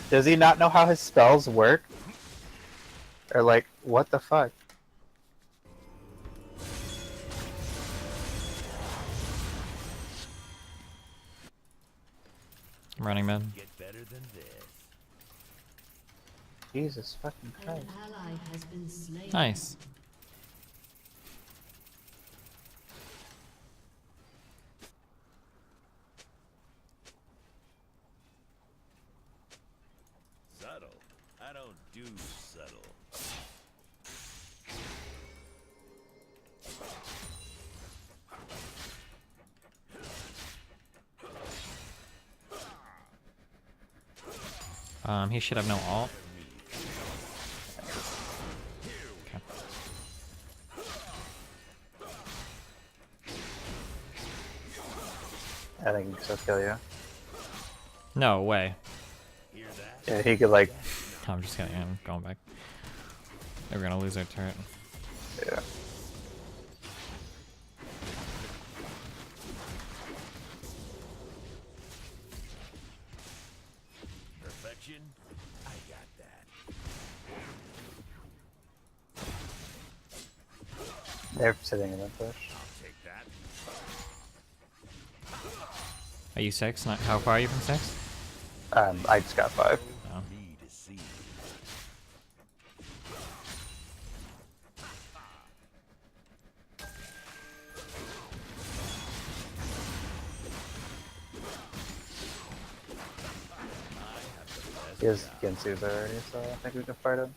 Speaker 1: Does he not know how his spells work? Or like, what the fuck?
Speaker 2: I'm running mid.
Speaker 3: Get better than this.
Speaker 1: Jesus fucking Christ.
Speaker 13: Ally has been slain.
Speaker 2: Nice.
Speaker 3: Subtle. I don't do subtle.
Speaker 2: He should have no ult. Okay.
Speaker 1: I think he can still kill you.
Speaker 2: No way.
Speaker 1: Yeah, he could like...
Speaker 2: I'm just kidding. I'm going back. We're gonna lose our turret.
Speaker 1: Yeah.
Speaker 3: Perfection. I got that.
Speaker 1: They're sitting in the bush.
Speaker 3: I'll take that.
Speaker 2: Are you 6? Not, how far are you from 6?
Speaker 1: I just got 5.
Speaker 2: Oh.
Speaker 3: Me to see.
Speaker 1: He has Gensu's already, so I think we can fight him.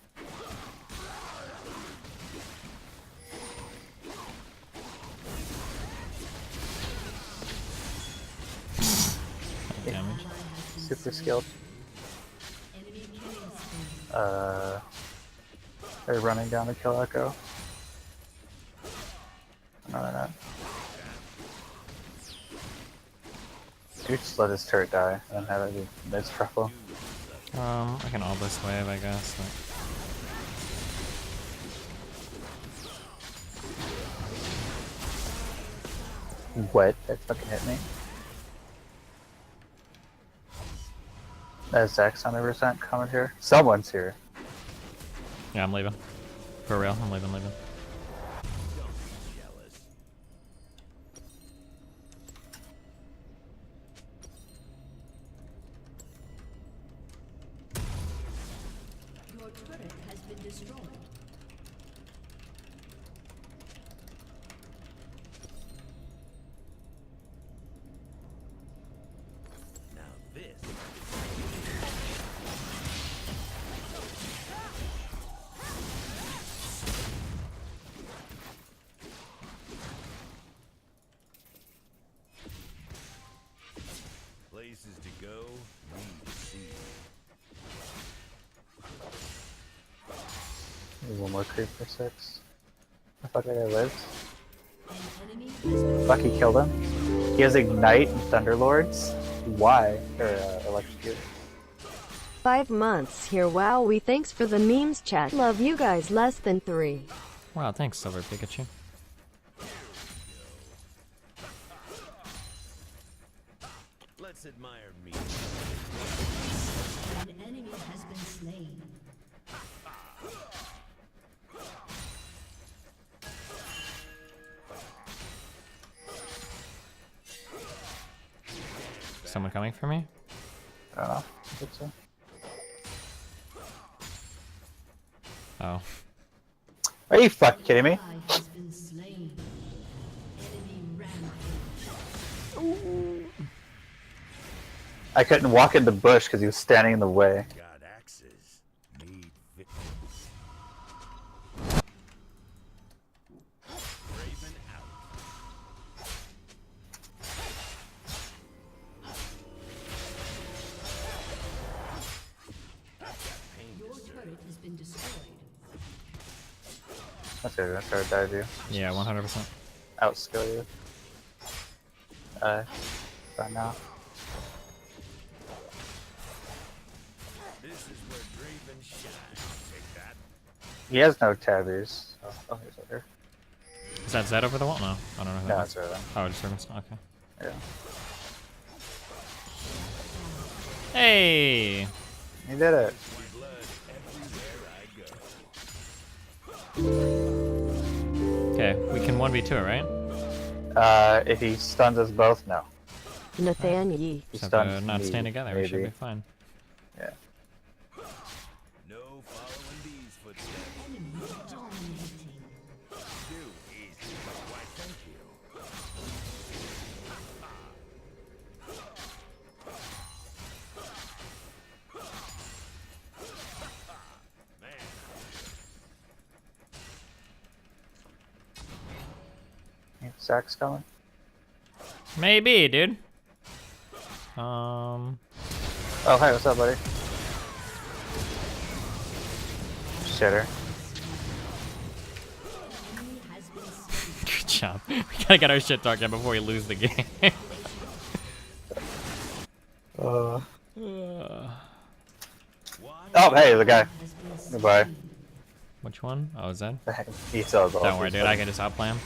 Speaker 2: Damage.
Speaker 1: Super skilled. They're running down to kill Echo. No, they're not. Dude, just let his turret die and have it be mid trouble.
Speaker 2: I can all this wave, I guess.
Speaker 1: What? That fucking hit me. That's Zach's 100% coming here. Someone's here.
Speaker 2: Yeah, I'm leaving. For real, I'm leaving.
Speaker 13: Your turret has been destroyed.
Speaker 3: Now this. Places to go, need to see.
Speaker 1: One more creep for 6. The fuck that guy lives? Fuck, he killed him. He has Ignite and Thunderlords. Why? Or Electrocute.
Speaker 4: 5 months here. Wow, we thanks for the memes chat. Love you guys. Less than 3.
Speaker 2: Wow, thanks, Silver Pikachu.
Speaker 3: Let's admire me.
Speaker 13: An enemy has been slain.
Speaker 2: Someone coming for me?
Speaker 1: I don't know. I think so.
Speaker 2: Oh.
Speaker 1: Are you fucking kidding me?
Speaker 13: Has been slain. Enemy rampage.
Speaker 1: I couldn't walk in the bush because he was standing in the way.
Speaker 3: Got axes, need victims. Raven out.
Speaker 13: Your turret has been destroyed.
Speaker 1: That's good. I'm gonna try to dive you.
Speaker 2: Yeah, 100%.
Speaker 1: Outskill you. Right now.
Speaker 3: This is where Draven shines. Take that.
Speaker 1: He has no tabbies. Oh, he's over here.
Speaker 2: Is that Zed over the wall? No, I don't know who
Speaker 1: No,
Speaker 2: that
Speaker 1: it's
Speaker 2: was.
Speaker 1: Riven.
Speaker 2: Oh, just Riven. Okay.
Speaker 1: Yeah.
Speaker 2: Hey!
Speaker 1: He did it.
Speaker 2: Okay, we can 1v2 it, right?
Speaker 1: If he stuns us both, no.
Speaker 4: Nathaniel.
Speaker 1: He
Speaker 2: Except
Speaker 1: stuns
Speaker 2: not
Speaker 1: me,
Speaker 2: staying together, we should
Speaker 1: maybe.
Speaker 2: be fine.
Speaker 1: Yeah.
Speaker 3: No following these footsteps.
Speaker 13: Enemy dominating.
Speaker 3: Too easy. Why, thank you.
Speaker 1: Zach's coming.
Speaker 2: Maybe, dude.
Speaker 1: Oh, hey, what's up, buddy? Shitter.
Speaker 2: Good job. We gotta get our shit talked out before we lose the game.
Speaker 1: Oh, hey, the guy. Goodbye.
Speaker 2: Which one? Oh, is that?
Speaker 1: He sells all.
Speaker 2: Don't worry, dude. I can just outplay him.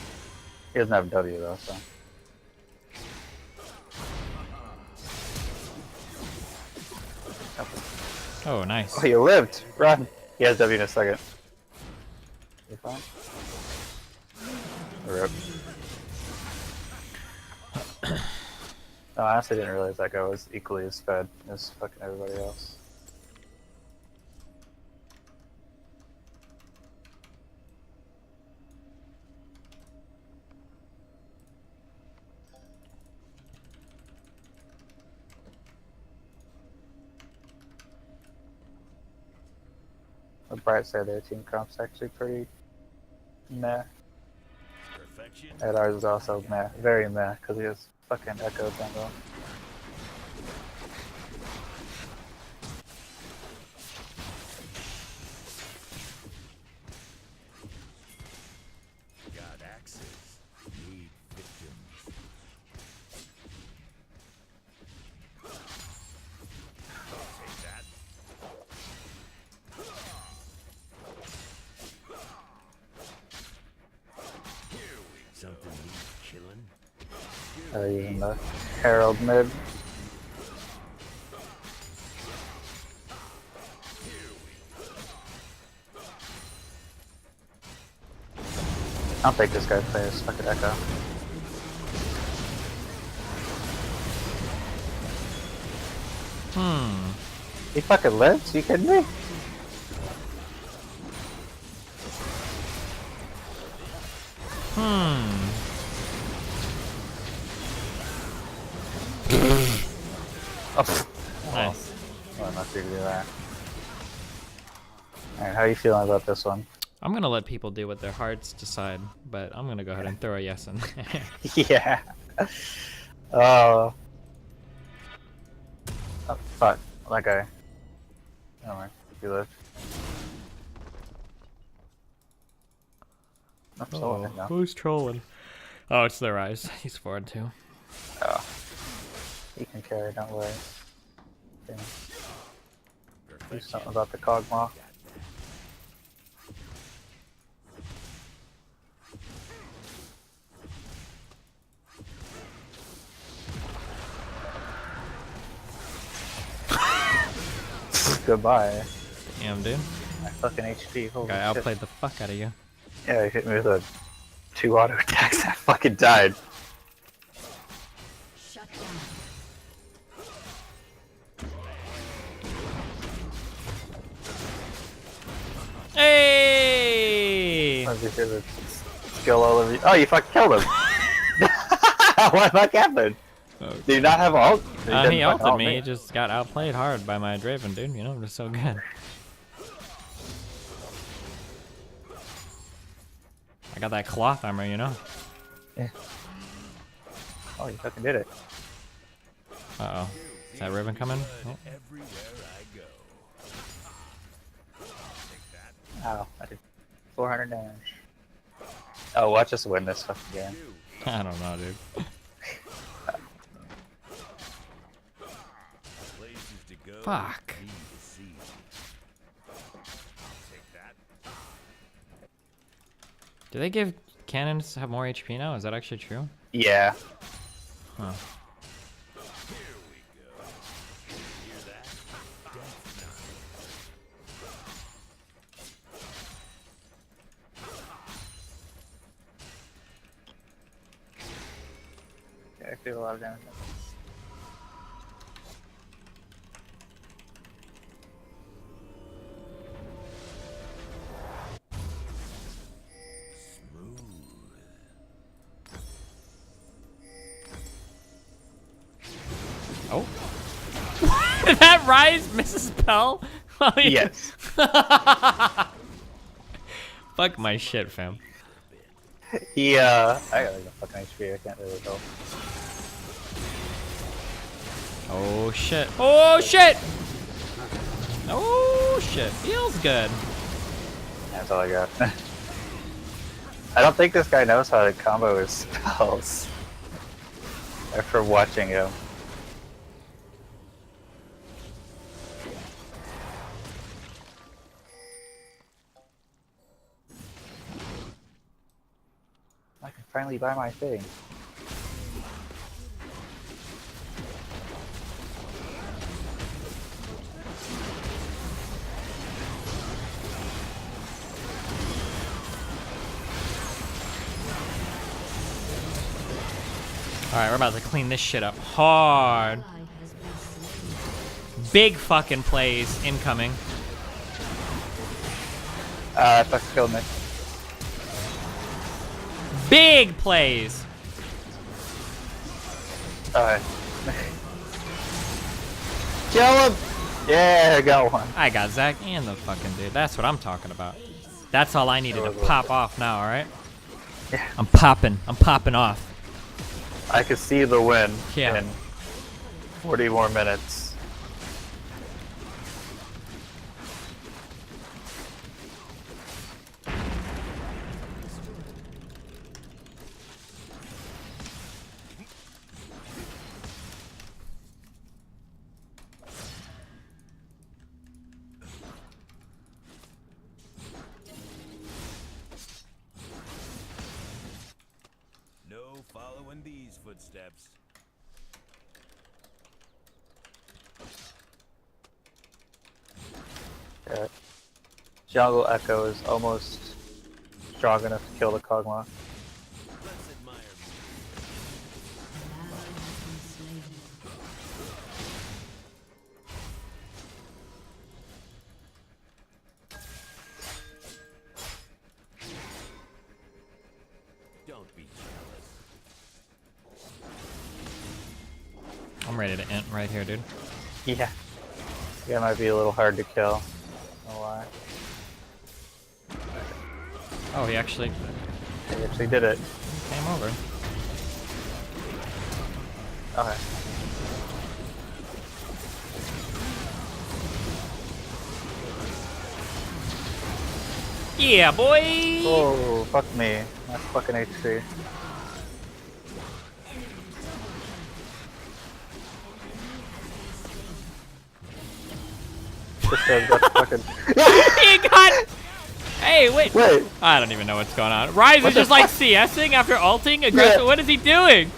Speaker 1: He doesn't have W though, so.
Speaker 2: Oh, nice.
Speaker 1: Oh, you lived. Run. He has W in a second. You fine? Rip. No, I honestly didn't realize that guy was equally as fed as fucking everybody else. The bright side of their team comp's actually pretty meh.
Speaker 3: Perfection.
Speaker 1: And ours is also meh, very meh, because he has fucking Echo Jungle.
Speaker 3: Got axes, need victims. Take that. Something needs killing.
Speaker 1: Using the Herald mid. I don't think this guy plays fucking Echo. He fucking lives? You kidding me? Oh,
Speaker 2: Nice.
Speaker 1: well, I'm not sure to do that. Alright, how are you feeling about this one?
Speaker 2: I'm gonna let people do what their hearts decide, but I'm gonna go ahead and throw a yes in there.
Speaker 1: Yeah. Oh. Oh, fuck. That guy. Never mind. You live. I'm still in it now.
Speaker 2: Who's trolling? Oh, it's the Rise. He's 4-2.
Speaker 1: Oh. He can carry, don't worry. Okay. Do something about the Kog'Maw. Goodbye.
Speaker 2: Damn, dude.
Speaker 1: My fucking HP. Holy
Speaker 2: Guy
Speaker 1: shit.
Speaker 2: outplayed the fuck out of you.
Speaker 1: Yeah, he hit me with a 2 auto attacks and I fucking died.
Speaker 13: Shut down.
Speaker 2: Hey!
Speaker 1: Let me hear the skill all over you. Oh, you fucking killed him! What the fuck happened? Did you not have ult?
Speaker 2: He ulted me. He just got outplayed hard by my Draven, dude. You know, I'm just so good. I got that cloth armor, you know.
Speaker 1: Yeah. Oh, you fucking did it.
Speaker 2: Uh-oh. Is that Riven coming? Oh.
Speaker 1: Ow, I did 400 damage. Oh, watch us win this fucking game.
Speaker 2: I don't know, dude. Fuck. Do they give cannons have more HP now? Is that actually true?
Speaker 1: Yeah.
Speaker 2: Huh.
Speaker 1: Yeah, I feel a lot of damage.
Speaker 2: Oh. That Rise misses Pell? Oh, yeah.
Speaker 1: Yes.
Speaker 2: Fuck my shit, fam.
Speaker 1: He, I got like a fucking HP, I can't really help.
Speaker 2: Oh shit. Oh shit! Oh shit. Feels good.
Speaker 1: That's all I got. I don't think this guy knows how to combo his spells. After watching him. I can finally buy my thing.
Speaker 2: Alright, we're about to clean this shit up hard. Big fucking plays incoming.
Speaker 1: Fuck killed me.
Speaker 2: Big plays!
Speaker 1: Alright. Kill him! Yeah, I got one.
Speaker 2: I got Zach and the fucking dude. That's what I'm talking about. That's all I needed to pop off now, alright?
Speaker 1: Yeah.
Speaker 2: I'm popping off.
Speaker 1: I could see the win
Speaker 2: Yeah.
Speaker 1: in 40 more minutes.
Speaker 3: No following these footsteps.
Speaker 1: Yeah. Jungle Echo is almost strong enough to kill the Kog'Maw.
Speaker 3: Let's admire me. Don't be jealous.
Speaker 2: I'm ready to int right here, dude.
Speaker 1: Yeah. Yeah, might be a little hard to kill. I don't know why.
Speaker 2: Oh, he actually
Speaker 1: did it.
Speaker 2: came over.
Speaker 1: Okay.
Speaker 2: Yeah, boy!
Speaker 1: Oh, fuck me. That's fucking HP. Just that's fucking...
Speaker 2: He got... Hey, wait.
Speaker 1: Wait.
Speaker 2: I don't even know what's going on. Rise is just like CSing after ulting aggressive.
Speaker 1: Yeah.
Speaker 2: What is he doing?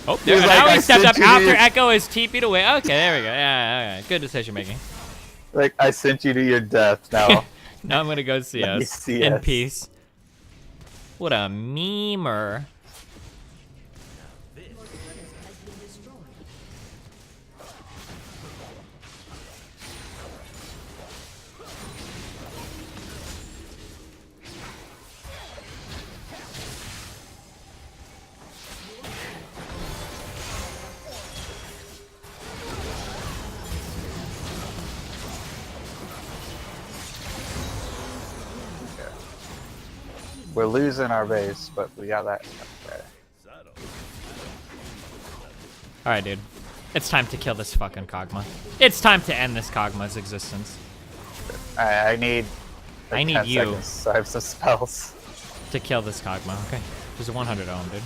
Speaker 2: Oh, there,
Speaker 1: He's
Speaker 2: now
Speaker 1: like,
Speaker 2: he stepped up
Speaker 1: "I sent you
Speaker 2: after
Speaker 1: to-"
Speaker 2: Echo is TP'd away. Okay, there we go. Yeah, okay. Good decision making.
Speaker 1: Like, I sent you to your death now.
Speaker 2: Now I'm gonna go
Speaker 1: Let me
Speaker 2: CS in
Speaker 1: CS.
Speaker 2: peace. What a memer.
Speaker 1: We're losing our base, but we got that. Okay.
Speaker 2: Alright, dude. It's time to kill this fucking Kog'Maw. It's time to end this Kog'Maw's existence.
Speaker 1: Alright, I need...
Speaker 2: I need
Speaker 1: 10
Speaker 2: you.
Speaker 1: seconds, so I have some spells.
Speaker 2: To kill this Kog'Maw. Okay. There's a 100 ohm, dude.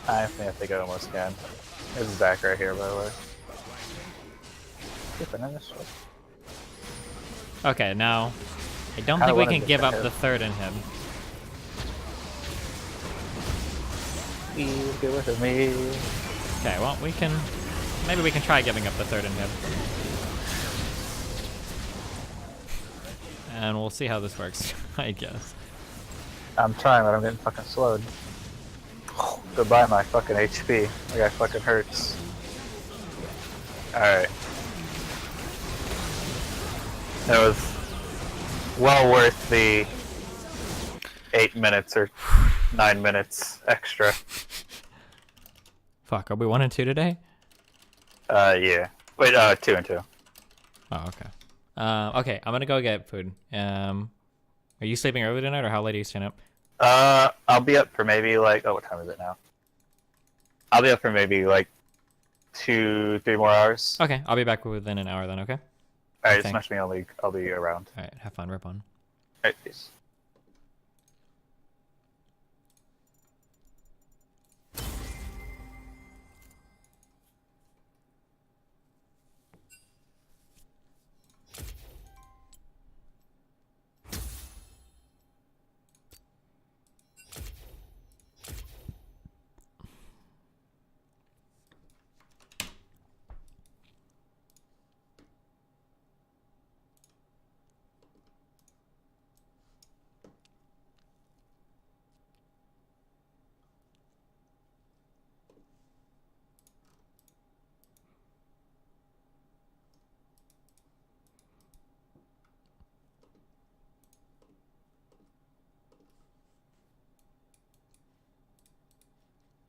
Speaker 1: I think I almost can. There's Zach right here, by the way.
Speaker 2: Okay, now I don't
Speaker 1: I
Speaker 2: think we
Speaker 1: wanted
Speaker 2: can
Speaker 1: to
Speaker 2: give up
Speaker 1: hit.
Speaker 2: the third inhib.
Speaker 1: Please get with me.
Speaker 2: Okay, well we can maybe we can try giving up the third inhib. And we'll see how this works, I guess.
Speaker 1: I'm trying, but I'm getting fucking slowed. Goodbye, my fucking HP. My guy fucking hurts. Alright. That was well worth the 8 minutes or 9 minutes extra.
Speaker 2: Fuck, are we 1 and 2 today?
Speaker 1: Yeah. Wait, 2 and 2.
Speaker 2: Oh, okay. Okay, I'm gonna go get food. Are you sleeping early tonight, or how late are you staying up?
Speaker 1: I'll be up for maybe like, oh, what time is it now? I'll be up for maybe like 2-3 more hours.
Speaker 2: Okay, I'll be back within an hour then, okay?
Speaker 1: Alright, smash me on League. I'll be around.
Speaker 2: Alright, have fun, rip on.
Speaker 1: Alright, peace.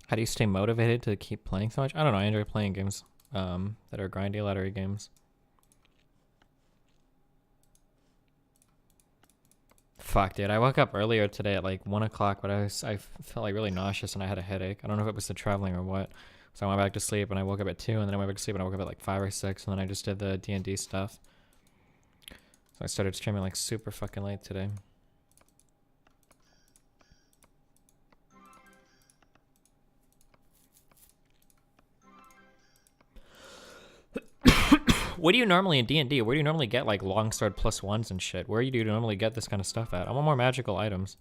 Speaker 2: How do you stay motivated to keep playing so much? I don't know, I enjoy playing games that are grindy, laddery games. Fuck, dude, I woke up earlier today at like 1 o'clock, but I felt like really nauseous and I had a headache. I don't know if it was the traveling or what. So I went back to sleep and I woke up at 2, and then I went back to sleep and I woke up at like 5 or 6, and then I just did the D&D stuff. So I started streaming like super fucking late today. What do you normally in D&D? Where do you normally get like longsword +1s and shit? Where do you normally get this kind of stuff at? I want more magical items.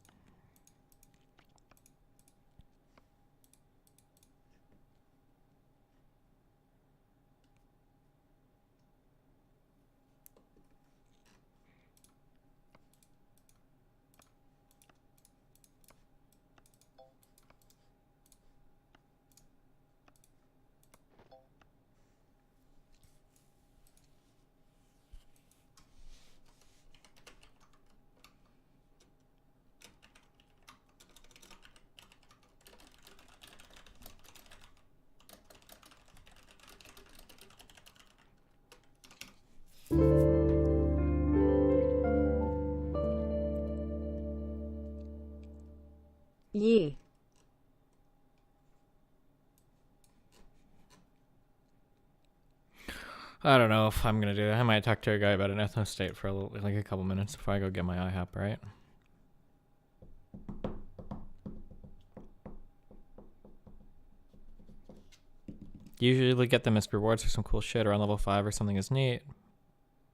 Speaker 4: Yee.
Speaker 2: I don't know if I'm gonna do that. I might talk to a guy about an ethnostate for like a couple minutes before I go get my IHOP, right? Usually get them as rewards for some cool shit or on level 5 or something is neat.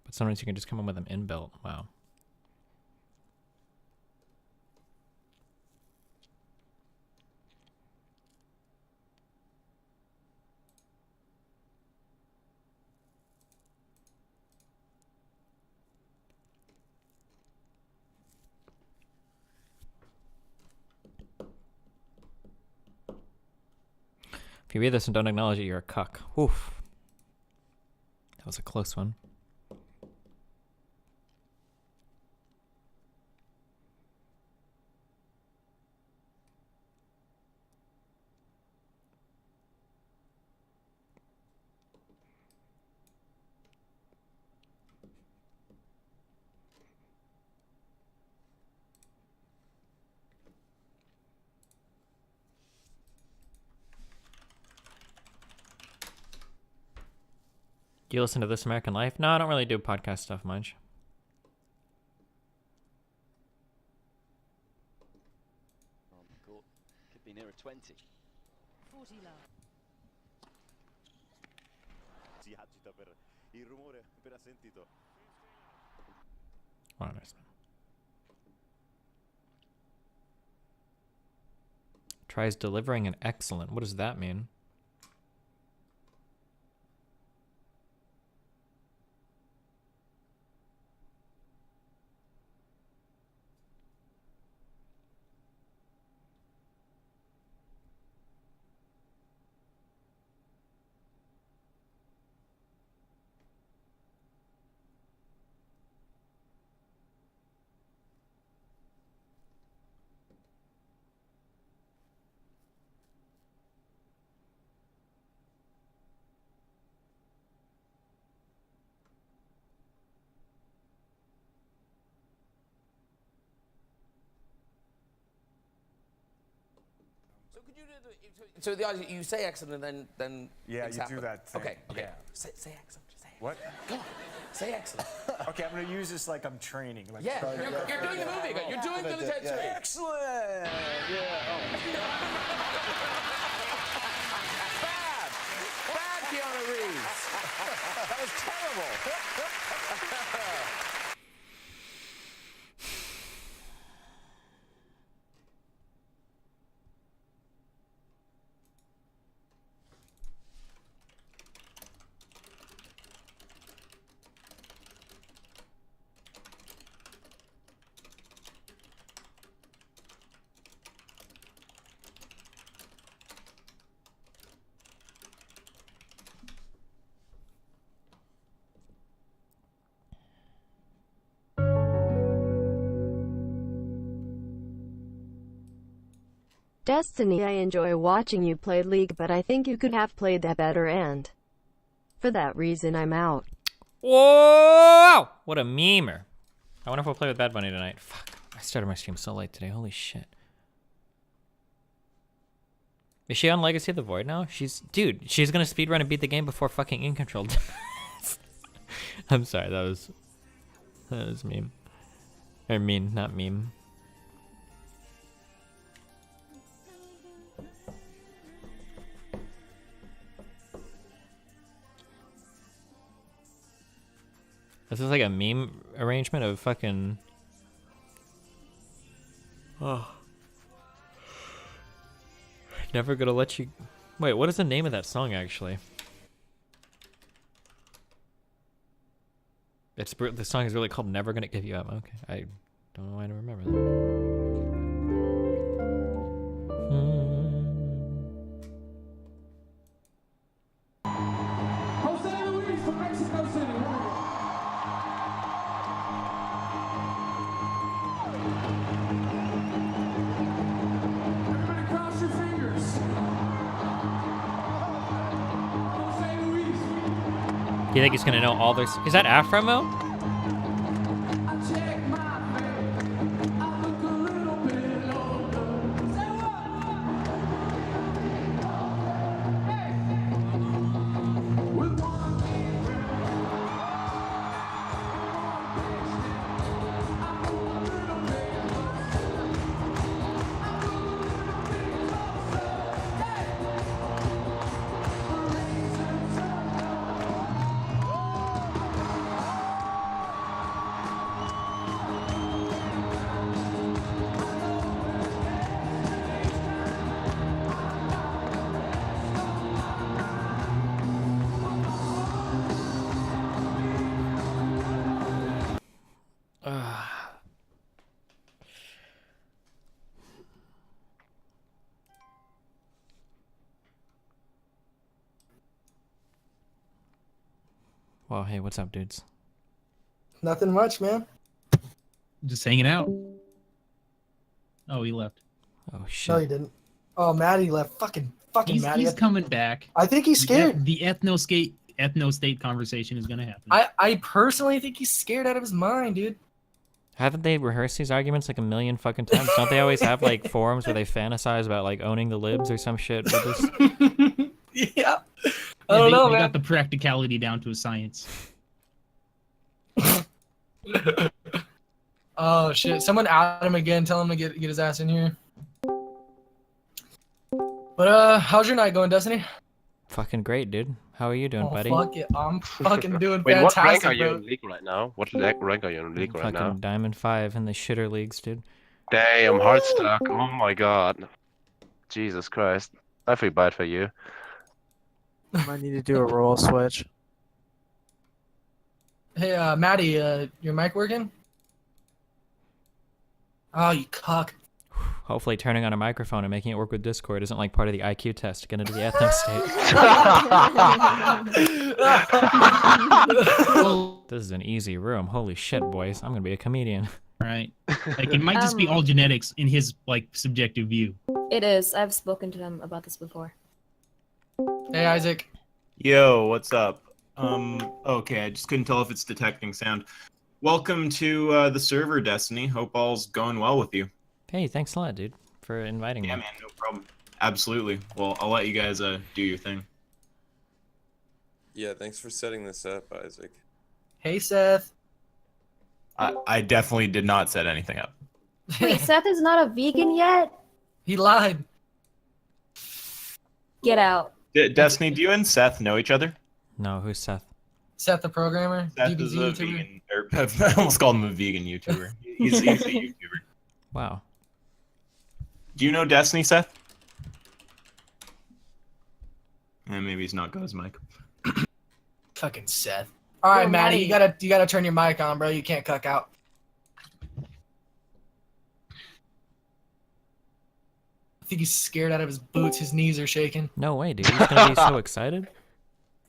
Speaker 2: But sometimes you can just come in with them inbuilt. Wow. If you read this and don't acknowledge it, you're a cuck. Oof. That was a close one. Do you listen to This American Life? No, I don't really do podcast stuff much.
Speaker 18: Could be nearer 20.
Speaker 12: 40 low.
Speaker 3: Si agita per il rumore appena sentito.
Speaker 2: Oh, nice. Tries delivering an excellent. What does that mean?
Speaker 19: So could you do so the idea you say excellent and then
Speaker 11: Yeah,
Speaker 19: things
Speaker 11: you
Speaker 19: happen.
Speaker 11: do that thing.
Speaker 19: Okay.
Speaker 11: Yeah.
Speaker 19: Say excellent. Just say it.
Speaker 11: What?
Speaker 19: Come on. Say excellent.
Speaker 11: Okay, I'm gonna use this like I'm training. Like
Speaker 19: Yeah, you're doing the movie again. You're doing the training.
Speaker 11: Excellent. Yeah.
Speaker 19: Bad Keanu Reeves. That was terrible.
Speaker 4: Destiny, I enjoy watching you play League, but I think you could have played that better, and for that reason I'm out.
Speaker 2: Whoa! What a memer. I wonder if we'll play with Bad Bunny tonight. Fuck. I started my stream so late today. Holy shit. Is she on Legacy of the Void now? She's gonna speedrun and beat the game before fucking In Control. I'm sorry, that was meme. Or mean, not meme. This is like a meme arrangement of fucking... Oh. Never gonna let you... Wait, what is the name of that song, actually? The song is really called Never Gonna Give You Up. Okay, I don't know why I don't remember that.
Speaker 20: Jose Luis from Mexico City. Everybody cross your fingers. Jose Luis.
Speaker 2: Do you think he's gonna know all this? Is that Afro Mo? Well, hey, what's up, dudes?
Speaker 21: Nothing much, man.
Speaker 22: Just hanging out. Oh, he left.
Speaker 2: Oh shit.
Speaker 21: No, he didn't. Oh, Maddie left. Fucking Maddie.
Speaker 22: He's coming back.
Speaker 21: I think he's scared.
Speaker 22: The ethnostate conversation is gonna happen.
Speaker 21: I personally think he's scared out of his mind, dude.
Speaker 2: Haven't they rehearsed these arguments like a million fucking times? Don't they always have like forums where they fantasize about like owning the libs or some shit with this?
Speaker 21: Yeah. I don't know,
Speaker 22: they
Speaker 21: man.
Speaker 22: got the practicality down to a science.
Speaker 21: Oh shit! Someone add him again. Tell him to get his ass in here. But how's your night going, Destiny?
Speaker 2: Fucking great, dude. How are you doing,
Speaker 21: Oh,
Speaker 2: buddy?
Speaker 21: fuck it. I'm fucking doing
Speaker 23: Wait,
Speaker 21: fantastic,
Speaker 23: what rank are you
Speaker 21: bro.
Speaker 23: in league right now? What rank are you in league right
Speaker 2: Fucking
Speaker 23: now?
Speaker 2: Diamond 5 in the shitter leagues, dude.
Speaker 23: Damn, hard stuck. Oh my god. Jesus Christ. I feel bad for you.
Speaker 24: Might need to do a role switch.
Speaker 21: Hey, Maddie, your mic working? Oh, you cuck.
Speaker 2: Hopefully turning on a microphone and making it work with Discord isn't like part of the IQ test to get into the ethnostate. This is an easy room. Holy shit, boys. I'm gonna be a comedian.
Speaker 22: Right. Like, it might just be all genetics in his, like, subjective view.
Speaker 25: It is. I've spoken to him about this before.
Speaker 21: Hey, Isaac.
Speaker 26: Yo, what's up? Okay, I just couldn't tell if it's detecting sound. Welcome to the server, Destiny. Hope all's going well with you.
Speaker 2: Hey, thanks a lot, dude, for inviting me.
Speaker 26: Yeah, man, no problem. Absolutely. Well, I'll let you guys do your thing.
Speaker 11: Yeah, thanks for setting this up, Isaac.
Speaker 21: Hey, Seth.
Speaker 26: I definitely did not set anything up.
Speaker 25: Wait, Seth is not a vegan yet?
Speaker 21: He lied.
Speaker 25: Get out.
Speaker 26: Destiny, do you and Seth know each other?
Speaker 2: No, who's Seth?
Speaker 21: Seth the programmer.
Speaker 26: Seth
Speaker 21: DBZ
Speaker 26: is a
Speaker 21: YouTuber.
Speaker 26: vegan, or I almost called him a vegan YouTuber. He's a YouTuber.
Speaker 2: Wow.
Speaker 26: Do you know Destiny, Seth? And maybe he's not got his mic.
Speaker 21: Fucking Seth. All right,
Speaker 25: Yo,
Speaker 21: Maddie,
Speaker 25: Maddie.
Speaker 21: you gotta turn your mic on, bro. You can't cuck out. I think he's scared out of his boots. His knees are shaking.
Speaker 2: No way, dude. He's gonna be so excited.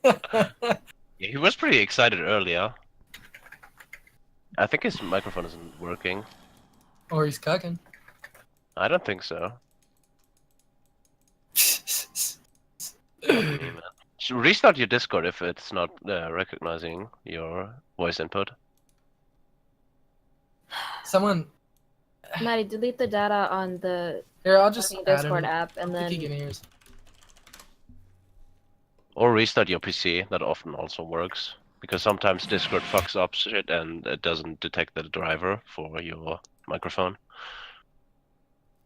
Speaker 23: Yeah, he was pretty excited earlier. I think his microphone isn't working.
Speaker 21: Or he's cucking.
Speaker 23: I don't think so. Should restart your Discord if it's not recognizing your voice input.
Speaker 21: Someone.
Speaker 25: Maddie, delete the data on the
Speaker 21: Here, I'll just
Speaker 25: fucking
Speaker 21: add
Speaker 25: Discord
Speaker 21: him.
Speaker 25: app and
Speaker 21: I think he
Speaker 25: then
Speaker 21: can hear us.
Speaker 23: Or restart your PC, that often also works. Because sometimes Discord fucks up shit and it doesn't detect the driver for your microphone.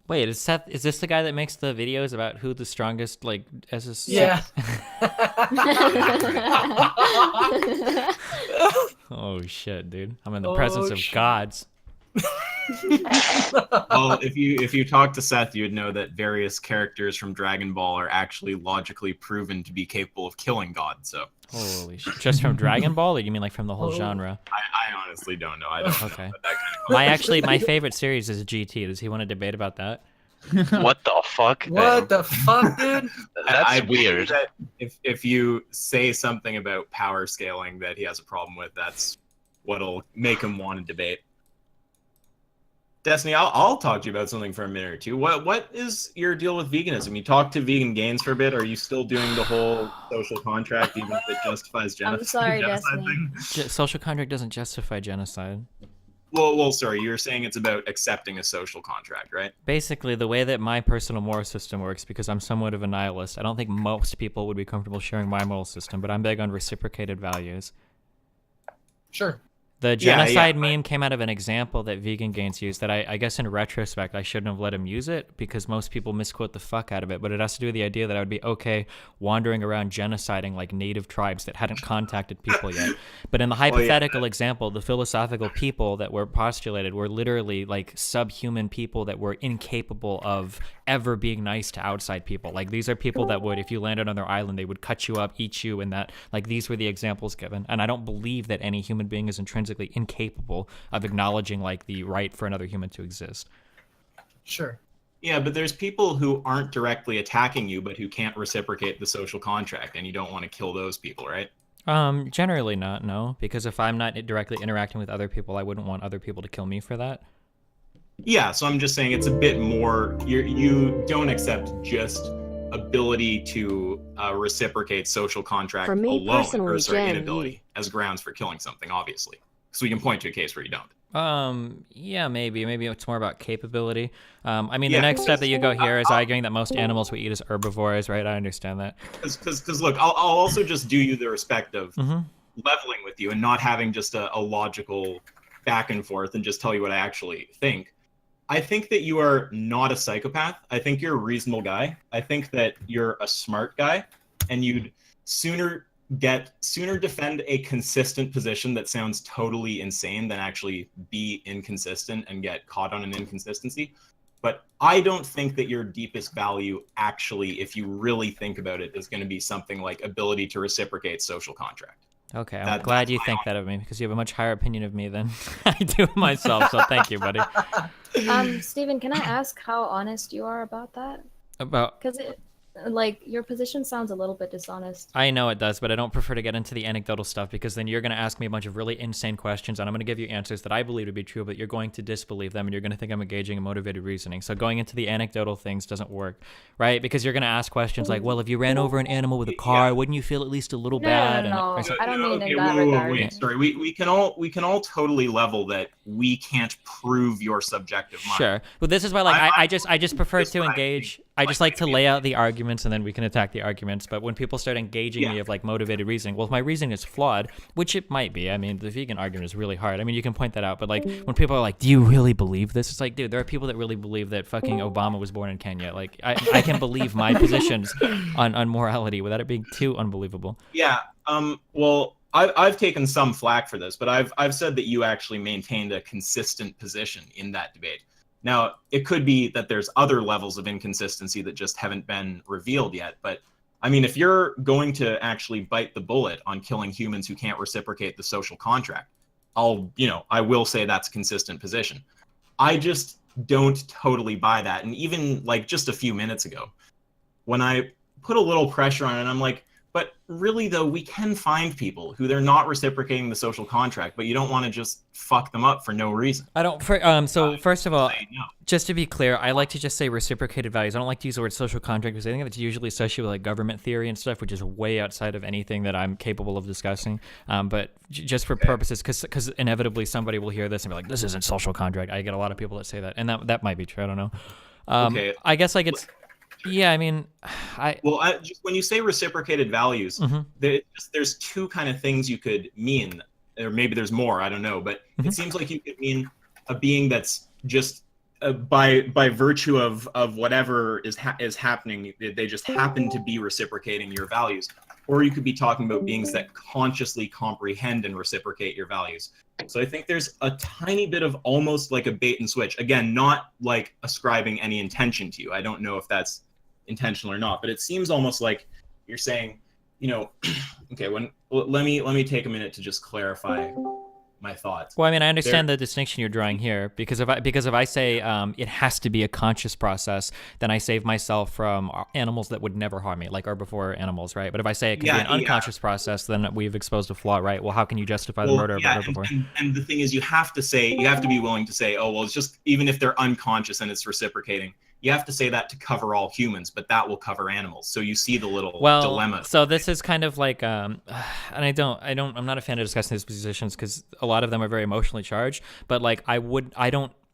Speaker 2: Wait, is this the guy that makes the videos about who the strongest, like, SS?
Speaker 21: Yeah.
Speaker 2: Oh shit, dude. I'm in the presence of gods.
Speaker 26: Well, if you talk to Seth, you would know that various characters from Dragon Ball are actually logically proven to be capable of killing God. So.
Speaker 2: Holy shit! Just from Dragon Ball, or you mean like from the whole genre?
Speaker 26: I honestly don't know. I don't
Speaker 2: Okay.
Speaker 26: know that kind of
Speaker 2: My favorite series is GT. Does he want to debate about that?
Speaker 23: What the fuck?
Speaker 21: What the fuck, dude?
Speaker 23: That's
Speaker 26: I believe
Speaker 23: weird.
Speaker 26: That if you say something about power scaling that he has a problem with, that's what'll make him want to debate. Destiny, I'll talk to you about something for a minute or two. What is your deal with veganism? You talked to Vegan Gains for a bit. Are you still doing the whole social contract, even if it justifies genocide?
Speaker 25: I'm sorry,
Speaker 26: genocide
Speaker 25: Destiny.
Speaker 26: thing?
Speaker 2: Social contract doesn't justify genocide.
Speaker 26: Well, sorry. You were saying it's about accepting a social contract, right?
Speaker 2: Basically, the way that my personal moral system works, because I'm somewhat of a nihilist, I don't think most people would be comfortable sharing my moral system, but I'm big on reciprocated values.
Speaker 21: Sure.
Speaker 2: The genocide meme came out of an example that Vegan Gains used that I guess in retrospect I shouldn't have let him use it because most people misquote the fuck out of it, but it has to do with the idea that I would be okay wandering around genociding like native tribes that hadn't contacted people yet. But in the hypothetical example, the philosophical people that were postulated were literally like subhuman people that were incapable of ever being nice to outside people. Like these are people that would, if you landed on their island, they would cut you up, eat you, and that, like these were the examples given. And I don't believe that any human being is intrinsically incapable of acknowledging like the right for another human to exist.
Speaker 21: Sure.
Speaker 26: Yeah, but there's people who aren't directly attacking you, but who can't reciprocate the social contract, and you don't want to kill those people, right?
Speaker 2: Generally not, no, because if I'm not directly interacting with other people, I wouldn't want other people to kill me for that.
Speaker 26: Yeah, so I'm just saying it's a bit more. You don't accept just ability to reciprocate social contract
Speaker 4: For me
Speaker 26: alone,
Speaker 4: personally,
Speaker 26: or sorry,
Speaker 4: Jen,
Speaker 26: inability as grounds for killing something, obviously. So we can point to a case where you don't.
Speaker 2: Yeah, maybe it's more about capability. I mean,
Speaker 26: Yeah.
Speaker 2: the next step that you go here is arguing that most animals we eat as herbivores, right? I understand that.
Speaker 26: Because look, I'll also just do you the respect of
Speaker 2: Mhm.
Speaker 26: leveling with you and not having just a logical back and forth and just tell you what I actually think. I think that you are not a psychopath. I think you're a reasonable guy. I think that you're a smart guy, and you'd sooner defend a consistent position that sounds totally insane than actually be inconsistent and get caught on an inconsistency. But I don't think that your deepest value actually, if you really think about it, is going to be something like ability to reciprocate social contract.
Speaker 2: Okay, I'm glad you think that of me, because you have a much higher opinion of me than I do of myself, so thank you, buddy.
Speaker 25: Steven, can I ask how honest you are about that?
Speaker 2: About...
Speaker 25: Because like, your position sounds a little bit dishonest.
Speaker 2: I know it does, but I don't prefer to get into the anecdotal stuff, because then you're going to ask me a bunch of really insane questions, and I'm going to give you answers that I believe to be true, but you're going to disbelieve them, and you're going to think I'm engaging in motivated reasoning. So going into the anecdotal things doesn't work, right? Because you're going to ask questions like, well, if you ran over an animal with a car, wouldn't you feel at least a little bad?
Speaker 25: No,
Speaker 2: And,
Speaker 25: I don't mean
Speaker 26: Okay,
Speaker 25: in that regard.
Speaker 26: wait. Sorry, we can all totally level that we can't prove your subjective mind.
Speaker 2: Sure, but this is why, like, I just prefer to engage. I just like to lay out the arguments, and then we can attack the arguments. But when people start engaging me of like motivated reasoning, well, if my reasoning is flawed, which it might be. I mean, the vegan argument is really hard. I mean, you can point that out, but like when people are like, "Do you really believe this?" It's like, dude, there are people that really believe that fucking Obama was born in Kenya. Like, I can believe my positions on morality without it being too unbelievable.
Speaker 26: Yeah. Well, I've taken some flack for this, but I've said that you actually maintained a consistent position in that debate. Now, it could be that there's other levels of inconsistency that just haven't been revealed yet. But I mean, if you're going to actually bite the bullet on killing humans who can't reciprocate the social contract, I will say that's a consistent position. I just don't totally buy that. And even like just a few minutes ago, when I put a little pressure on it, I'm like, but really though, we can find people who they're not reciprocating the social contract, but you don't want to just fuck them up for no reason.
Speaker 2: I don't. So first of all, just to be clear, I like to just say reciprocated values. I don't like to use the word social contract, because I think that's usually associated with like government theory and stuff, which is way outside of anything that I'm capable of discussing. But just for purposes, because inevitably somebody will hear this and be like, "This isn't social contract." I get a lot of people that say that, and that might be true. I don't know.
Speaker 26: Okay.
Speaker 2: I guess like it's. Yeah, I mean,
Speaker 26: just when you say reciprocated values, there's two kind of things you could mean, or maybe there's more. I don't know, but it seems like you could mean a being that's just by virtue of whatever is happening, they just happen to be reciprocating your values, or you could be talking about beings that consciously comprehend and reciprocate your values. So I think there's a tiny bit of almost like a bait and switch. Again, not like ascribing any intention to you. I don't know if that's intentional or not, but it seems almost like you're saying, okay, let me take a minute to just clarify my thoughts.
Speaker 2: Well, I mean, I understand the distinction you're drawing here, because if I say it has to be a conscious process, then I save myself from animals that would never harm me, like herbivore animals, right? But if I say it can be an unconscious process, then we've exposed a flaw, right? Well, how can you justify the murder of a herbivore?
Speaker 26: And the thing is, you have to be willing to say, oh, well, it's just, even if they're unconscious and it's reciprocating, you have to say that to cover all humans, but that will cover animals. So you see the little dilemma.
Speaker 2: So this is kind of like, and I'm not a fan of discussing these positions because a lot of them are very emotionally charged, but like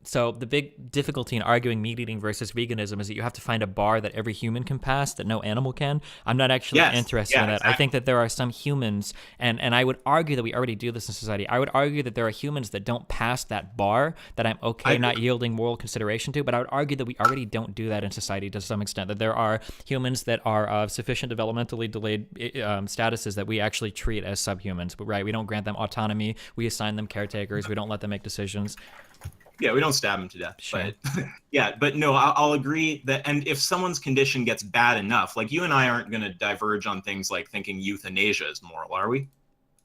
Speaker 2: so the big difficulty in arguing meat eating versus veganism is that you have to find a bar that every human can pass that no animal can. I'm not actually interested in that. Exactly. I think that there are some humans, and I would argue that we already do this in society. I would argue that there are humans that don't pass that bar that I'm not yielding moral consideration to, but I would argue that we already don't do that in society to some extent, that there are humans that are of sufficient developmentally delayed statuses that we actually treat as subhumans, right? We don't grant them autonomy. We assign them caretakers. We don't let them make decisions.
Speaker 26: Yeah, we don't stab them to death.
Speaker 2: Sure.
Speaker 26: But no, I'll agree that, and if someone's condition gets bad enough, like you and I aren't going to diverge on things like thinking euthanasia is moral, are we?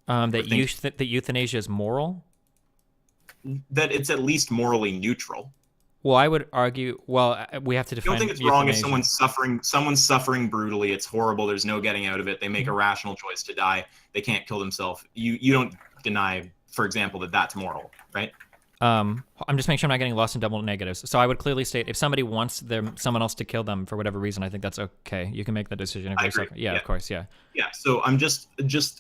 Speaker 2: That euthanasia is moral?
Speaker 26: That it's at least morally neutral.
Speaker 2: Well, I would argue. Well, we have to
Speaker 26: I
Speaker 2: define.
Speaker 26: don't think it's wrong if
Speaker 2: euthanasia.
Speaker 26: someone's suffering brutally. It's horrible. There's no getting out of it. They make a rational choice to die. They can't kill themselves. You don't deny, for example, that that's moral, right?
Speaker 2: I'm just making sure I'm not getting lost in double negatives. So I would clearly state if somebody wants someone else to kill them for whatever reason, I think that's okay. You can make that decision.
Speaker 26: I agree.
Speaker 2: Yeah, of course, yeah.
Speaker 26: Yeah. So I'm just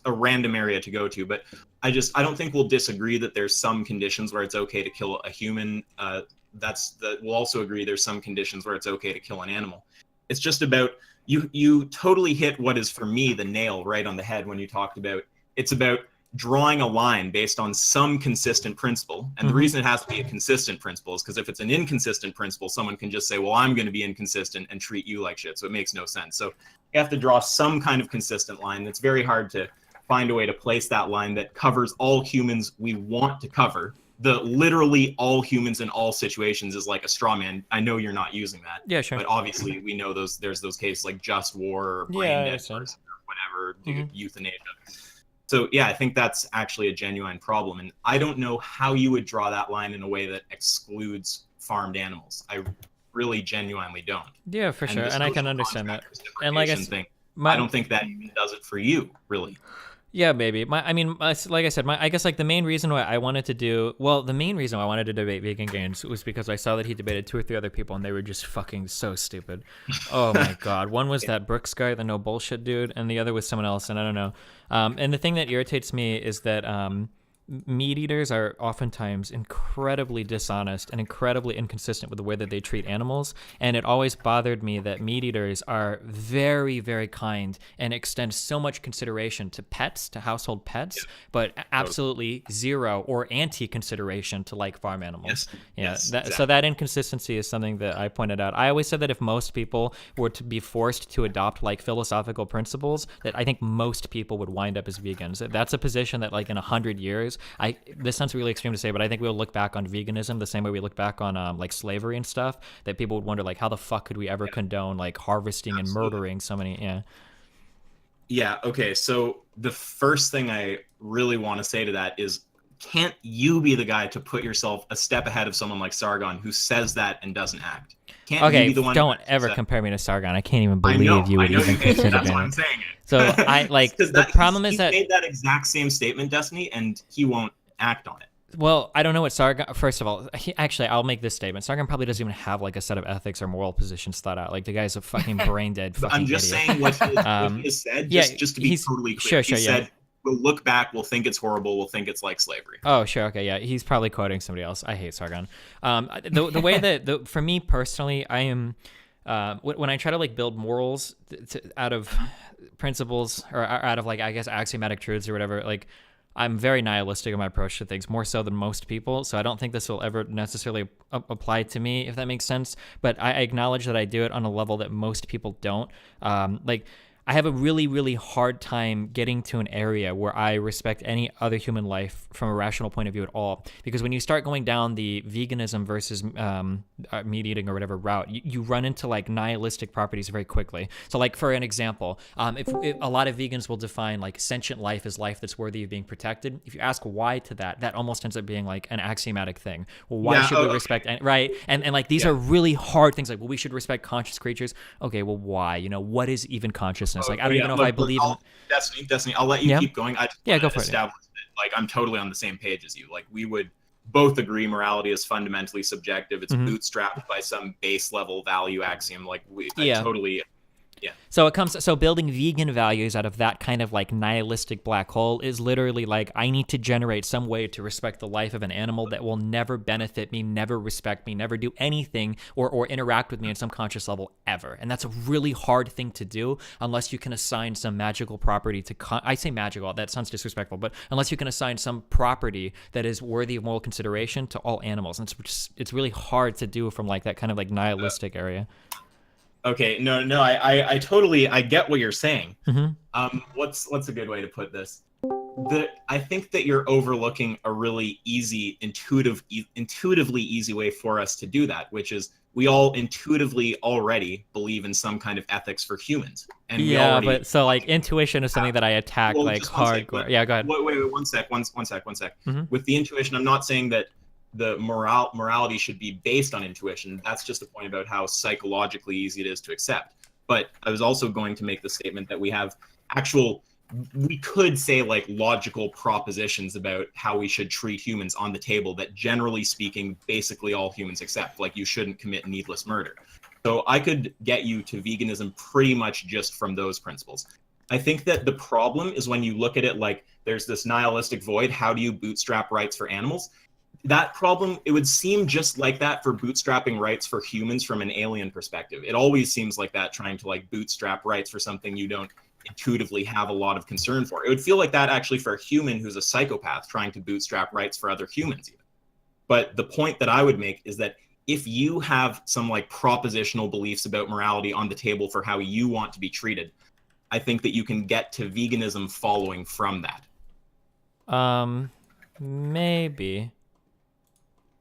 Speaker 26: a random area to go to, but I don't think we'll disagree that there's some conditions where it's okay to kill a human. We'll also agree there's some conditions where it's okay to kill an animal. It's just about you totally hit what is for me the nail right on the head when you talked about it's about drawing a line based on some consistent principle. And the reason it has to be a consistent principle is because if it's an inconsistent principle, someone can just say, well, I'm going to be inconsistent and treat you like shit. So it makes no sense. So you have to draw some kind of consistent line. It's very hard to find a way to place that line that covers all humans we want to cover. The literally all humans in all situations is like a straw man. I know you're not using that.
Speaker 2: Yeah, sure.
Speaker 26: But obviously we know there's those cases like just war or brain dead person or whatever, euthanasia. So yeah, I think that's actually a genuine problem. And I don't know how you would draw that line in a way that excludes farmed animals. I really genuinely don't.
Speaker 2: Yeah, for sure. And I can understand that. And like
Speaker 26: I don't think that even does it for you, really.
Speaker 2: Yeah, maybe. Like I said, I guess like the main reason why I wanted to debate vegan games was because I saw that he debated 2 or 3 other people and they were just fucking so stupid. Oh my god. One was that Brooks guy, the no bullshit dude, and the other was someone else, and I don't know. And the thing that irritates me is that meat eaters are oftentimes incredibly dishonest and incredibly inconsistent with the way that they treat animals. And it always bothered me that meat eaters are very, very kind and extend so much consideration to pets, to household pets, but absolutely zero or anti-consideration to like farm animals. So that inconsistency is something that I pointed out. I always said that if most people were to be forced to adopt like philosophical principles, that I think most people would wind up as vegans. That's a position that like in 100 years, this sounds really extreme to say, but I think we'll look back on veganism the same way we look back on like slavery and stuff, that people would wonder like how the fuck could we ever condone like harvesting and murdering so many.
Speaker 26: Yeah, okay, so the first thing I really want to say to that is, can't you be the guy to put yourself a step ahead of someone like Sargon who says that and doesn't act? Can't you be the one
Speaker 2: don't ever compare me to Sargon. I can't even believe you would even consider
Speaker 26: that's
Speaker 2: that.
Speaker 26: why I'm saying it.
Speaker 2: So I like the problem is that
Speaker 26: he made that exact same statement, Destiny, and he won't act on it.
Speaker 2: Well, I don't know what Sargon. First of all, I'll make this statement. Sargon probably doesn't even have like a set of ethics or moral positions thought out. Like the guy's a fucking brain dead fucking
Speaker 26: I'm just
Speaker 2: idiot.
Speaker 26: saying what he has said. Just to be totally clear, he said, we'll look back, we'll think it's horrible, we'll think it's like slavery.
Speaker 2: Oh, sure, okay, yeah. He's probably quoting somebody else. I hate Sargon. The way that for me personally, I am when I try to like build morals out of principles or out of like I guess axiomatic truths or whatever, like I'm very nihilistic in my approach to things, more so than most people. So I don't think this will ever necessarily apply to me, if that makes sense. But I acknowledge that I do it on a level that most people don't. Like I have a really, really hard time getting to an area where I respect any other human life from a rational point of view at all. Because when you start going down the veganism versus meat eating or whatever route, you run into like nihilistic properties very quickly. So like for an example, if a lot of vegans will define like sentient life as life that's worthy of being protected. If you ask why to that almost ends up being like an axiomatic thing. Well, why should we respect, right? And like these are really hard things. Like, well, we should respect conscious creatures. Okay, well, why? You know, what is even consciousness? Like, I don't even know if I believe in...
Speaker 26: Destiny, I'll let you keep going. I just
Speaker 2: go for it.
Speaker 26: Establish that, like, I'm totally on the same page as you. Like, we would both agree morality is fundamentally subjective. It's bootstrapped by some base level value axiom. Like, I totally... Yeah.
Speaker 2: So building vegan values out of that kind of like nihilistic black hole is literally like I need to generate some way to respect the life of an animal that will never benefit me, never respect me, never do anything or interact with me on some conscious level ever. And that's a really hard thing to do unless you can assign some magical property to I say magical, that sounds disrespectful, but unless you can assign some property that is worthy of moral consideration to all animals. And it's really hard to do from like that kind of like nihilistic area.
Speaker 26: Okay, no, I totally get what you're saying. What's a good way to put this? I think that you're overlooking a really easy, intuitively easy way for us to do that, which is we all intuitively already believe in some kind of ethics for humans. And
Speaker 2: but so like intuition is something that I attack like hardcore. Yeah, go ahead.
Speaker 26: Wait, one sec. With the intuition, I'm not saying that the morality should be based on intuition. That's just a point about how psychologically easy it is to accept. But I was also going to make the statement that we have we could say like logical propositions about how we should treat humans on the table that generally speaking, basically all humans accept, like you shouldn't commit needless murder. So I could get you to veganism pretty much just from those principles. I think that the problem is when you look at it like there's this nihilistic void, how do you bootstrap rights for animals? That problem, it would seem just like that for bootstrapping rights for humans from an alien perspective. It always seems like that, trying to like bootstrap rights for something you don't intuitively have a lot of concern for. It would feel like that actually for a human who's a psychopath trying to bootstrap rights for other humans even. But the point that I would make is that if you have some like propositional beliefs about morality on the table for how you want to be treated, I think that you can get to veganism following from that.
Speaker 2: Maybe.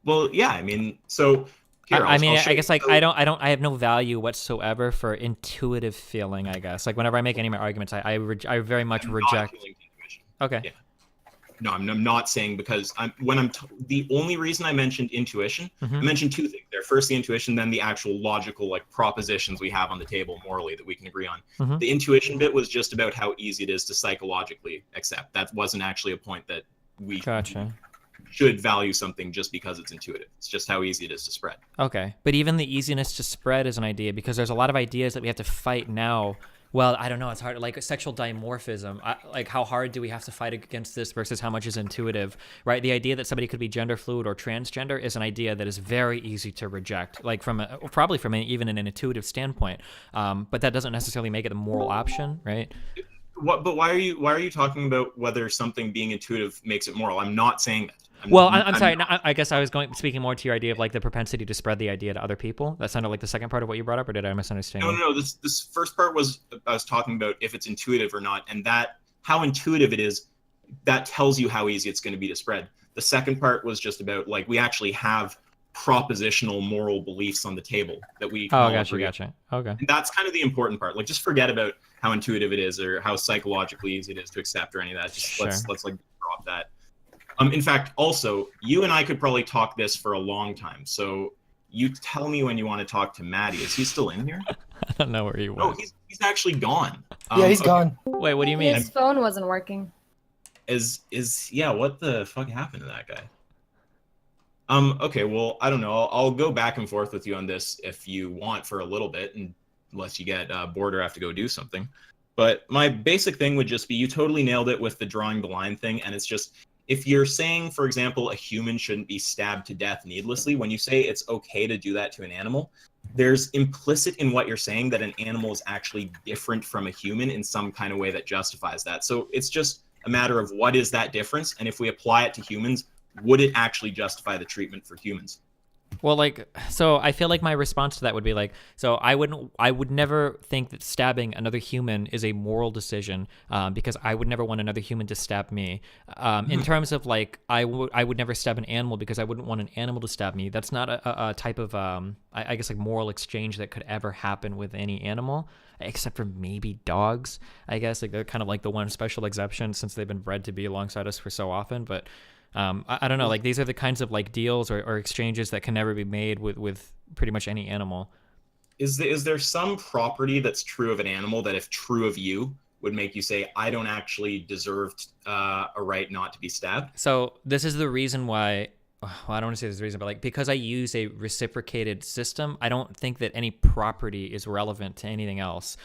Speaker 26: Well, yeah, I mean, so here,
Speaker 2: I guess like I have no value whatsoever for intuitive feeling, I guess. Like whenever I make any of my arguments, I very much reject. Okay.
Speaker 26: Yeah. No, I'm not saying because the only reason I mentioned intuition, I mentioned two things there. First, the intuition, then the actual logical like propositions we have on the table morally that we can agree on. The intuition bit was just about how easy it is to psychologically accept. That wasn't actually a point that we should value something just because it's intuitive. It's just how easy it is to spread.
Speaker 2: Okay, but even the easiness to spread is an idea because there's a lot of ideas that we have to fight now. Well, I don't know. It's hard. Like sexual dimorphism. Like how hard do we have to fight against this versus how much is intuitive, right? The idea that somebody could be gender fluid or transgender is an idea that is very easy to reject, like probably from even an intuitive standpoint. But that doesn't necessarily make it a moral option, right?
Speaker 26: But why are you talking about whether something being intuitive makes it moral? I'm not saying that.
Speaker 2: I'm sorry. I guess I was speaking more to your idea of like the propensity to spread the idea to other people. That sounded like the second part of what you brought up, or did I misunderstand?
Speaker 26: No. This first part was I was talking about if it's intuitive or not, and that how intuitive it is, that tells you how easy it's going to be to spread. The second part was just about like we actually have propositional moral beliefs on the table that we.
Speaker 2: Oh, gotcha. Okay.
Speaker 26: And that's kind of the important part. Like just forget about how intuitive it is or how psychologically easy it is to accept or any of that. Just let's like drop that. In fact, also, you and I could probably talk this for a long time. So you tell me when you want to talk to Maddie. Is he still in here?
Speaker 2: I don't know where he was.
Speaker 26: Oh, he's actually gone.
Speaker 21: Yeah, he's gone.
Speaker 2: Wait, what do you mean?
Speaker 25: His phone wasn't working.
Speaker 26: Yeah, what the fuck happened to that guy? Okay, well, I don't know. I'll go back and forth with you on this if you want for a little bit, unless you get bored or have to go do something. But my basic thing would just be you totally nailed it with the drawing the line thing, and it's just if you're saying, for example, a human shouldn't be stabbed to death needlessly, when you say it's okay to do that to an animal, there's implicit in what you're saying that an animal is actually different from a human in some kind of way that justifies that. So it's just a matter of what is that difference, and if we apply it to humans, would it actually justify the treatment for humans?
Speaker 2: Well, like, so I feel like my response to that would be like, so I would never think that stabbing another human is a moral decision, because I would never want another human to stab me. In terms of like, I would never stab an animal because I wouldn't want an animal to stab me. That's not a type of, I guess like moral exchange that could ever happen with any animal, except for maybe dogs. I guess like they're kind of like the one special exception since they've been bred to be alongside us for so often, but. I don't know, like these are the kinds of like deals or exchanges that can never be made with pretty much any animal.
Speaker 26: Is there some property that's true of an animal that if true of you would make you say, I don't actually deserve a right not to be stabbed? So
Speaker 2: this is the reason why, well, I don't want to say this is the reason, but like because I use a reciprocated system, I don't think that any property is relevant to anything else.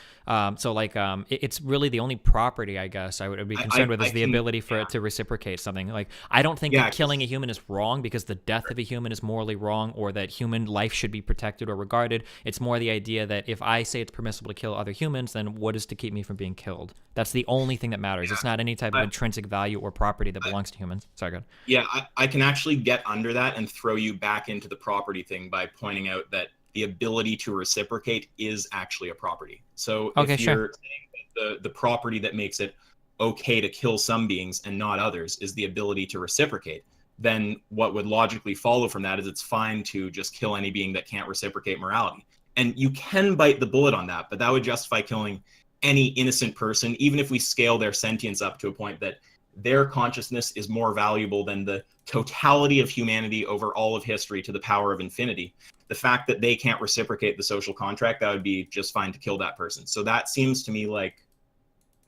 Speaker 2: So like it's really the only property I guess I would be concerned with is the ability for it to reciprocate something. Like I don't think that killing a human is wrong because the death of a human is morally wrong or that human life should be protected or regarded. It's more the idea that if I say it's permissible to kill other humans, then what is to keep me from being killed? That's the only thing that matters. It's not any type of intrinsic value or property that belongs to humans. Sorry, go ahead.
Speaker 26: Yeah, I can actually get under that and throw you back into the property thing by pointing out that the ability to reciprocate is actually a property. So if you're saying that the property that makes it okay to kill some beings and not others is the ability to reciprocate, then what would logically follow from that is it's fine to just kill any being that can't reciprocate morality. And you can bite the bullet on that, but that would justify killing any innocent person, even if we scale their sentience up to a point that their consciousness is more valuable than the totality of humanity over all of history to the power of infinity. The fact that they can't reciprocate the social contract, that would be just fine to kill that person. So that seems to me like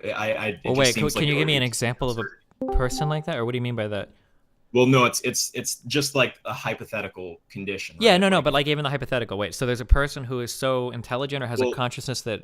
Speaker 2: Well, wait, can you give me an example of a person like that, or what do you mean by that?
Speaker 26: Well, no, it's just like a hypothetical condition. Right?
Speaker 2: Yeah, no, but like even the hypothetical. Wait, so there's a person who is so intelligent or has a consciousness that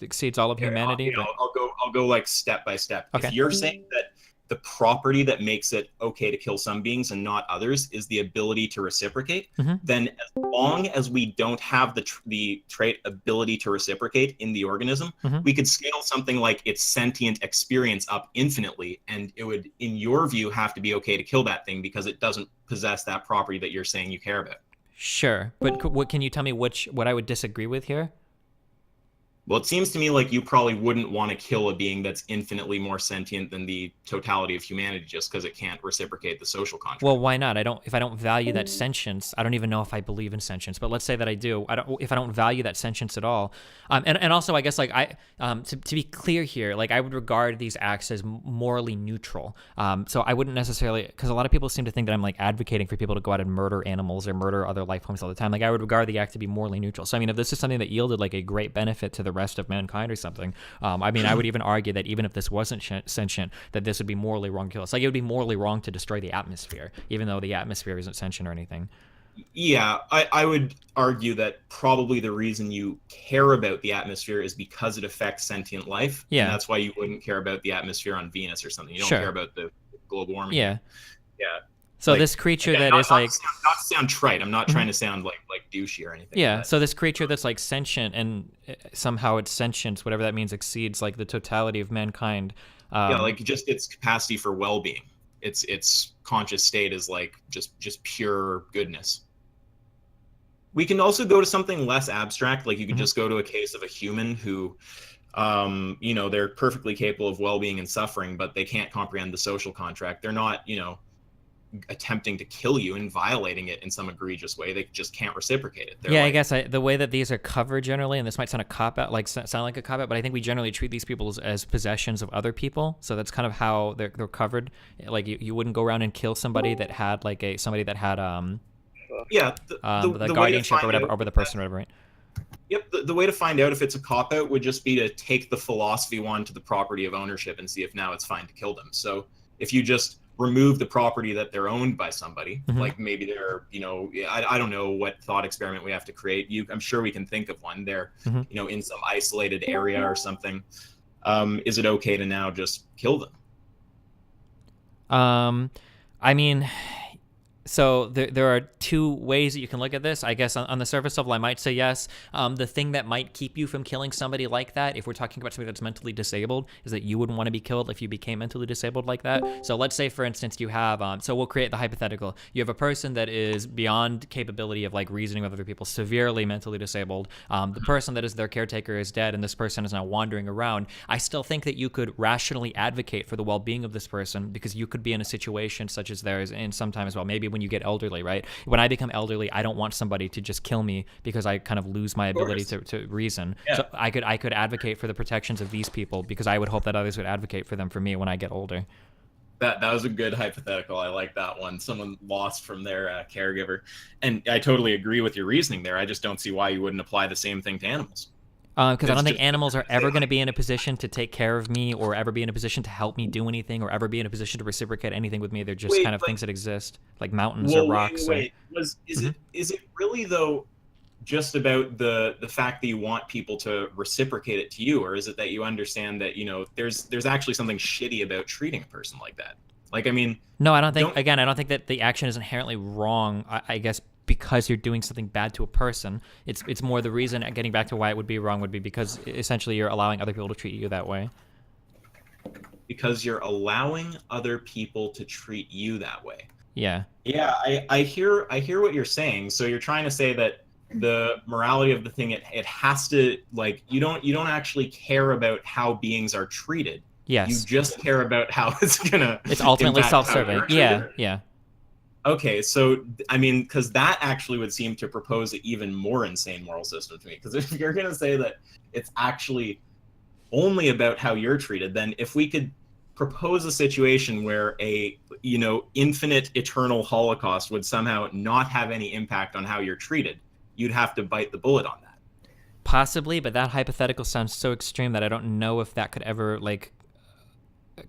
Speaker 2: exceeds all of humanity.
Speaker 26: I'll go like step by step.
Speaker 2: Okay.
Speaker 26: If you're saying that the property that makes it okay to kill some beings and not others is the ability to reciprocate, then as long as we don't have the trait ability to reciprocate in the organism, we could scale something like its sentient experience up infinitely, and it would, in your view, have to be okay to kill that thing because it doesn't possess that property that you're saying you care about.
Speaker 2: Sure, but what can you tell me what I would disagree with here?
Speaker 26: Well, it seems to me like you probably wouldn't want to kill a being that's infinitely more sentient than the totality of humanity just because it can't reciprocate the social contract.
Speaker 2: Well, why not? If I don't value that sentience, I don't even know if I believe in sentience, but let's say that I do. If I don't value that sentience at all. And also I guess like to be clear here, like I would regard these acts as morally neutral. So I wouldn't necessarily, because a lot of people seem to think that I'm like advocating for people to go out and murder animals or murder other life forms all the time. Like I would regard the act to be morally neutral. So I mean, if this is something that yielded like a great benefit to the rest of mankind or something, I mean, I would even argue that even if this wasn't sentient, that this would be morally wrong to kill us. Like it would be morally wrong to destroy the atmosphere, even though the atmosphere isn't sentient or anything.
Speaker 26: Yeah, I would argue that probably the reason you care about the atmosphere is because it affects sentient life.
Speaker 2: Yeah.
Speaker 26: And that's why you wouldn't care about the atmosphere on Venus or something. You don't
Speaker 2: Sure.
Speaker 26: care about the global warming.
Speaker 2: Yeah.
Speaker 26: Yeah.
Speaker 2: So like, this creature
Speaker 26: again,
Speaker 2: that is like...
Speaker 26: Not to sound trite. I'm not trying to sound like douchey or anything.
Speaker 2: Yeah, so this creature that's like sentient and somehow its sentience, whatever that means, exceeds like the totality of mankind.
Speaker 26: Yeah, like just its capacity for well-being. Its conscious state is like just pure goodness. We can also go to something less abstract. Like you could just go to a case of a human who, you know, they're perfectly capable of well-being and suffering, but they can't comprehend the social contract. They're not, you know, attempting to kill you and violating it in some egregious way. They just can't reciprocate it.
Speaker 2: Yeah, like, I guess the way that these are covered generally, and this might sound like a cop out, but I think we generally treat these people as possessions of other people. So that's kind of how they're covered. Like you wouldn't go around and kill somebody that had like somebody that had the guardianship or whatever over the person or whatever, right?
Speaker 26: Yep, the way to find out if it's a cop-out would just be to take the philosophy one to the property of ownership and see if now it's fine to kill them. So if you just remove the property that they're owned by somebody, like maybe they're, you know, I don't know what thought experiment we have to create. I'm sure we can think of one. They're, you know, in some isolated area or something. Is it okay to now just kill them?
Speaker 2: I mean... So there are two ways that you can look at this. I guess on the surface level, I might say yes. The thing that might keep you from killing somebody like that, if we're talking about somebody that's mentally disabled, is that you wouldn't want to be killed if you became mentally disabled like that. So let's say, for instance, you have, so we'll create the hypothetical. You have a person that is beyond capability of like reasoning with other people, severely mentally disabled. The person that is their caretaker is dead, and this person is now wandering around. I still think that you could rationally advocate for the well-being of this person because you could be in a situation such as theirs, and sometime as well, maybe when you get elderly, right? When I become elderly, I don't want somebody to just kill me because I kind of lose my ability to reason. Yeah. So I could advocate for the protections of these people because I would hope that others would advocate for them for me when I get older.
Speaker 26: That was a good hypothetical. I like that one. Someone lost from their caregiver. And I totally agree with your reasoning there. I just don't see why you wouldn't apply the same thing to animals.
Speaker 2: Because I don't think animals are ever going to be in a position to take care of me or ever be in a position to help me do anything or ever be in a position to reciprocate anything with me. They're just kind of things that exist, like mountains or rocks.
Speaker 26: Is it really, though, just about the fact that you want people to reciprocate it to you? Or is it that you understand that, you know, there's actually something shitty about treating a person like that? Like, I mean...
Speaker 2: No, I don't think... Again, I don't think that the action is inherently wrong, I guess, because you're doing something bad to a person. It's more the reason, getting back to why it would be wrong, would be because essentially you're allowing other people to treat you that way.
Speaker 26: Because you're allowing other people to treat you that way.
Speaker 2: Yeah.
Speaker 26: Yeah, I hear what you're saying. So you're trying to say that the morality of the thing, it has to, like, you don't actually care about how beings are treated.
Speaker 2: Yes.
Speaker 26: You just care about how it's gonna...
Speaker 2: It's ultimately self-serving. Yeah, yeah.
Speaker 26: Okay, so, I mean, because that actually would seem to propose an even more insane moral system to me. Because if you're going to say that it's actually only about how you're treated, then if we could propose a situation where a infinite eternal holocaust would somehow not have any impact on how you're treated, you'd have to bite the bullet on that.
Speaker 2: Possibly, but that hypothetical sounds so extreme that I don't know if that could ever like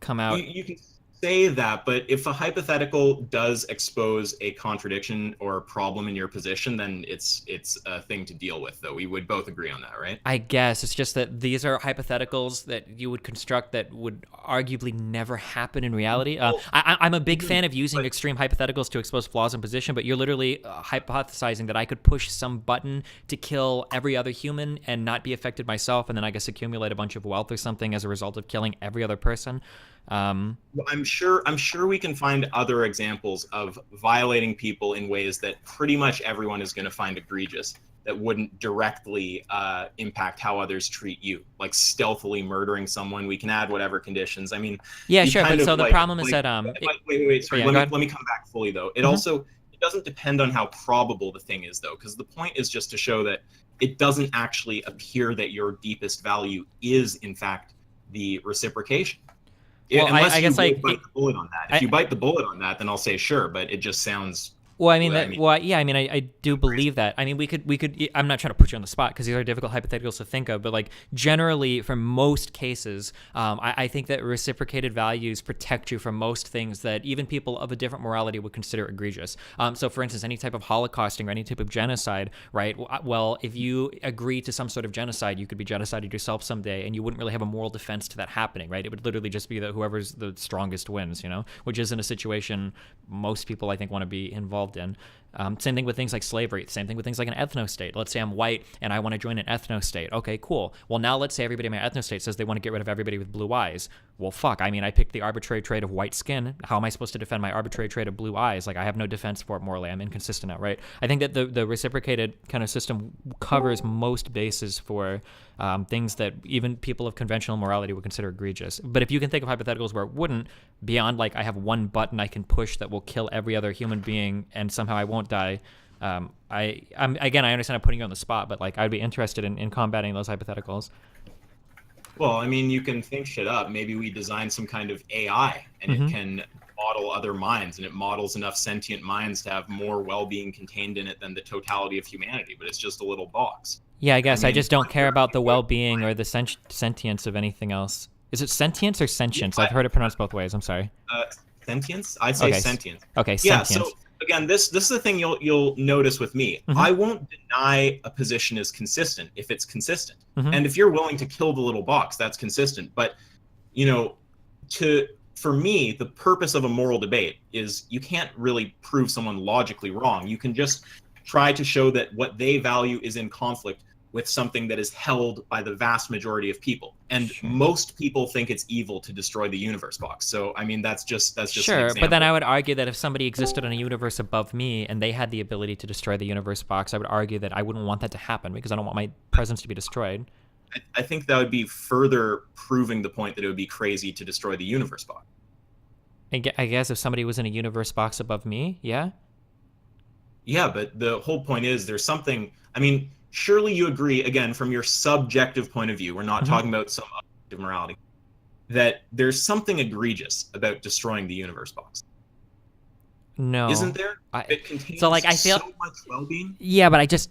Speaker 2: come out.
Speaker 26: You can say that, but if a hypothetical does expose a contradiction or a problem in your position, then it's a thing to deal with, though. We would both agree on that, right?
Speaker 2: I guess it's just that these are hypotheticals that you would construct that would arguably never happen in reality. I'm a big fan of using extreme hypotheticals to expose flaws in position, but you're literally hypothesizing that I could push some button to kill every other human and not be affected myself, and then I guess accumulate a bunch of wealth or something as a result of killing every other person.
Speaker 26: Well, I'm sure we can find other examples of violating people in ways that pretty much everyone is going to find egregious, that wouldn't directly impact how others treat you, like stealthily murdering someone. We can add whatever conditions. I mean,
Speaker 2: yeah, sure. But so the problem is that
Speaker 26: wait. Sorry,
Speaker 2: yeah,
Speaker 26: let me come back fully though. It also it doesn't depend on how probable the thing is though, because the point is just to show that it doesn't actually appear that your deepest value is in fact the reciprocation.
Speaker 2: Well,
Speaker 26: Unless
Speaker 2: I guess
Speaker 26: bite the bullet on that. If you bite the bullet on that, then I'll say sure, but it just sounds.
Speaker 2: Well, I mean, I do believe that. I mean, we could. I'm not trying to put you on the spot because these are difficult hypotheticals to think of, but like generally, for most cases, I think that reciprocated values protect you from most things that even people of a different morality would consider egregious. So, for instance, any type of holocausting or any type of genocide, right? Well, if you agree to some sort of genocide, you could be genocided yourself someday, and you wouldn't really have a moral defense to that happening, right? It would literally just be that whoever's the strongest wins, which isn't a situation most people I think want to be involved in. Same thing with things like slavery. Same thing with things like an ethnostate. Let's say I'm white and I want to join an ethnostate. Okay, cool. Well, now let's say everybody in my ethnostate says they want to get rid of everybody with blue eyes. Well, fuck. I mean, I picked the arbitrary trait of white skin. How am I supposed to defend my arbitrary trait of blue eyes? Like, I have no defense for it morally. I'm inconsistent now, right? I think that the reciprocated kind of system covers most bases for things that even people of conventional morality would consider egregious. But if you can think of hypotheticals where it wouldn't, beyond like I have one button I can push that will kill every other human being and somehow I won't die, I understand I'm putting you on the spot, but like I'd be interested in combating those hypotheticals.
Speaker 26: Well, I mean, you can think shit up. Maybe we design some kind of AI and it can model other minds, and it models enough sentient minds to have more well-being contained in it than the totality of humanity, but it's just a little box.
Speaker 2: Yeah, I guess I just don't care about the well-being or the sentience of anything else. Is it sentience or sentience? I've heard it pronounced both ways. I'm sorry.
Speaker 26: Sentience? I'd say sentience.
Speaker 2: Okay,
Speaker 26: yeah,
Speaker 2: sentience.
Speaker 26: So again, this is the thing you'll notice with me. I won't deny a position is consistent if it's consistent. And if you're willing to kill the little box, that's consistent. But for me, the purpose of a moral debate is you can't really prove someone logically wrong. You can just try to show that what they value is in conflict with something that is held by the vast majority of people. And most people think it's evil to destroy the universe box. So, I mean, that's just
Speaker 2: sure, but then I would argue that if somebody existed in a universe above me and they had the ability to destroy the universe box, I would argue that I wouldn't want that to happen because I don't want my presence to be destroyed.
Speaker 26: I think that would be further proving the point that it would be crazy to destroy the universe box.
Speaker 2: I guess if somebody was in a universe box above me, yeah?
Speaker 26: Yeah, but the whole point is there's something, I mean, surely you agree, again, from your subjective point of view, we're not talking about some objective morality, that there's something egregious about destroying the universe box.
Speaker 2: No.
Speaker 26: Isn't there? It contains
Speaker 2: so I feel
Speaker 26: so much well-being.
Speaker 2: Yeah, but I just,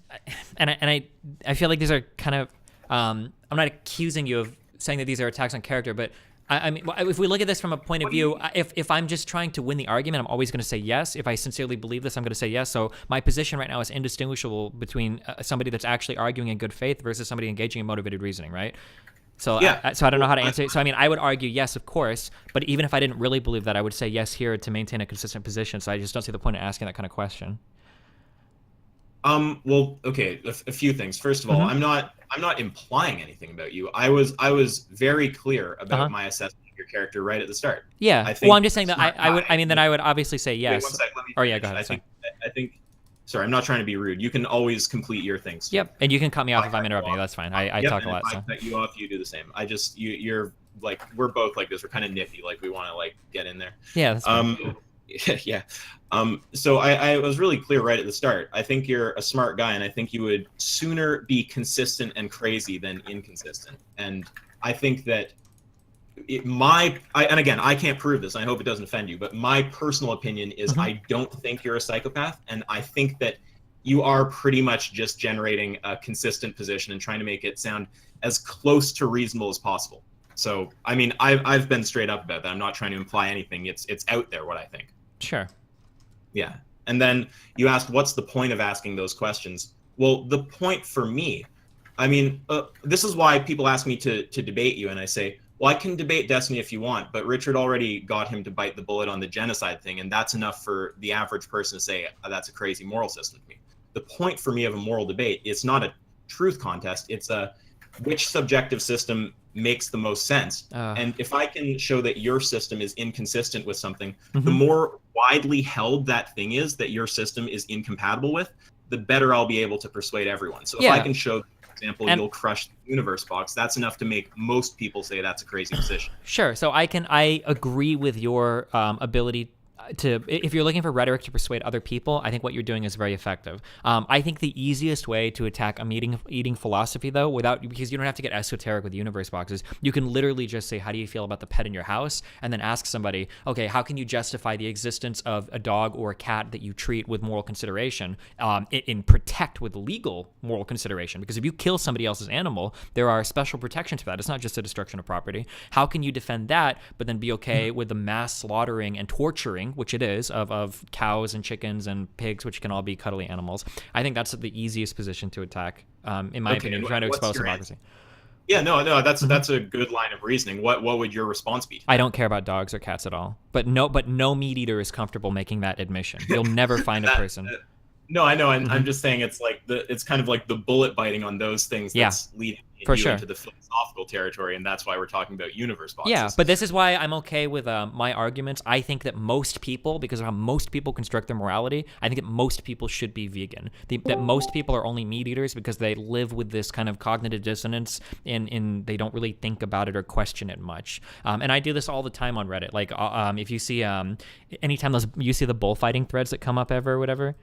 Speaker 2: I feel like these are kind of, I'm not accusing you of saying that these are attacks on character, but I mean, if we look at this from a point of view, if I'm just trying to win the argument, I'm always going to say yes. If I sincerely believe this, I'm going to say yes. So my position right now is indistinguishable between somebody that's actually arguing in good faith versus somebody engaging in motivated reasoning, right? So yeah. So I don't know how to answer it. So I mean, I would argue yes, of course, but even if I didn't really believe that, I would say yes here to maintain a consistent position. So I just don't see the point of asking that kind of question.
Speaker 26: Well, okay, a few things. First of all, I'm not implying anything about you. I was very clear about my assessment of your character right at the start.
Speaker 2: Yeah.
Speaker 26: I think
Speaker 2: well, I'm just saying that I would obviously say yes.
Speaker 26: Wait, 1 sec, let me
Speaker 2: yeah, go
Speaker 26: finish.
Speaker 2: ahead.
Speaker 26: I think. Sorry, I'm not trying to be rude. You can always complete your things.
Speaker 2: Yep, and you can cut me off if I'm interrupting you. That's fine. I talk a lot.
Speaker 26: If I cut you off, you do the same. You're like, we're both like this. We're kind of nippy. Like we want to like get in there.
Speaker 2: Yeah. That's fine.
Speaker 26: Yeah. So I was really clear right at the start. I think you're a smart guy, and I think you would sooner be consistent and crazy than inconsistent. And I think that and again, I can't prove this. I hope it doesn't offend you, but my personal opinion is I don't think you're a psychopath, and I think that you are pretty much just generating a consistent position and trying to make it sound as close to reasonable as possible. So, I mean, I've been straight up about that. I'm not trying to imply anything. It's out there what I think.
Speaker 2: Sure.
Speaker 26: Yeah. And then you asked, what's the point of asking those questions? Well, the point for me, I mean, this is why people ask me to debate you, and I say, well, I can debate Destiny if you want, but Richard already got him to bite the bullet on the genocide thing, and that's enough for the average person to say, that's a crazy moral system to me. The point for me of a moral debate, it's not a truth contest, it's a which subjective system makes the most sense. And if I can show that your system is inconsistent with something, the more widely held that thing is that your system is incompatible with, the better I'll be able to persuade everyone. So if I can show, for example, you'll crush the universe box, that's enough to make most people say that's a crazy position.
Speaker 2: Sure. So I agree with your ability to, if you're looking for rhetoric to persuade other people, I think what you're doing is very effective. I think the easiest way to attack a eating philosophy, though, because you don't have to get esoteric with universe boxes, you can literally just say, how do you feel about the pet in your house? And then ask somebody, okay, how can you justify the existence of a dog or a cat that you treat with moral consideration and protect with legal moral consideration? Because if you kill somebody else's animal, there are special protections for that. It's not just a destruction of property. How can you defend that, but then be okay with the mass slaughtering and torturing, which it is, of cows and chickens and pigs, which can all be cuddly animals? I think that's the easiest position to attack, in my opinion, trying to expose hypocrisy.
Speaker 26: Yeah, no, that's a good line of reasoning. What would your response be?
Speaker 2: I don't care about dogs or cats at all. But no meat eater is comfortable making that admission. You'll never find a person.
Speaker 26: No, I know, and I'm just saying it's kind of like the bullet biting on those things that's leading you into the philosophical territory, and that's why we're talking about universe boxes.
Speaker 2: Yeah, but this is why I'm okay with my arguments. I think that most people, because of how most people construct their morality, I think that most people should be vegan. That most people are only meat eaters because they live with this kind of cognitive dissonance, and they don't really think about it or question it much. And I do this all the time on Reddit. Like, if you see, anytime you see the bullfighting threads that come up ever or whatever.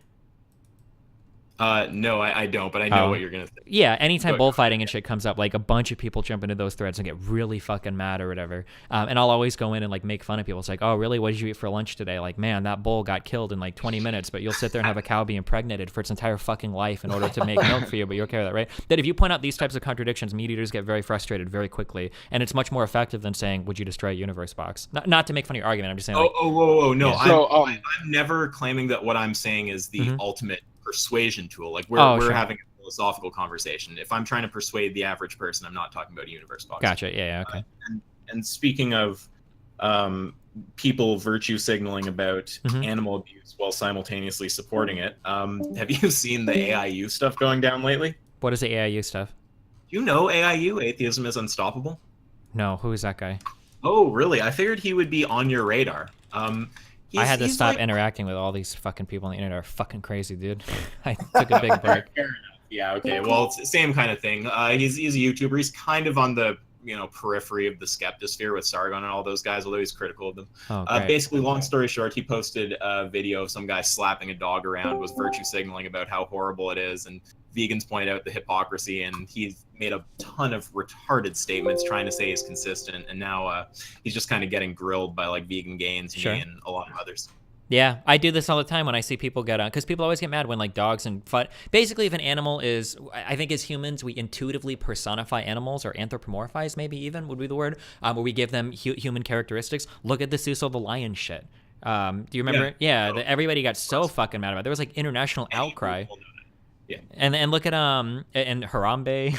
Speaker 26: No, I don't, but I know what you're gonna say.
Speaker 2: Yeah, anytime bullfighting and shit comes up, like a bunch of people jump into those threads and get really fucking mad or whatever. And I'll always go in and like make fun of people. It's like, oh, really? What did you eat for lunch today? Like, man, that bull got killed in like 20 minutes, but you'll sit there and have a cow be impregnated for its entire fucking life in order to make milk for you, but you're okay with that, right? That if you point out these types of contradictions, meat eaters get very frustrated very quickly, and it's much more effective than saying, would you destroy a universe box? Not to make fun of your argument, I'm just saying.
Speaker 26: Whoa, no,
Speaker 2: Yeah.
Speaker 26: I'm never claiming that what I'm saying is the ultimate persuasion tool. Like we're having a philosophical conversation. If I'm trying to persuade the average person, I'm not talking about a universe box.
Speaker 2: Gotcha. Yeah, okay.
Speaker 26: And speaking of people virtue signaling about animal abuse while simultaneously supporting it, have you seen the AIU stuff going down lately?
Speaker 2: What is the AIU stuff?
Speaker 26: Do you know AIU, Atheism is Unstoppable?
Speaker 2: No, who is that guy?
Speaker 26: Oh, really? I figured he would be on your radar.
Speaker 2: I had to stop interacting with all these fucking people on the internet. Are fucking crazy, dude. I took a big break.
Speaker 26: Fair enough. Yeah, okay. Well, it's the same kind of thing. He's a YouTuber. He's kind of on the periphery of the skeptosphere with Sargon and all those guys, although he's critical of them. Basically, long story short, he posted a video of some guy slapping a dog around, was virtue signaling about how horrible it is, and vegans point out the hypocrisy, and he's made a ton of retarded statements trying to say he's consistent, and now he's just kind of getting grilled by like Vegan Gains and a lot of others.
Speaker 2: Yeah, I do this all the time when I see people get on, because people always get mad when like dogs and basically if an animal is, I think as humans, we intuitively personify animals, or anthropomorphize maybe even would be the word, where we give them human characteristics. Look at the Suso the lion shit. Do you remember? Yeah, everybody got so fucking mad about it. There was like international outcry.
Speaker 26: Yeah.
Speaker 2: And look at and Harambe.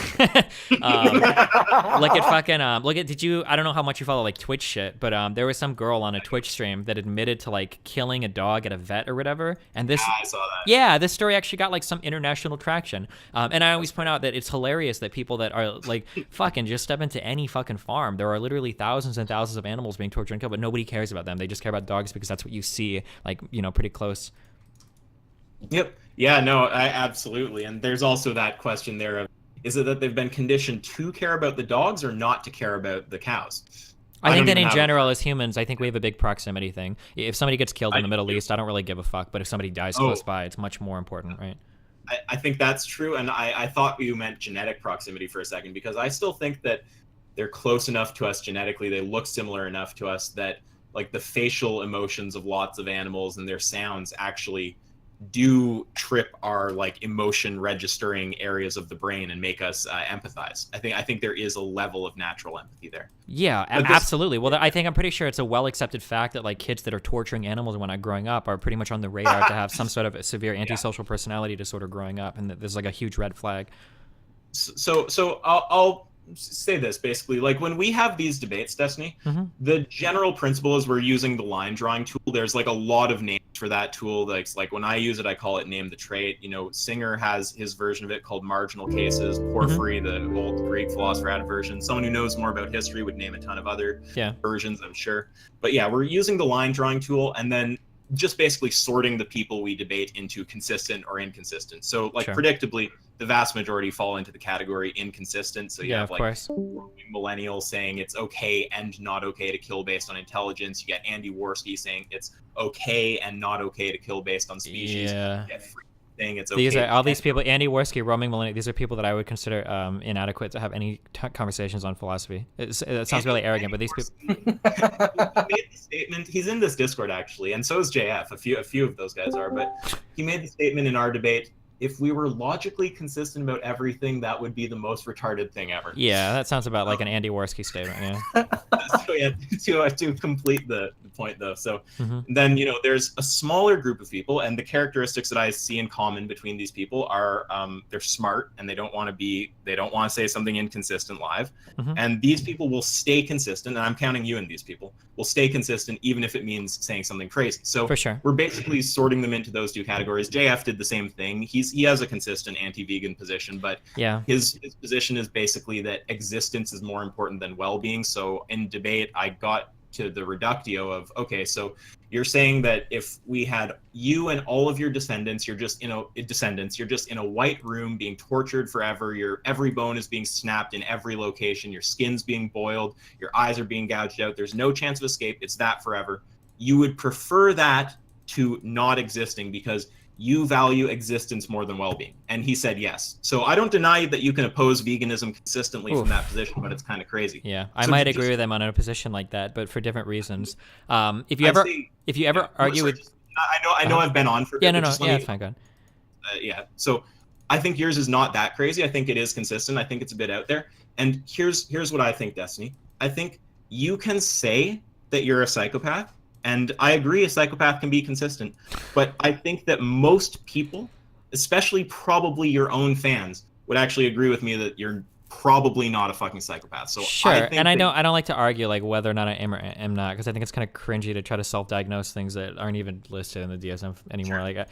Speaker 2: Look at fucking I don't know how much you follow like Twitch shit, but there was some girl on a Twitch stream that admitted to like killing a dog at a vet or whatever, and this
Speaker 26: I saw that.
Speaker 2: Yeah, this story actually got like some international traction. And I always point out that it's hilarious that people that are like fucking just step into any fucking farm, there are literally thousands and thousands of animals being tortured and killed, but nobody cares about them. They just care about dogs because that's what you see, like, pretty close.
Speaker 26: Yep. Yeah, no, absolutely. And there's also that question there of, is it that they've been conditioned to care about the dogs or not to care about the cows?
Speaker 2: I think that in general, as humans, I think we have a big proximity thing. If somebody gets killed in the Middle East, I don't really give a fuck. But if somebody dies close by, it's much more important, right?
Speaker 26: I think that's true. And I thought you meant genetic proximity for a second, because I still think that they're close enough to us genetically, they look similar enough to us that like the facial emotions of lots of animals and their sounds actually do trip our like emotion registering areas of the brain and make us empathize. I think there is a level of natural empathy there.
Speaker 2: Yeah, absolutely. Well, I'm pretty sure it's a well accepted fact that like kids that are torturing animals when growing up are pretty much on the radar to have some sort of severe antisocial personality disorder growing up, and that there's like a huge red flag.
Speaker 26: So I'll say this basically, like when we have these debates, Destiny, the general principle is we're using the line drawing tool. There's like a lot of names for that tool. Like when I use it, I call it name the trait. You know, Singer has his version of it called marginal cases. Porphyry, the old Greek philosopher, had a version. Someone who knows more about history would name a ton of other versions, I'm sure. But yeah, we're using the line drawing tool and then just basically sorting the people we debate into consistent or inconsistent. So like predictably, the vast majority fall into the category inconsistent. So you have like millennials saying it's okay and not okay to kill based on intelligence. You get Andy Worski saying it's okay and not okay to kill based on species.
Speaker 2: Yeah.
Speaker 26: You get Free saying it's okay.
Speaker 2: These are all these people, Andy Worski, roaming millennial. These are people that I would consider inadequate to have any conversations on philosophy. It sounds really arrogant, but these people.
Speaker 26: He made the statement. He's in this Discord actually, and so is JF. A few of those guys are, but he made the statement in our debate. If we were logically consistent about everything, that would be the most retarded thing ever.
Speaker 2: Yeah, that sounds about like an Andy Worski statement. Yeah.
Speaker 26: So yeah, to complete the point though. So then there's a smaller group of people, and the characteristics that I see in common between these people are they're smart and they don't want to say something inconsistent live. And these people will stay consistent, and I'm counting you in these people, will stay consistent even if it means saying something crazy. So
Speaker 2: for sure,
Speaker 26: we're basically sorting them into those two categories. JF did the same thing. He has a consistent anti-vegan position, but his position is basically that existence is more important than well-being. So in debate, I got to the reductio of, okay, so you're saying that if we had you and all of your descendants, you're just in a white room being tortured forever. Your every bone is being snapped in every location. Your skin's being boiled. Your eyes are being gouged out. There's no chance of escape. It's that forever. You would prefer that to not existing because you value existence more than well-being. And he said yes. So I don't deny that you can oppose veganism consistently from that position, but it's kind of crazy.
Speaker 2: Yeah, I might agree with him on a position like that, but for different reasons. If you ever argue with,
Speaker 26: I know I've been on for
Speaker 2: it's fine, go ahead.
Speaker 26: Yeah, so I think yours is not that crazy. I think it is consistent. I think it's a bit out there. And here's what I think, Destiny. I think you can say that you're a psychopath. And I agree, a psychopath can be consistent. But I think that most people, especially probably your own fans, would actually agree with me that you're probably not a fucking psychopath. So
Speaker 2: sure,
Speaker 26: I think
Speaker 2: I don't like to argue like whether or not I am or am not, because I think it's kind of cringy to try to self-diagnose things that aren't even listed in the DSM anymore.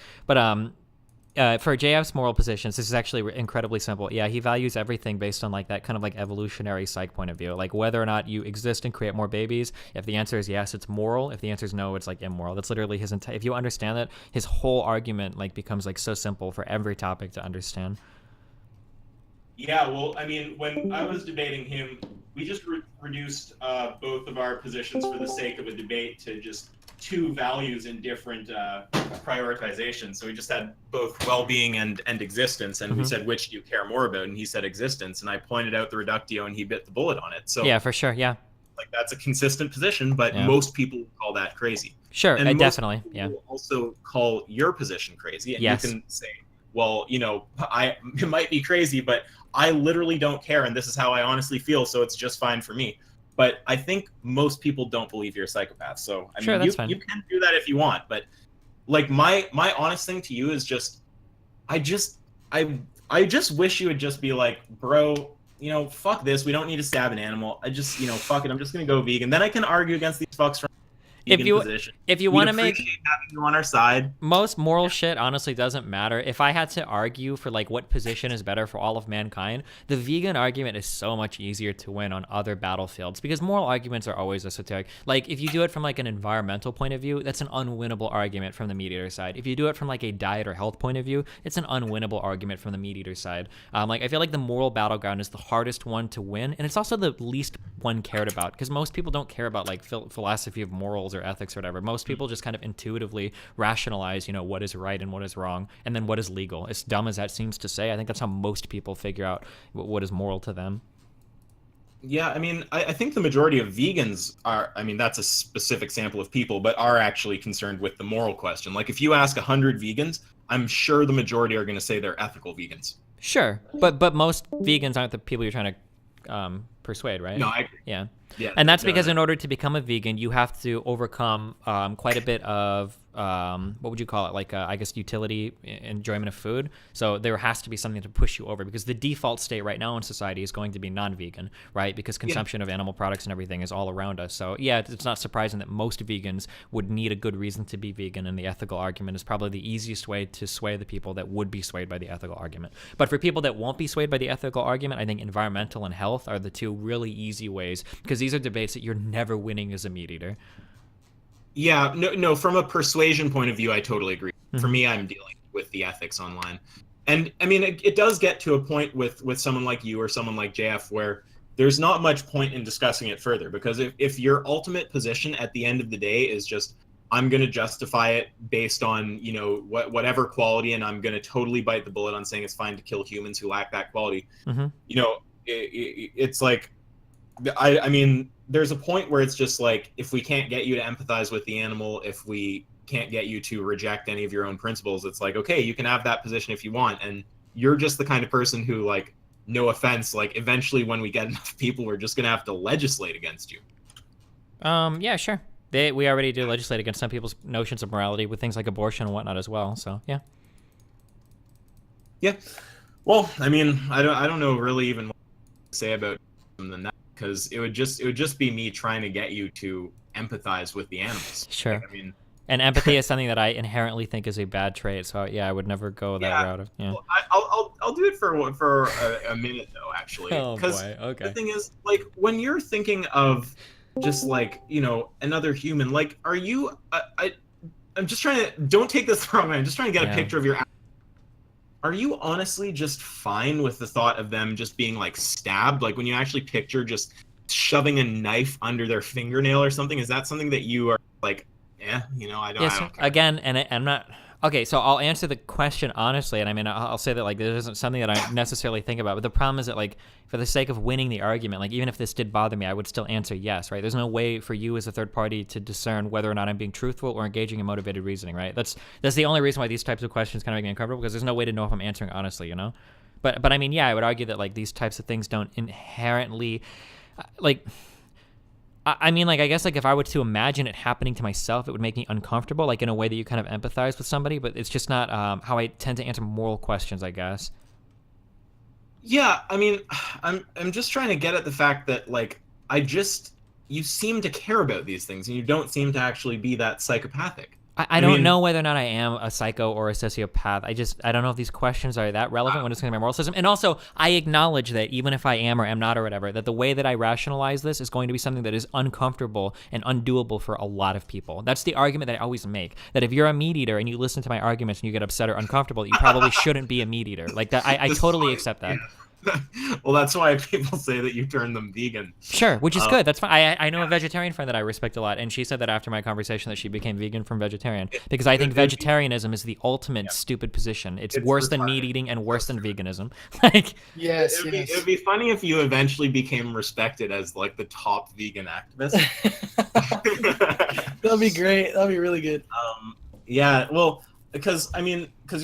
Speaker 2: For JF's moral positions, this is actually incredibly simple. Yeah, he values everything based on like that kind of like evolutionary psych point of view, like whether or not you exist and create more babies. If the answer is yes, it's moral. If the answer is no, it's like immoral. That's literally his entire. If you understand that, his whole argument like becomes like so simple for every topic to understand.
Speaker 26: Yeah, well, I mean, when I was debating him, we just reduced both of our positions for the sake of a debate to just two values in different prioritization. So we just had both well-being and existence, and we said, which do you care more about? And he said existence, and I pointed out the reductio, and he bit the bullet on it. So
Speaker 2: yeah, for sure, yeah.
Speaker 26: Like that's a consistent position, but most people would call that crazy.
Speaker 2: Sure,
Speaker 26: and
Speaker 2: definitely, yeah.
Speaker 26: Also call your position crazy, and you can say, well, it might be crazy, but I literally don't care, and this is how I honestly feel, so it's just fine for me. But I think most people don't believe you're a psychopath. So I mean, you can do that if you want. But like my honest thing to you is just, I just wish you would just be like, bro, fuck this. We don't need to stab an animal. I just, fuck it. I'm just gonna go vegan. Then I can argue against these fucks from position.
Speaker 2: If you want to make
Speaker 26: having you on our side,
Speaker 2: most moral shit honestly doesn't matter. If I had to argue for like what position is better for all of mankind, the vegan argument is so much easier to win on other battlefields, because moral arguments are always esoteric. Like if you do it from like an environmental point of view, that's an unwinnable argument from the meat eater side. If you do it from like a diet or health point of view, it's an unwinnable argument from the meat eater side. Like I feel like the moral battleground is the hardest one to win, and it's also the least one cared about, because most people don't care about like philosophy of morals or ethics or whatever. Most people just kind of intuitively rationalize, what is right and what is wrong, and then what is legal. As dumb as that seems to say, I think that's how most people figure out what is moral to them.
Speaker 26: Yeah, I mean, I think the majority of vegans are, I mean, that's a specific sample of people, but are actually concerned with the moral question. Like, if you ask 100 vegans, I'm sure the majority are going to say they're ethical vegans.
Speaker 2: Sure, but most vegans aren't the people you're trying to persuade, right?
Speaker 26: No, I agree.
Speaker 2: Yeah.
Speaker 26: Yeah,
Speaker 2: And that's because in order to become a vegan, you have to overcome quite a bit of what would you call it? Like I guess utility, enjoyment of food. So there has to be something to push you over, because the default state right now in society is going to be non-vegan, right? Because consumption of animal products and everything is all around us. So yeah, it's not surprising that most vegans would need a good reason to be vegan, and the ethical argument is probably the easiest way to sway the people that would be swayed by the ethical argument. But for people that won't be swayed by the ethical argument, I think environmental and health are the two really easy ways, because these are debates that you're never winning as a meat eater.
Speaker 26: Yeah, no. From a persuasion point of view, I totally agree. For me, I'm dealing with the ethics online, and I mean, it does get to a point with someone like you or someone like JF where there's not much point in discussing it further, because if your ultimate position at the end of the day is just, I'm going to justify it based on, you know, whatever quality, and I'm going to totally bite the bullet on saying it's fine to kill humans who lack that quality. You know, it's like, I mean, there's a point where it's just like, if we can't get you to empathize with the animal, if we can't get you to reject any of your own principles, it's like, okay, you can have that position if you want. And you're just the kind of person who, like, no offense, like, eventually when we get enough people, we're just going to have to legislate against you.
Speaker 2: Yeah, sure. We already do legislate against some people's notions of morality with things like abortion and whatnot as well. So yeah.
Speaker 26: Yeah. Well, I mean, I don't know really even what to say about them than that, because it would just be me trying to get you to empathize with the animals.
Speaker 2: Sure.
Speaker 26: Like, I mean,
Speaker 2: and empathy is something that I inherently think is a bad trait. So yeah, I would never go that route. Yeah.
Speaker 26: Well, I'll do it for a minute though, actually.
Speaker 2: Oh boy. Okay.
Speaker 26: The thing is, like, when you're thinking of just, like, you know, another human, like, are you? I'm just trying to, don't take this the wrong way. I'm just trying to get a picture of your. Are you honestly just fine with the thought of them just being, like, stabbed? Like, when you actually picture just shoving a knife under their fingernail or something, is that something that you are like, yeah, you know, I don't.
Speaker 2: Yes,
Speaker 26: I don't care.
Speaker 2: again, and I'm not. Okay, so I'll answer the question honestly, and I mean, I'll say that, like, this isn't something that I necessarily think about, but the problem is that, like, for the sake of winning the argument, like, even if this did bother me, I would still answer yes, right? There's no way for you as a third party to discern whether or not I'm being truthful or engaging in motivated reasoning, right? That's the only reason why these types of questions kind of make me uncomfortable, because there's no way to know if I'm answering honestly, you know? But I mean, yeah, I would argue that, like, these types of things don't inherently, like, I mean, like, I guess, like, if I were to imagine it happening to myself, it would make me uncomfortable, like, in a way that you kind of empathize with somebody, but it's just not how I tend to answer moral questions, I guess.
Speaker 26: Yeah, I mean, I'm just trying to get at the fact that, like, you seem to care about these things, and you don't seem to actually be that psychopathic.
Speaker 2: I don't know whether or not I am a psycho or a sociopath. I don't know if these questions are that relevant when it's going to my moral system. And also, I acknowledge that even if I am or am not or whatever, that the way that I rationalize this is going to be something that is uncomfortable and undoable for a lot of people. That's the argument that I always make, that if you're a meat eater and you listen to my arguments and you get upset or uncomfortable, you probably shouldn't be a meat eater. Like that, I totally accept that.
Speaker 26: Well, that's why people say that you turn them vegan.
Speaker 2: Sure, which is good. That's fine. I know a vegetarian friend that I respect a lot, and she said that after my conversation that she became vegan from vegetarian, because I think vegetarianism is the ultimate stupid position. It's worse than meat eating and worse than veganism. Like,
Speaker 21: yes,
Speaker 26: it would be funny if you eventually became respected as, like, the top vegan activist.
Speaker 21: That'd be great. That'd be really good.
Speaker 26: Yeah, well, because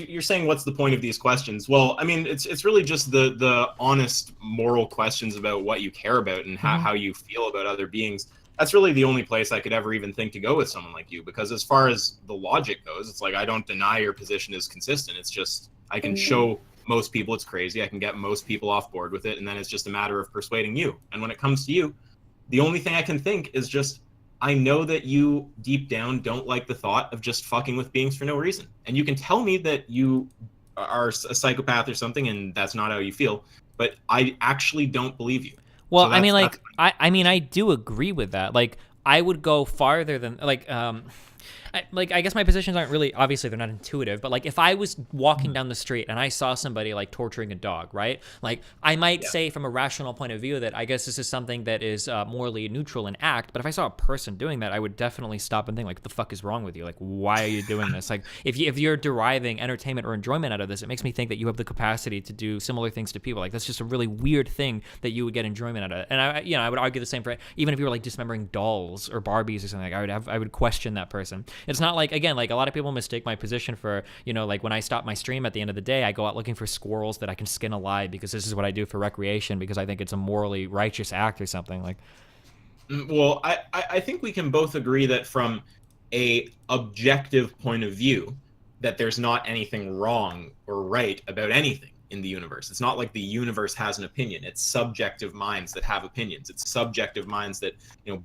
Speaker 26: you're saying what's the point of these questions? Well, I mean, it's really just the honest moral questions about what you care about and how you feel about other beings. That's really the only place I could ever even think to go with someone like you, because as far as the logic goes, it's like, I don't deny your position is consistent. It's just, I can show most people it's crazy. I can get most people off board with it, and then it's just a matter of persuading you. And when it comes to you, the only thing I can think is just, I know that you deep down don't like the thought of just fucking with beings for no reason. And you can tell me that you are a psychopath or something and that's not how you feel, but I actually don't believe you.
Speaker 2: Well, I mean, like, I do agree with that. Like, I would go farther than, like, I guess my positions aren't really, obviously they're not intuitive, but like if I was walking down the street and I saw somebody like torturing a dog, right? Like I might say from a rational point of view that I guess this is something that is morally neutral in act, but if I saw a person doing that, I would definitely stop and think like, what the fuck is wrong with you? Like, why are you doing this? Like if you're deriving entertainment or enjoyment out of this, it makes me think that you have the capacity to do similar things to people. Like that's just a really weird thing that you would get enjoyment out of. And I would argue the same for even if you were like dismembering dolls or Barbies or something. Like I would question that person. It's not like, again, like a lot of people mistake my position for, like when I stop my stream at the end of the day, I go out looking for squirrels that I can skin alive because this is what I do for recreation because I think it's a morally righteous act or something. Like,
Speaker 26: well, I think we can both agree that from a objective point of view that there's not anything wrong or right about anything in the universe. It's not like the universe has an opinion. It's subjective minds that have opinions. It's subjective minds that,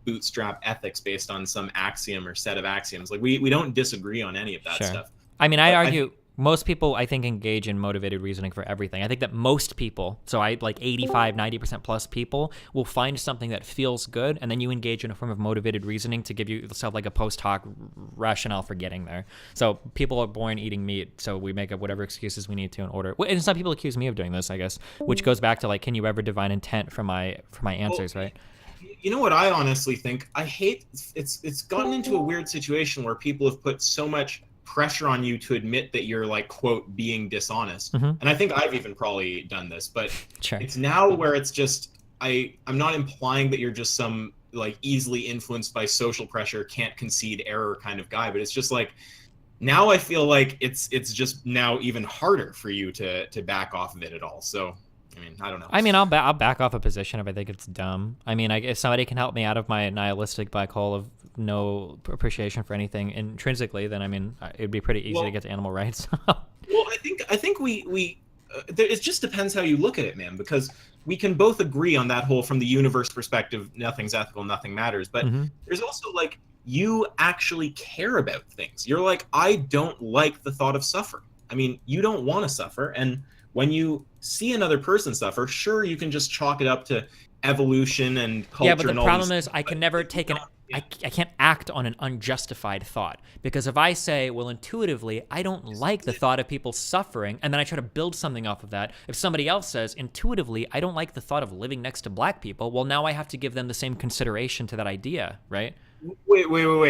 Speaker 26: bootstrap ethics based on some axiom or set of axioms. Like we don't disagree on any of that stuff.
Speaker 2: I mean, I'd argue most people, I think, engage in motivated reasoning for everything. I think that most people, so I like 85, 90% plus people, will find something that feels good, and then you engage in a form of motivated reasoning to give yourself like a post hoc rationale for getting there. So people are born eating meat, so we make up whatever excuses we need to in order. And some people accuse me of doing this, I guess, which goes back to like, can you ever divine intent for my answers, right?
Speaker 26: You know what I honestly think? I hate it's gotten into a weird situation where people have put so much pressure on you to admit that you're like, quote, being dishonest. And I think I've even probably done this, but it's now where it's just I'm not implying that you're just some like easily influenced by social pressure, can't concede error kind of guy, but it's just like now I feel like it's just now even harder for you to back off of it at all. So I mean, I don't know.
Speaker 2: I mean, I'll back off a position if I think it's dumb. I mean, if somebody can help me out of my nihilistic black hole of no appreciation for anything intrinsically, then I mean, it'd be pretty easy to get to animal rights.
Speaker 26: Well, I think we it just depends how you look at it, man, because we can both agree on that whole from the universe perspective, nothing's ethical, nothing matters. But there's also like, you actually care about things. You're like, I don't like the thought of suffering. I mean, you don't want to suffer, and when you see another person suffer, sure, you can just chalk it up to evolution and culture.
Speaker 2: Yeah, but the
Speaker 26: and all
Speaker 2: problem
Speaker 26: these
Speaker 2: is I can never take I can't act on an unjustified thought, because if I say, well, intuitively, I don't like the thought of people suffering, and then I try to build something off of that. If somebody else says, intuitively, I don't like the thought of living next to black people, well, now I have to give them the same consideration to that idea, right?
Speaker 26: Wait. Well,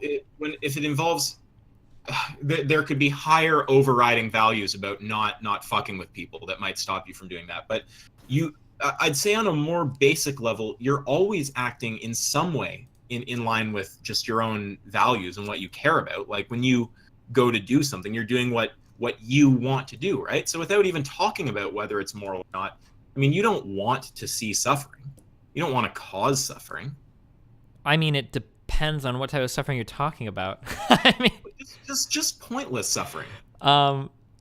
Speaker 26: if it involves, there could be higher overriding values about not fucking with people that might stop you from doing that. But I'd say on a more basic level, you're always acting in some way in line with just your own values and what you care about. Like when you go to do something, you're doing what you want to do, right? So without even talking about whether it's moral or not, I mean, you don't want to see suffering. You don't want to cause suffering.
Speaker 2: I mean, it depends on what type of suffering you're talking about. I mean,
Speaker 26: just pointless suffering.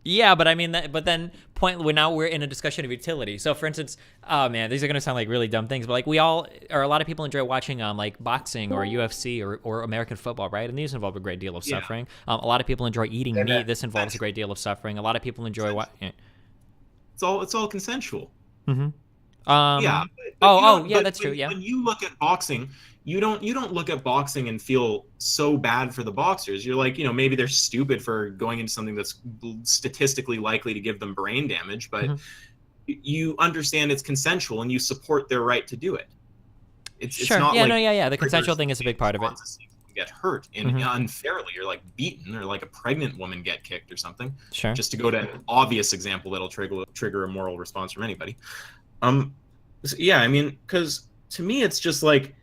Speaker 2: Yeah, but I mean, now we're in a discussion of utility. So, for instance, oh man, these are gonna sound like really dumb things, but like a lot of people enjoy watching like boxing or UFC or American football, right? And these involve a great deal of suffering. A lot of people enjoy eating meat. This involves a great deal of suffering. A lot of people enjoy what?
Speaker 26: It's all consensual.
Speaker 2: Mm-hmm.
Speaker 26: Yeah.
Speaker 2: That's true. Yeah.
Speaker 26: When you look at boxing, you don't look at boxing and feel so bad for the boxers. You're like, maybe they're stupid for going into something that's statistically likely to give them brain damage, but you understand it's consensual and you support their right to do it. It's not
Speaker 2: The consensual thing is a big part of it.
Speaker 26: Get hurt unfairly, or like beaten, or like a pregnant woman get kicked or something.
Speaker 2: Sure.
Speaker 26: Just to go to an obvious example that'll trigger a moral response from anybody. I mean, because to me, it's just like,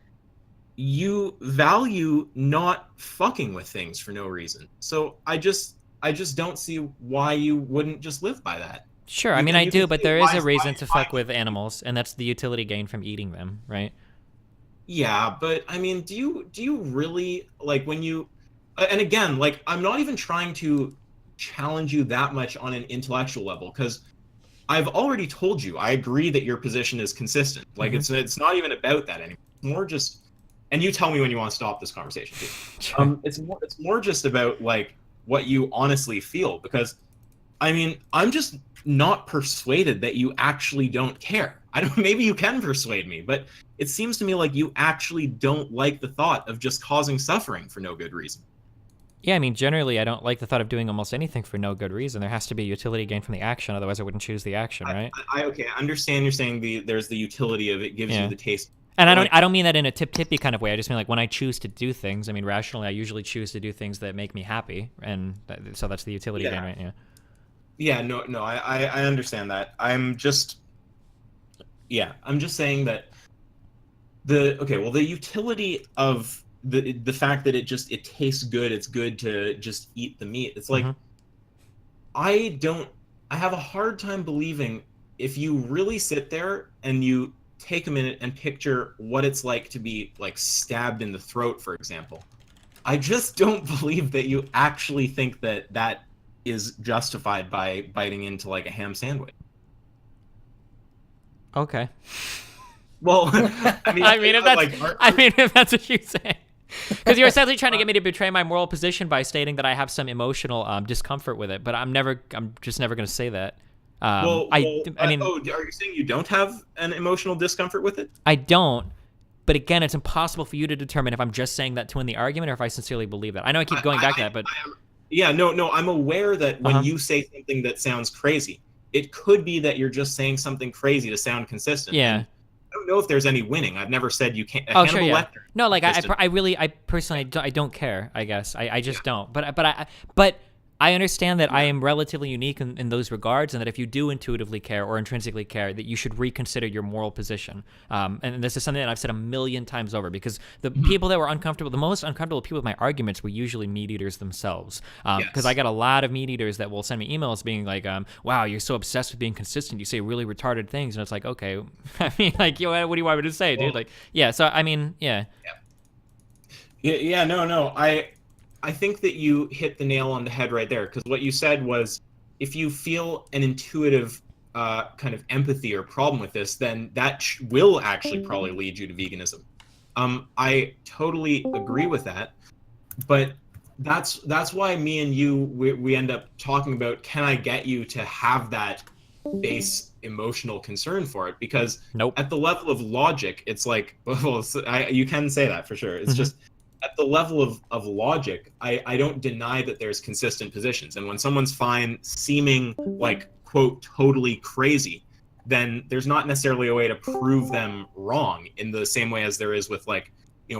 Speaker 26: you value not fucking with things for no reason. So I just don't see why you wouldn't just live by that.
Speaker 2: Sure, I mean, I do, but there is a reason to fuck with animals, and that's the utility gain from eating them, right?
Speaker 26: Yeah, but I mean, do you really, like, when you, and again, like, I'm not even trying to challenge you that much on an intellectual level, because I've already told you I agree that your position is consistent. Like, it's not even about that anymore. It's more just, and you tell me when you want to stop this conversation too. It's more just about like what you honestly feel, because I mean, I'm just not persuaded that you actually don't care. Maybe you can persuade me, but it seems to me like you actually don't like the thought of just causing suffering for no good reason.
Speaker 2: Yeah, I mean, generally, I don't like the thought of doing almost anything for no good reason. There has to be a utility gain from the action, otherwise I wouldn't choose the action, right?
Speaker 26: Okay, I understand you're saying there's the utility of it gives you the taste.
Speaker 2: And I don't mean that in a tip-tippy kind of way. I just mean like when I choose to do things, I mean, rationally, I usually choose to do things that make me happy, and so that's the utility gain, right? Yeah.
Speaker 26: Yeah, no, I understand that. I'm just saying that the utility of the fact that it tastes good, it's good to just eat the meat. It's like I have a hard time believing if you really sit there and you take a minute and picture what it's like to be like stabbed in the throat, for example. I just don't believe that you actually think that is justified by biting into like a ham sandwich.
Speaker 2: Okay.
Speaker 26: Well, I mean,
Speaker 2: if that's what you say. Because you're essentially trying to get me to betray my moral position by stating that I have some emotional discomfort with it, but I'm just never going to say that. I mean,
Speaker 26: are you saying you don't have an emotional discomfort with it?
Speaker 2: I don't. But again, it's impossible for you to determine if I'm just saying that to win the argument or if I sincerely believe that. I know I keep going back to that, but
Speaker 26: I'm aware that when you say something that sounds crazy, it could be that you're just saying something crazy to sound consistent.
Speaker 2: Yeah.
Speaker 26: And I don't know if there's any winning. I've never said you can't.
Speaker 2: Sure, yeah. No, like I personally don't care. I guess I just don't. But I understand that I am relatively unique in those regards, and that if you do intuitively care or intrinsically care, that you should reconsider your moral position. And this is something that I've said a million times over, because the people that were the most uncomfortable people with my arguments were usually meat eaters themselves. Because I got a lot of meat eaters that will send me emails being like, wow, you're so obsessed with being consistent. You say really retarded things. And it's like, okay, I mean, like, what do you want me to say, dude? Like, yeah, so, I mean, yeah.
Speaker 26: Yeah, no, I think that you hit the nail on the head right there, because what you said was if you feel an intuitive kind of empathy or problem with this, then that will actually probably lead you to veganism. I totally agree with that, but that's why me and you we end up talking about, can I get you to have that base emotional concern for it? Because at the level of logic, it's like, well, you can say that for sure. It's just at the level of logic, I don't deny that there's consistent positions. And when someone's seeming like, quote, totally crazy, then there's not necessarily a way to prove them wrong in the same way as there is with, like,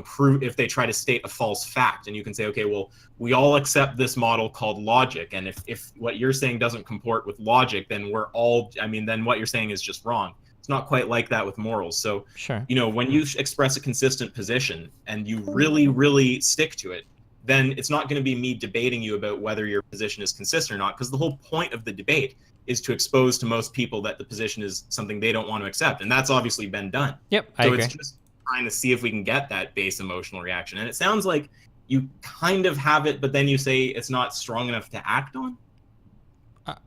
Speaker 26: prove if they try to state a false fact. And you can say, okay, well, we all accept this model called logic. And if what you're saying doesn't comport with logic, then then what you're saying is just wrong. Not quite like that with morals. So,
Speaker 2: sure.
Speaker 26: When you express a consistent position and you really, really stick to it, then it's not going to be me debating you about whether your position is consistent or not, because the whole point of the debate is to expose to most people that the position is something they don't want to accept. And that's obviously been done.
Speaker 2: Yep,
Speaker 26: I agree. It's just trying to see if we can get that base emotional reaction. And it sounds like you kind of have it, but then you say it's not strong enough to act on?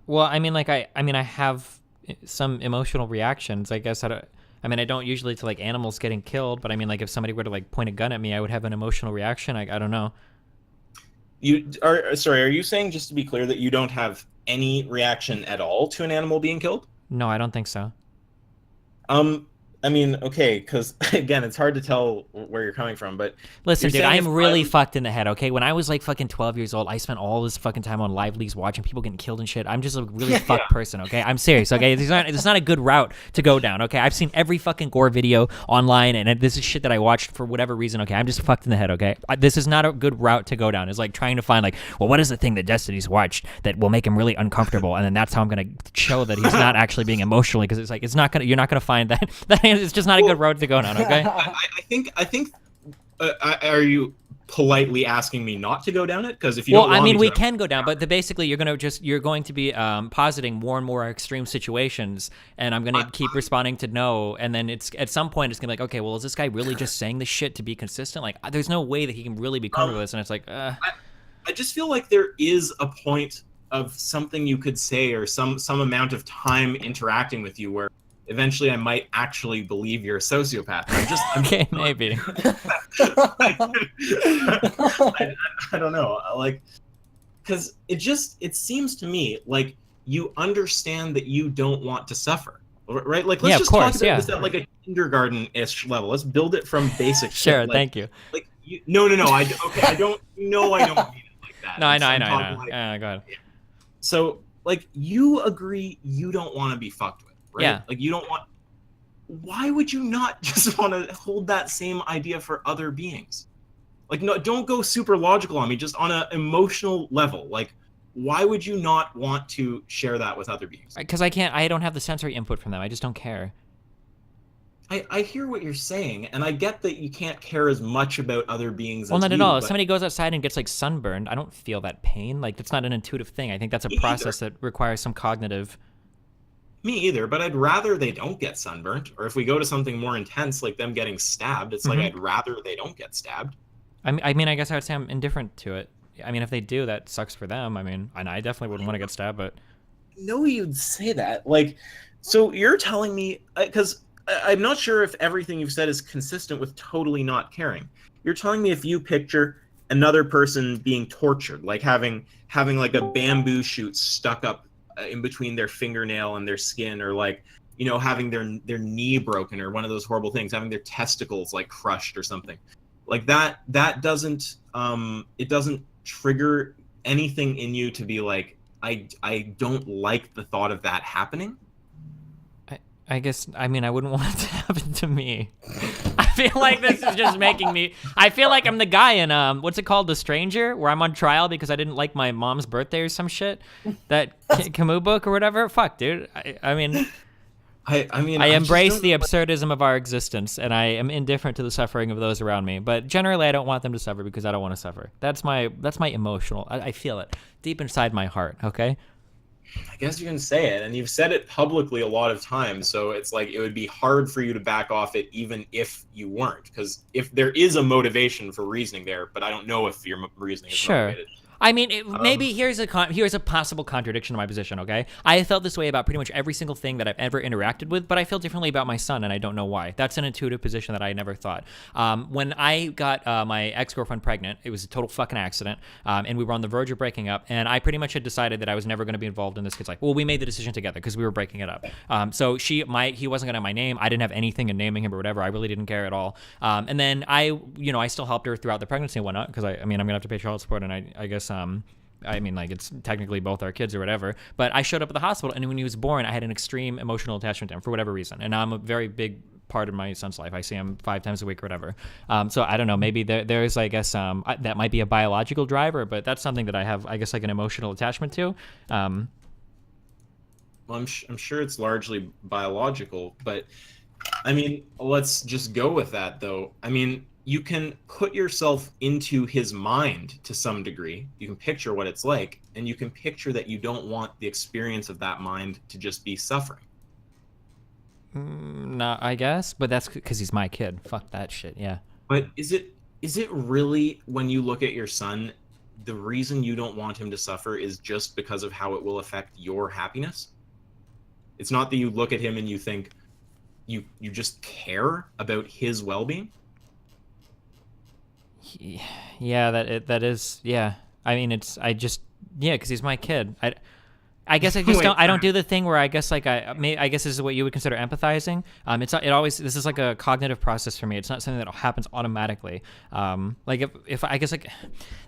Speaker 2: Well, I mean, I have some emotional reactions, I guess. I don't usually to like animals getting killed, but I mean, like if somebody were to like point a gun at me, I would have an emotional reaction. I don't know.
Speaker 26: Are you saying, just to be clear, that you don't have any reaction at all to an animal being killed?
Speaker 2: No, I don't think so.
Speaker 26: I mean, okay, because again, it's hard to tell where you're coming from, but
Speaker 2: listen, dude, I'm really fucked in the head, okay? When I was like fucking 12 years old, I spent all this fucking time on live leaks watching people getting killed and shit. I'm just a really fucked person, okay? I'm serious, okay? It's not a good route to go down, okay? I've seen every fucking gore video online, and this is shit that I watched for whatever reason, okay? I'm just fucked in the head, okay? This is not a good route to go down. It's like trying to find like, well, what is the thing that Destiny's watched that will make him really uncomfortable, and then that's how I'm gonna show that he's not actually being emotionally, because it's like you're not gonna find that. It's just not a good road to go down, okay?
Speaker 26: I think are you politely asking me not to go down it? Because if you don't want
Speaker 2: we can go down, but basically you're going to be positing more and more extreme situations, and I'm gonna keep responding to no, and then it's at some point it's gonna be like, okay, well, is this guy really just saying this shit to be consistent? Like, there's no way that he can really be comfortable with this, and it's like, I
Speaker 26: just feel like there is a point of something you could say, or some amount of time interacting with you where eventually I might actually believe you're a sociopath.
Speaker 2: Okay, maybe.
Speaker 26: I don't know. Like, because it seems to me like you understand that you don't want to suffer, right? Like, let's just talk about this at like a kindergarten-ish level. Let's build it from basic.
Speaker 2: Sure,
Speaker 26: shit. Like,
Speaker 2: thank you.
Speaker 26: Like, no. I don't mean it like that.
Speaker 2: No, I know, I
Speaker 26: I'm
Speaker 2: know, I
Speaker 26: talking
Speaker 2: know.
Speaker 26: like-
Speaker 2: Yeah, go ahead.
Speaker 26: So, like, you agree you don't want to be fucked with, right?
Speaker 2: Yeah.
Speaker 26: Like, you don't want. Why would you not just want to hold that same idea for other beings? Like, no, don't go super logical on me. Just on an emotional level, like, why would you not want to share that with other beings?
Speaker 2: Because I don't have the sensory input from them. I just don't care.
Speaker 26: I hear what you're saying, and I get that you can't care as much about other beings
Speaker 2: Well,
Speaker 26: as
Speaker 2: not
Speaker 26: you,
Speaker 2: at all. If
Speaker 26: but
Speaker 2: somebody goes outside and gets like sunburned, I don't feel that pain. Like, that's not an intuitive thing. I think that's a process that requires some cognitive.
Speaker 26: Me either, but I'd rather they don't get sunburnt, or if we go to something more intense like them getting stabbed, it's like I'd rather they don't get stabbed.
Speaker 2: I mean, I guess I would say I'm indifferent to it. I mean, if they do, that sucks for them. I mean, and I definitely wouldn't want to get stabbed, but.
Speaker 26: No, you'd say that. Like, so you're telling me, because I'm not sure if everything you've said is consistent with totally not caring. You're telling me if you picture another person being tortured, like having like a bamboo shoot stuck up in between their fingernail and their skin, or like, you know, having their knee broken, or one of those horrible things, having their testicles like crushed or something, like that doesn't it doesn't trigger anything in you to be like, I don't like the thought of that happening.
Speaker 2: I guess, I mean, I wouldn't want it to happen to me. I feel like this is just making me, I feel like I'm the guy in, what's it called, The Stranger, where I'm on trial because I didn't like my mom's birthday or some shit. That Camus book or whatever. Fuck, dude. I mean, I embrace the absurdism of our existence, and I am indifferent to the suffering of those around me. But generally, I don't want them to suffer because I don't want to suffer. That's my emotional, I feel it deep inside my heart, okay?
Speaker 26: I guess you can say it, and you've said it publicly a lot of times, so it's like it would be hard for you to back off it even if you weren't, because if there is a motivation for reasoning there, but I don't know if your reasoning is motivated.
Speaker 2: I mean, maybe here's a possible contradiction to my position, okay? I felt this way about pretty much every single thing that I've ever interacted with, but I feel differently about my son, and I don't know why. That's an intuitive position that I never thought. When I got my ex-girlfriend pregnant, it was a total fucking accident, and we were on the verge of breaking up, and I pretty much had decided that I was never going to be involved in this kid's life. Well, we made the decision together because we were breaking it up. So he wasn't going to have my name. I didn't have anything in naming him or whatever. I really didn't care at all. And then I still helped her throughout the pregnancy and whatnot, because I mean, I'm going to have to pay child support, and I guess, I mean, like, it's technically both our kids or whatever, but I showed up at the hospital, and when he was born, I had an extreme emotional attachment to him for whatever reason, and I'm a very big part of my son's life. I see him 5 times a week or whatever. So I don't know, maybe there's, I guess, that might be a biological driver, but that's something that I have, I guess, like an emotional attachment to.
Speaker 26: Well, I'm sure it's largely biological, but I mean, let's just go with that, though. I mean, you can put yourself into his mind to some degree. You can picture what it's like, and you can picture that you don't want the experience of that mind to just be suffering.
Speaker 2: No, I guess, but that's because he's my kid. Fuck that shit, yeah.
Speaker 26: But is it really, when you look at your son, the reason you don't want him to suffer is just because of how it will affect your happiness? It's not that you look at him and you think you just care about his well-being?
Speaker 2: Yeah, that is, yeah. I mean, because he's my kid. I guess I just don't do the thing where I guess like I guess this is what you would consider empathizing. This is like a cognitive process for me. It's not something that happens automatically. Like if I guess, like,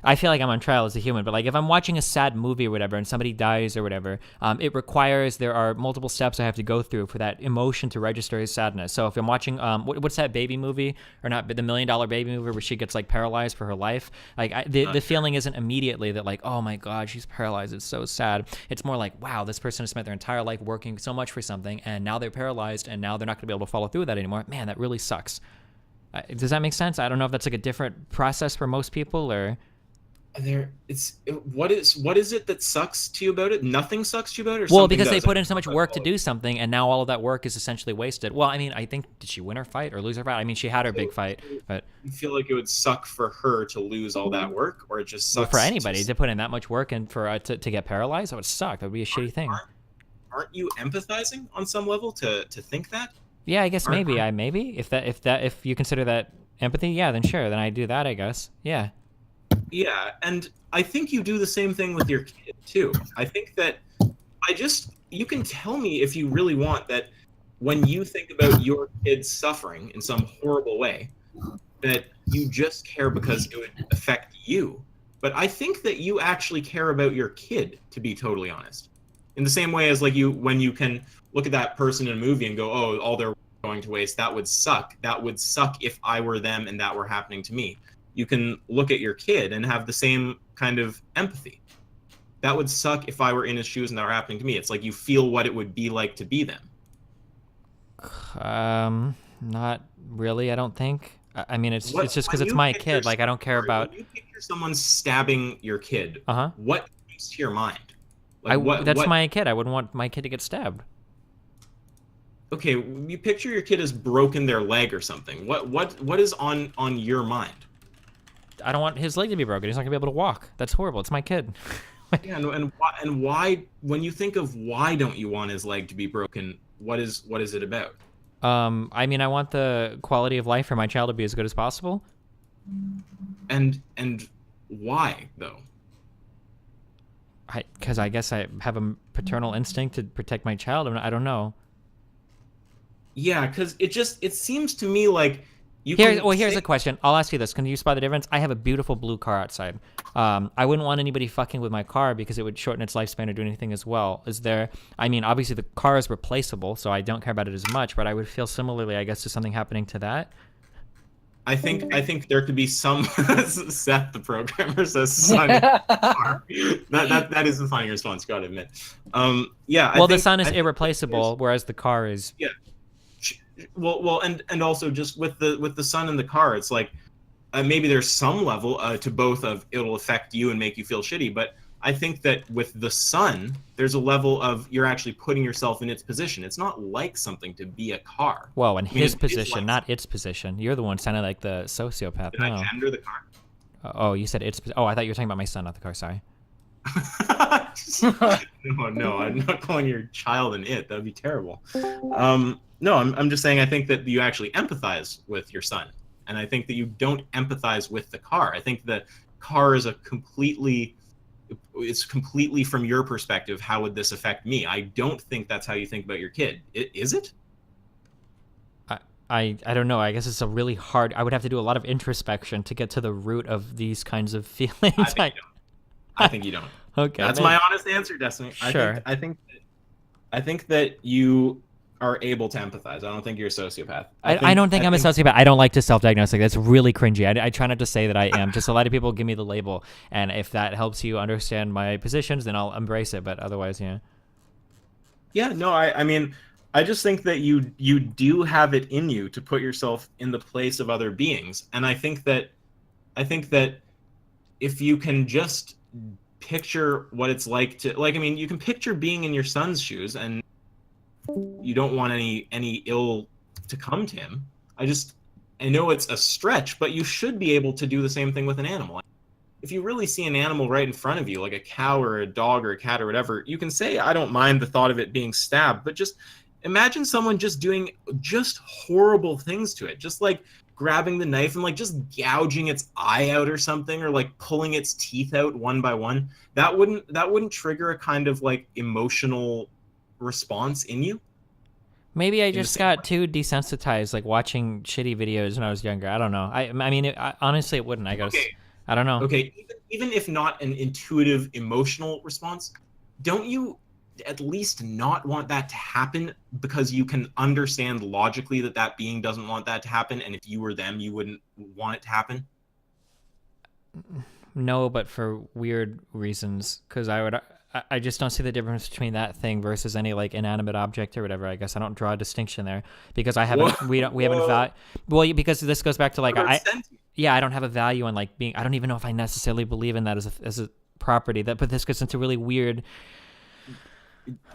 Speaker 2: I feel like I'm on trial as a human, but like if I'm watching a sad movie or whatever and somebody dies or whatever, there are multiple steps I have to go through for that emotion to register as sadness. So if I'm watching what's that baby movie, or not, the $1 Million Baby movie, where she gets like paralyzed for her life, like the feeling isn't immediately that like, oh my God, she's paralyzed, it's so sad. It's more like, wow, this person has spent their entire life working so much for something, and now they're paralyzed, and now they're not going to be able to follow through with that anymore. Man, that really sucks. Does that make sense? I don't know if that's like a different process for most people, or...
Speaker 26: What is it that sucks to you about it? Nothing sucks to you about it? Or
Speaker 2: well, because they put in so much work to do something, and now all of that work is essentially wasted. Well, I mean, I think, did she win her fight or lose her fight? I mean, she had her big fight, but...
Speaker 26: You feel like it would suck for her to lose all that work, or it just sucks...
Speaker 2: Well, for anybody to put in that much work and for to get paralyzed, that would suck. That would be a shitty thing.
Speaker 26: Aren't you empathizing on some level to think that?
Speaker 2: Yeah, I guess maybe. If you consider that empathy, yeah, then sure, then I do that, I guess. Yeah.
Speaker 26: Yeah, and I think you do the same thing with your kid too. I think that you can tell me if you really want that when you think about your kid suffering in some horrible way, that you just care because it would affect you. but I think that you actually care about your kid, to be totally honest. In the same way as like when you can look at that person in a movie and go, oh, all their going to waste, that would suck. That would suck if I were them and that were happening to me. You can look at your kid and have the same kind of empathy. That would suck if I were in his shoes and that were happening to me. It's like you feel what it would be like to be them.
Speaker 2: Not really, I don't think. I mean, it's just because it's my kid. Like, I don't care about...
Speaker 26: When you picture someone stabbing your kid, what comes to your mind? Like,
Speaker 2: that's my kid. I wouldn't want my kid to get stabbed.
Speaker 26: Okay, you picture your kid has broken their leg or something. What is on your mind?
Speaker 2: I don't want his leg to be broken. He's not gonna be able to walk. That's horrible. It's my kid.
Speaker 26: Yeah, and why? When you think of why don't you want his leg to be broken? What is it about?
Speaker 2: I mean, I want the quality of life for my child to be as good as possible.
Speaker 26: And why though?
Speaker 2: Because I guess I have a paternal instinct to protect my child. I don't know.
Speaker 26: Yeah, because it seems to me like
Speaker 2: here's a question. I'll ask you this. Can you spot the difference? I have a beautiful blue car outside. I wouldn't want anybody fucking with my car because it would shorten its lifespan or do anything as well. I mean, obviously the car is replaceable, so I don't care about it as much, but I would feel similarly, I guess, to something happening to that.
Speaker 26: I think there could be some Seth the programmer says son. that is a funny response, gotta admit. Yeah.
Speaker 2: Well, the son is irreplaceable, whereas the car is.
Speaker 26: Yeah. Well, and also just with the son in the car, it's like maybe there's some level to both of it'll affect you and make you feel shitty, but I think that with the son, there's a level of you're actually putting yourself in its position. It's not like something to be a car.
Speaker 2: Whoa, in his position, not its position. You're the one sounding like the sociopath.
Speaker 26: Did I gender the car?
Speaker 2: Oh, you said its. Oh, I thought you were talking about my son, not the car. Sorry.
Speaker 26: No, I'm not calling your child an it. That'd be terrible. No, I'm just saying I think that you actually empathize with your son, and I think that you don't empathize with the car. I think the car is it's completely from your perspective. How would this affect me? I don't think that's how you think about your kid. Is it?
Speaker 2: I don't know. I guess it's a really hard. I would have to do a lot of introspection to get to the root of these kinds of feelings.
Speaker 26: I think you don't.
Speaker 2: Okay,
Speaker 26: that's my honest answer, Destiny.
Speaker 2: Sure.
Speaker 26: I think that you are able to empathize. I don't think you're a sociopath.
Speaker 2: I don't think I'm a sociopath. I don't like to self-diagnose. Like, that's really cringy. I try not to say that I am. Just a lot of people give me the label, and if that helps you understand my positions, then I'll embrace it. But otherwise, yeah.
Speaker 26: Yeah, no, I mean, I just think that you do have it in you to put yourself in the place of other beings, and I think that if you can just picture what it's like to, like, I mean, you can picture being in your son's shoes, and you don't want any ill to come to him. I know it's a stretch, but you should be able to do the same thing with an animal. If you really see an animal right in front of you, like a cow or a dog or a cat or whatever, you can say, I don't mind the thought of it being stabbed, but just imagine someone just doing just horrible things to it, just like grabbing the knife and like just gouging its eye out or something, or like pulling its teeth out one by one. That wouldn't trigger a kind of like emotional response in you.
Speaker 2: Maybe I just got too desensitized, like watching shitty videos when I was younger. I don't know. I mean, honestly, it wouldn't. I guess. Okay. I don't know.
Speaker 26: Okay, even if not an intuitive emotional response, don't you at least not want that to happen because you can understand logically that being doesn't want that to happen, and if you were them, you wouldn't want it to happen?
Speaker 2: No, but for weird reasons, because I just don't see the difference between that thing versus any like inanimate object or whatever. I guess I don't draw a distinction there because I haven't. We haven't. Well, because this goes back to like I don't have a value on like being. I don't even know if I necessarily believe in that as a property. But this gets into really weird.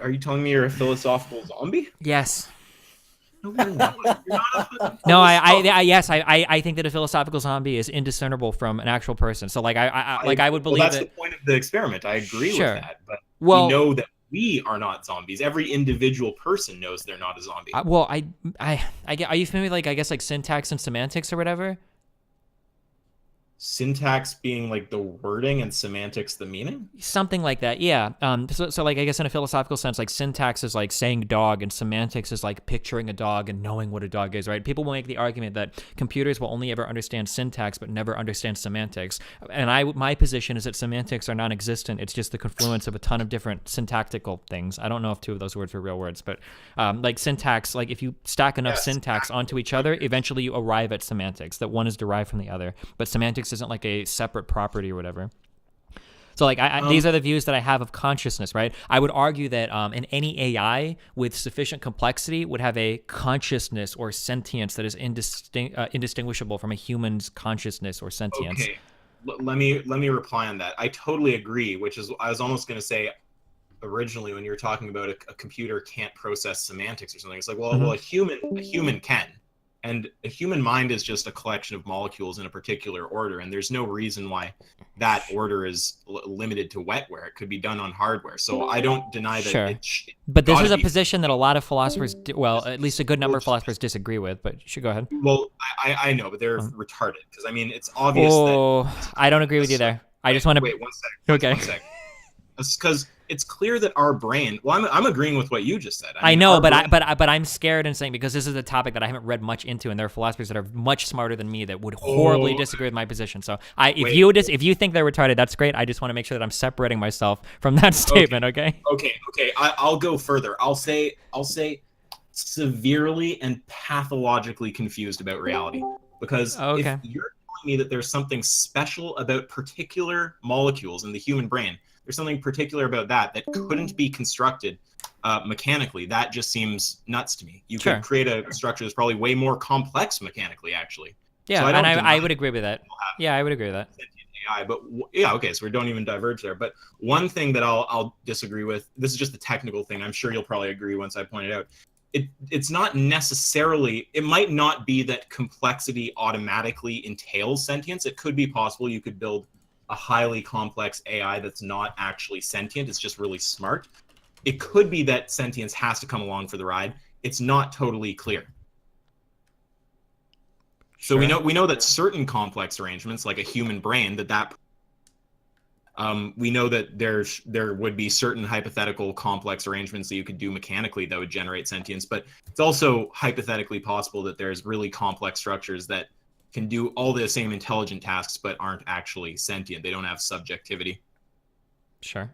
Speaker 26: Are you telling me you're a philosophical zombie?
Speaker 2: Yes.
Speaker 26: No, you're not. You're not
Speaker 2: No, yes, I think that a philosophical zombie is indiscernible from an actual person. So like I would believe
Speaker 26: that's the point of the experiment. I agree with that, but we know that we are not zombies. Every individual person knows they're not a zombie.
Speaker 2: Are you familiar with like I guess like syntax and semantics or whatever?
Speaker 26: syntax being like the wording and semantics the meaning?
Speaker 2: Something like that, yeah. So like I guess in a philosophical sense, like syntax is like saying dog, and semantics is like picturing a dog and knowing what a dog is, right? People will make the argument that computers will only ever understand syntax but never understand semantics. And my position is that semantics are non-existent. It's just the confluence of a ton of different syntactical things. I don't know if two of those words were real words, but like syntax, like if you stack enough syntax onto each other, eventually you arrive at semantics, that one is derived from the other. But semantics isn't like a separate property or whatever. So like these are the views that I have of consciousness, right? I would argue that in any AI with sufficient complexity would have a consciousness or sentience that is indistinguishable from a human's consciousness or sentience.
Speaker 26: Okay, let me reply on that. I totally agree, which is I was almost going to say originally when you were talking about a computer can't process semantics or something. It's like, well, a human can. And a human mind is just a collection of molecules in a particular order, and there's no reason why that order is limited to wetware. It could be done on hardware. So I don't deny that.
Speaker 2: Sure. But this is a position that a lot of philosophers, well, at least a good number of philosophers disagree with, but you should go ahead.
Speaker 26: Well, I know, but they're retarded, because I mean, it's obvious that...
Speaker 2: I don't agree with you there. I just want to...
Speaker 26: Wait, one sec.
Speaker 2: Okay.
Speaker 26: 1 sec. Because it's clear that our brain. Well, I'm agreeing with what you just said.
Speaker 2: I know, but I'm scared and saying, because this is a topic that I haven't read much into, and there are philosophers that are much smarter than me that would horribly disagree with my position. So if you think they're retarded, that's great. I just want to make sure that I'm separating myself from that statement. Okay.
Speaker 26: I'll go further. I'll say severely and pathologically confused about reality, because if you're telling me that there's something special about particular molecules in the human brain. There's something particular about that couldn't be constructed mechanically. That just seems nuts to me. You could create a structure that's probably way more complex mechanically, actually.
Speaker 2: Yeah, so I would agree with that. Yeah, I would agree with that.
Speaker 26: AI, but yeah, okay, so we don't even diverge there. But one thing that I'll disagree with, this is just a technical thing. I'm sure you'll probably agree once I point it out. It's not necessarily, it might not be that complexity automatically entails sentience. It could be possible you could build a highly complex AI that's not actually sentient. It's just really smart. It could be that sentience has to come along for the ride. It's not totally clear. So we know that certain complex arrangements, like a human brain, we know that there would be certain hypothetical complex arrangements that you could do mechanically that would generate sentience. But it's also hypothetically possible that there's really complex structures that can do all the same intelligent tasks but aren't actually sentient. They don't have subjectivity.
Speaker 2: Sure.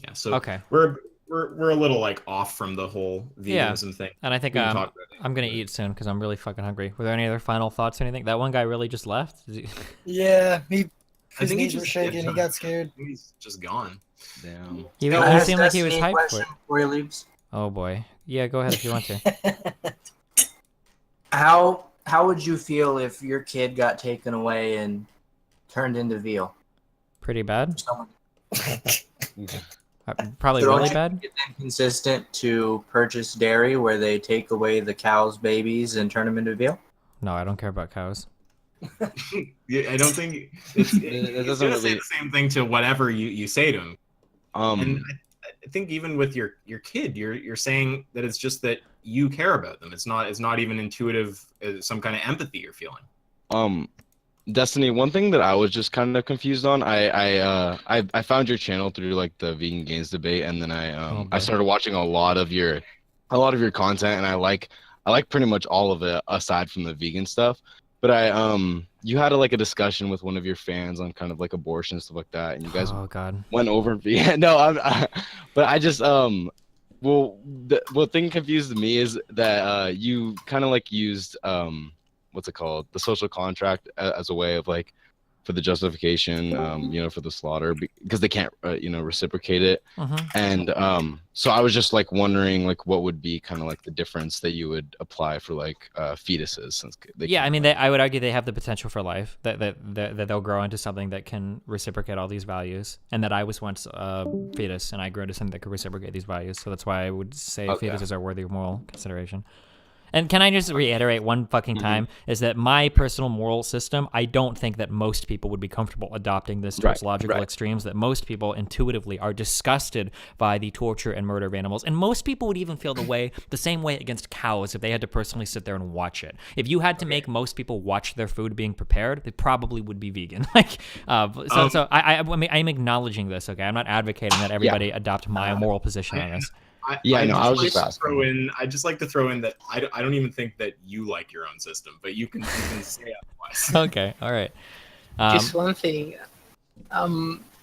Speaker 26: Yeah. So we're a little like off from the whole veganism thing.
Speaker 2: And I think I'm gonna eat soon because I'm really fucking hungry. Were there any other final thoughts or anything? That one guy really just left.
Speaker 5: Yeah, his
Speaker 26: think he
Speaker 5: knees were
Speaker 26: just-
Speaker 5: shaking. He got scared.
Speaker 26: He's just gone.
Speaker 15: Damn.
Speaker 2: He seemed like he was hyped for it.
Speaker 5: Before he leaves.
Speaker 2: Oh boy. Yeah, go ahead if you want to.
Speaker 5: How would you feel if your kid got taken away and turned into veal?
Speaker 2: Pretty bad. Probably really bad.
Speaker 5: Is it consistent to purchase dairy where they take away the cow's babies and turn them into veal?
Speaker 2: No, I don't care about cows.
Speaker 26: Yeah, I don't think it doesn't really say the same thing to whatever you say to him. And I think even with your kid, you're saying that it's just that you care about them. It's not even intuitive, some kind of empathy you're feeling.
Speaker 6: Destiny, one thing that I was just kind of confused on, I found your channel through like the vegan gains debate, and then I started watching a lot of your content, and I like pretty much all of it aside from the vegan stuff. But you had a discussion with one of your fans on kind of like abortion and stuff like that, and you guys went over. Yeah, no, but I just what thing confused me is that you kind of used what's it called, the social contract as a way of for the justification, for the slaughter, because they can't reciprocate it. And so I was just wondering what would be kind of the difference that you would apply for fetuses, since
Speaker 2: I mean, I would argue they have the potential for life, that they'll grow into something that can reciprocate all these values, and that I was once a fetus and I grew into something that could reciprocate these values. So that's why I would say fetuses are worthy of moral consideration. And can I just reiterate one fucking time is that my personal moral system, I don't think that most people would be comfortable adopting this towards logical extremes, that most people intuitively are disgusted by the torture and murder of animals. And most people would even feel the same way against cows if they had to personally sit there and watch it. If you had to make most people watch their food being prepared, they probably would be vegan. I'm acknowledging this, okay? I'm not advocating that everybody adopt my moral position on this.
Speaker 6: I was just asking.
Speaker 26: I'd just like to throw in that I don't even think that you like your own system, but you can say otherwise.
Speaker 2: Okay, all right.
Speaker 7: Just one thing.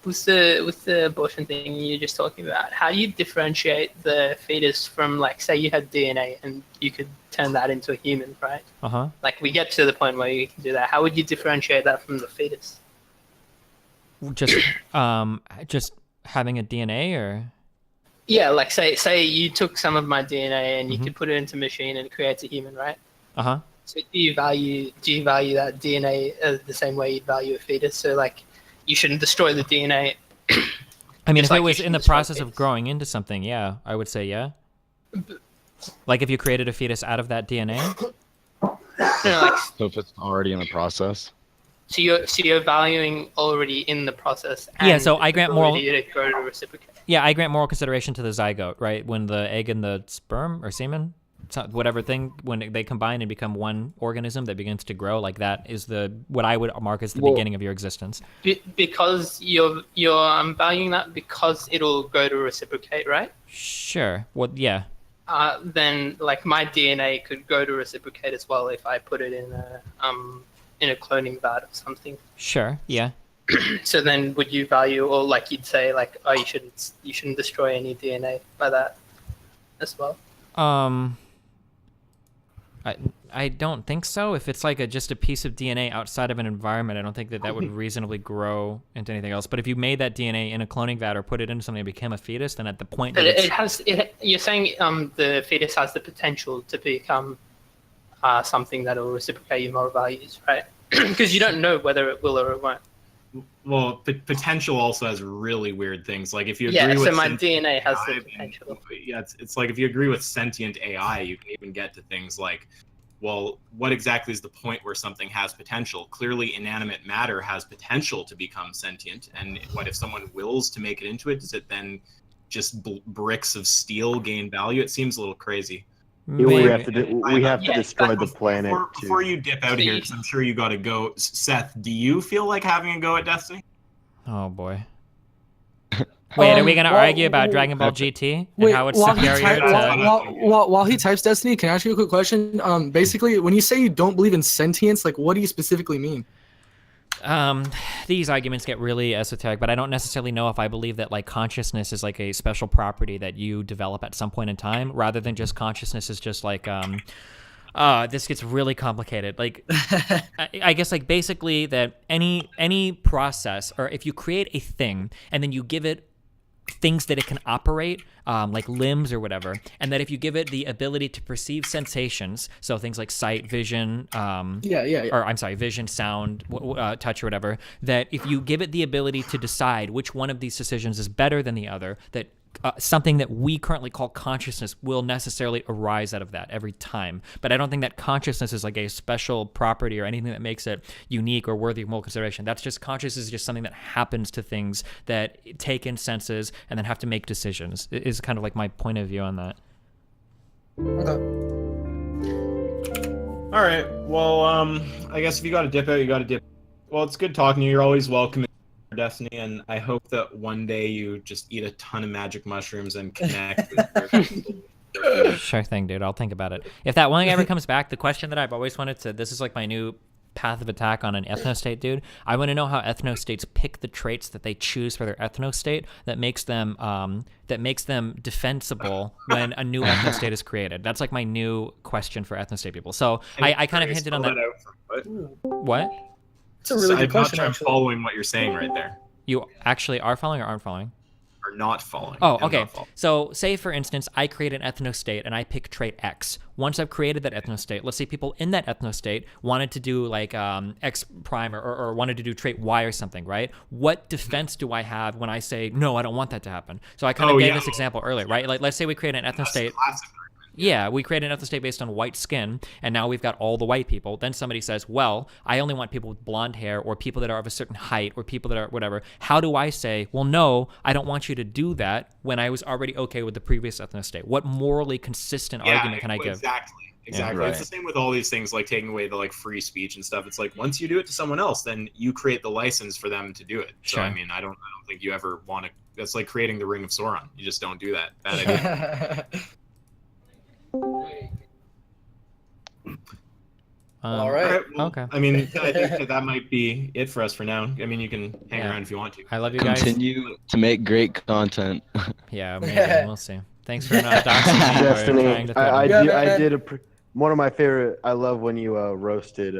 Speaker 7: With the abortion thing you're just talking about, how do you differentiate the fetus from, like, say you had DNA and you could turn that into a human, right? Like, we get to the point where you can do that. How would you differentiate that from the fetus?
Speaker 2: Just having a DNA, or?
Speaker 7: Yeah, like say you took some of my DNA and you could put it into a machine and it creates a human, right? So do you value that DNA the same way you'd value a fetus? So, like, you shouldn't destroy the DNA.
Speaker 2: I mean, if it was in the process of growing into something, yeah, I would say yeah. Like if you created a fetus out of that DNA.
Speaker 6: So if it's already in the process.
Speaker 7: So you're valuing already in the process.
Speaker 2: Yeah, so I grant moral.
Speaker 7: To grow to reciprocate.
Speaker 2: Yeah, I grant moral consideration to the zygote, right? When the egg and the sperm or semen, whatever thing, when they combine and become one organism that begins to grow, like that is what I would mark as the beginning of your existence.
Speaker 7: Because you're valuing that because it'll go to reciprocate, right?
Speaker 2: Sure. Well, yeah.
Speaker 7: Then, like, my DNA could go to reciprocate as well if I put it in a cloning vat or something.
Speaker 2: Sure. Yeah.
Speaker 7: So then, would you value, or like you'd say, like, oh, you shouldn't destroy any DNA by that as well?
Speaker 2: I don't think so. If it's like just a piece of DNA outside of an environment, I don't think that would reasonably grow into anything else. But if you made that DNA in a cloning vat or put it into something that became a fetus, then at the point that
Speaker 7: you're saying the fetus has the potential to become something that will reciprocate your moral values, right? Because you don't know whether it will or it won't.
Speaker 26: Well, potential also has really weird things. Like if you agree with
Speaker 7: my DNA has the potential.
Speaker 26: Yeah, it's like if you agree with sentient AI, you can even get to things like, well, what exactly is the point where something has potential? Clearly, inanimate matter has potential to become sentient, and what if someone wills to make it into it? Does it then just bricks of steel gain value? It seems a little crazy.
Speaker 8: We have to destroy the planet.
Speaker 26: Before you dip out of here, because I'm sure you got to go. Seth, do you feel like having a go at Destiny?
Speaker 2: Oh boy. Wait, are we gonna argue about Dragon Ball GT and how it's superior to?
Speaker 21: While he types Destiny, can I ask you a quick question? Basically, when you say you don't believe in sentience, like, what do you specifically mean?
Speaker 2: These arguments get really esoteric, but I don't necessarily know if I believe that, like, consciousness is like a special property that you develop at some point in time, rather than just consciousness is just like, this gets really complicated. Like, I guess, like, basically that any process, or if you create a thing and then you give it things that it can operate, like limbs or whatever, and that if you give it the ability to perceive sensations, so things like sight, vision, or I'm sorry, vision, sound, touch, or whatever, that if you give it the ability to decide which one of these decisions is better than the other, that something that we currently call consciousness will necessarily arise out of that every time. But I don't think that consciousness is like a special property or anything that makes it unique or worthy of moral consideration. That's just, consciousness is just something that happens to things that take in senses and then have to make decisions. It is kind of like my point of view on that.
Speaker 26: All right. Well, I guess if you got to dip out, you got to dip. Well, it's good talking to you. You're always welcome. Destiny, and I hope that one day you just eat a ton of magic mushrooms and connect with
Speaker 2: Sure thing, dude. I'll think about it. If that one ever comes back, the question that I've always wanted to, this is like my new path of attack on an ethnostate, dude. I want to know how ethnostates pick the traits that they choose for their ethnostate that makes them defensible when a new ethnostate is created. That's like my new question for ethnostate people. So I kind of hinted on that. What?
Speaker 26: It's a really good question. I'm following what you're saying right there.
Speaker 2: You actually are following or aren't following?
Speaker 26: Or not following.
Speaker 2: Oh, okay. So say, for instance, I create an ethnostate and I pick trait X. Once I've created that ethnostate, let's say people in that ethnostate wanted to do like X prime or wanted to do trait Y or something, right? What defense do I have when I say, no, I don't want that to happen? So I kind of gave this example earlier, right? Like, let's say we create an ethnostate. Yeah, we create an ethnostate based on white skin, and now we've got all the white people. Then somebody says, well, I only want people with blonde hair or people that are of a certain height or people that are whatever. How do I say, well, no, I don't want you to do that when I was already okay with the previous ethnostate? What morally consistent argument can I give?
Speaker 26: Exactly.
Speaker 2: Yeah, right.
Speaker 26: It's the same with all these things, like taking away the like free speech and stuff. It's like once you do it to someone else, then you create the license for them to do it. So
Speaker 2: Sure.
Speaker 26: I mean, I don't think you ever want to. That's like creating the Ring of Sauron. You just don't do that. Bad idea.
Speaker 21: All right.
Speaker 26: Well,
Speaker 2: okay.
Speaker 26: I mean, I think that might be it for us for now. I mean, you can hang around if you want to.
Speaker 2: I love you guys.
Speaker 6: Continue to make great content.
Speaker 2: Yeah, maybe. We'll see. Thanks for not doxing me.
Speaker 8: Destiny, I did one of my favorite. I love when you roasted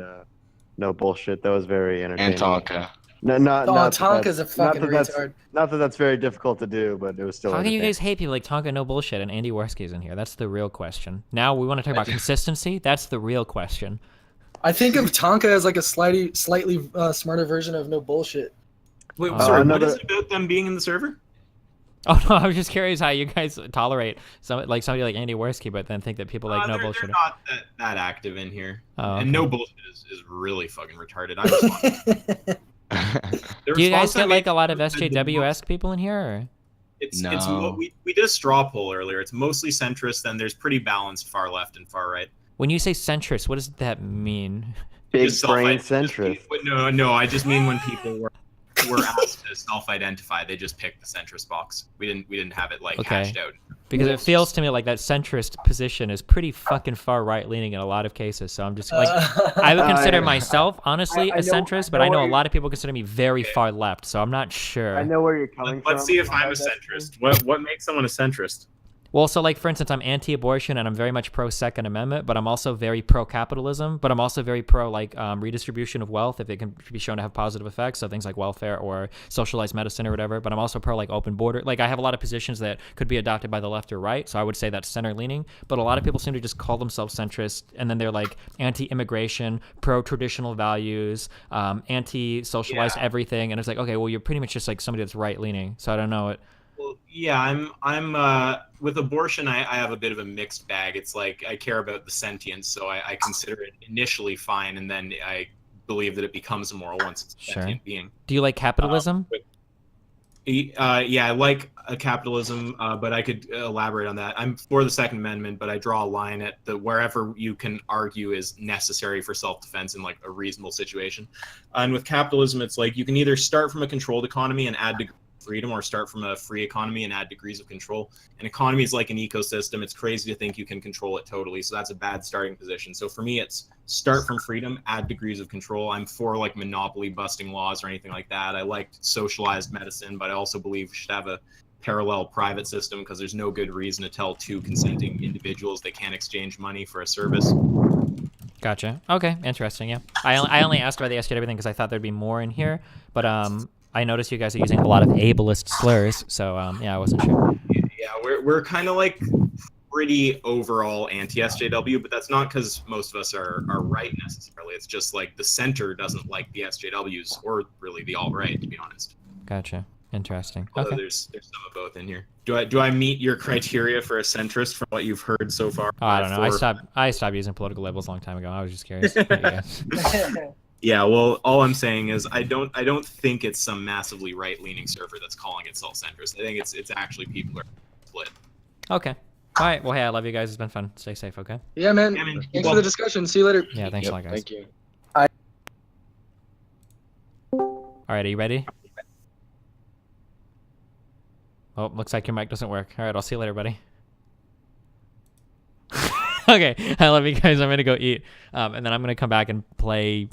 Speaker 8: No Bullshit. That was very entertaining.
Speaker 6: And Tonka.
Speaker 8: No, not
Speaker 21: Tonka's a fucking retard.
Speaker 8: Not that that's very difficult to do, but it was still.
Speaker 2: How can you
Speaker 8: entertaining.
Speaker 2: guys hate people like Tonka No Bullshit and Andy Worski's in here? That's the real question. Now we want to talk about consistency. That's the real question.
Speaker 21: I think of Tonka as like a slightly smarter version of No Bullshit.
Speaker 26: Wait, sorry. What is it about them being in the server?
Speaker 2: Oh no, I was just curious how you guys tolerate somebody like Andy Worski, but then think that people like No Bullshit.
Speaker 26: They're not that active in here.
Speaker 2: Oh,
Speaker 26: And No Bullshit is really fucking retarded. I
Speaker 2: Do you guys get like a lot of SJW-esque people in here? Or?
Speaker 26: It's we did a straw poll earlier. It's mostly centrist, then there's pretty balanced far left and far right.
Speaker 2: When you say centrist, what does that mean?
Speaker 8: Big brain centrist.
Speaker 26: No, I just mean when people were asked to self-identify, they just picked the centrist box. We didn't have it like hashed out.
Speaker 2: Because it feels to me like that centrist position is pretty fucking far right-leaning in a lot of cases. So I'm just like, I would consider myself honestly a centrist, but I know a lot of people consider me very far left. So I'm not sure.
Speaker 8: I know where you're coming from.
Speaker 26: Let's see if I'm a centrist. What makes someone a centrist?
Speaker 2: Well, so like for instance, I'm anti-abortion and I'm very much pro-Second Amendment, but I'm also very pro-capitalism, but I'm also very pro like redistribution of wealth if it can be shown to have positive effects, so things like welfare or socialized medicine or whatever. But I'm also pro like open border. Like I have a lot of positions that could be adopted by the left or right, so I would say that's center-leaning. But a lot of people seem to just call themselves centrist, and then they're like anti-immigration, pro-traditional values, anti-socialized everything, and it's like, okay, well you're pretty much just like somebody that's right-leaning. So I don't know it.
Speaker 26: Well, yeah, I'm with abortion. I have a bit of a mixed bag. It's like I care about the sentience, so I consider it initially fine, and then I believe that it becomes immoral once it's a sentient being.
Speaker 2: Do you like capitalism?
Speaker 26: Yeah, I like capitalism, but I could elaborate on that. I'm for the Second Amendment, but I draw a line at the wherever you can argue is necessary for self-defense in like a reasonable situation. And with capitalism, it's like you can either start from a controlled economy and add freedom, or start from a free economy and add degrees of control. An economy is like an ecosystem. It's crazy to think you can control it totally, so that's a bad starting position. So for me, it's start from freedom, add degrees of control. I'm for like monopoly busting laws or anything like that. I like socialized medicine, but I also believe we should have a parallel private system because there's no good reason to tell two consenting individuals they can't exchange money for a service.
Speaker 2: Gotcha. Okay, interesting. Yeah, I only asked about the SJW thing because I thought there'd be more in here, but I noticed you guys are using a lot of ableist slurs, so yeah, I wasn't sure.
Speaker 26: Yeah, we're kind of like pretty overall anti-SJW, but that's not because most of us are right necessarily. It's just like the center doesn't like the SJWs, or really the alt-right, to be honest.
Speaker 2: Gotcha. Interesting.
Speaker 26: Although
Speaker 2: Okay.
Speaker 26: there's some of both in here. Do I meet your criteria for a centrist from what you've heard so far?
Speaker 2: Oh, I don't know. I stopped using political labels a long time ago. I was just curious.
Speaker 26: Yeah, well, all I'm saying is I don't think it's some massively right-leaning server that's calling itself centrist. I think it's actually people who are split.
Speaker 2: Okay. All right. Well, hey, I love you guys. It's been fun. Stay safe, okay?
Speaker 21: Yeah, man. Thanks for the discussion. See you later.
Speaker 2: Yeah, thanks a lot, guys.
Speaker 21: Thank you.
Speaker 2: All right, are you ready? Oh, looks like your mic doesn't work. All right, I'll see you later, buddy. Okay, I love you guys. I'm gonna go eat, and then I'm gonna come back and play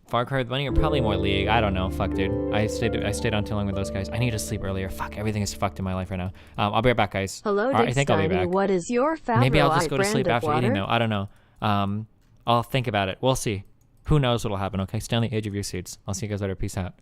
Speaker 2: Far Cry with Bunny, or probably more League. I don't know. Fuck, dude. I stayed on too long with those guys. I need to sleep earlier. Fuck, everything is fucked in my life right now. I'll be right back, guys.
Speaker 4: Hello,
Speaker 2: I think I'll be back.
Speaker 4: What is your favorite
Speaker 2: Maybe I'll just go to
Speaker 4: brand
Speaker 2: sleep
Speaker 4: of
Speaker 2: after
Speaker 4: water?
Speaker 2: eating, though. I don't know. I'll think about it. We'll see. Who knows what'll happen, okay? Stay on the edge of your seats. I'll see you guys later. Peace out.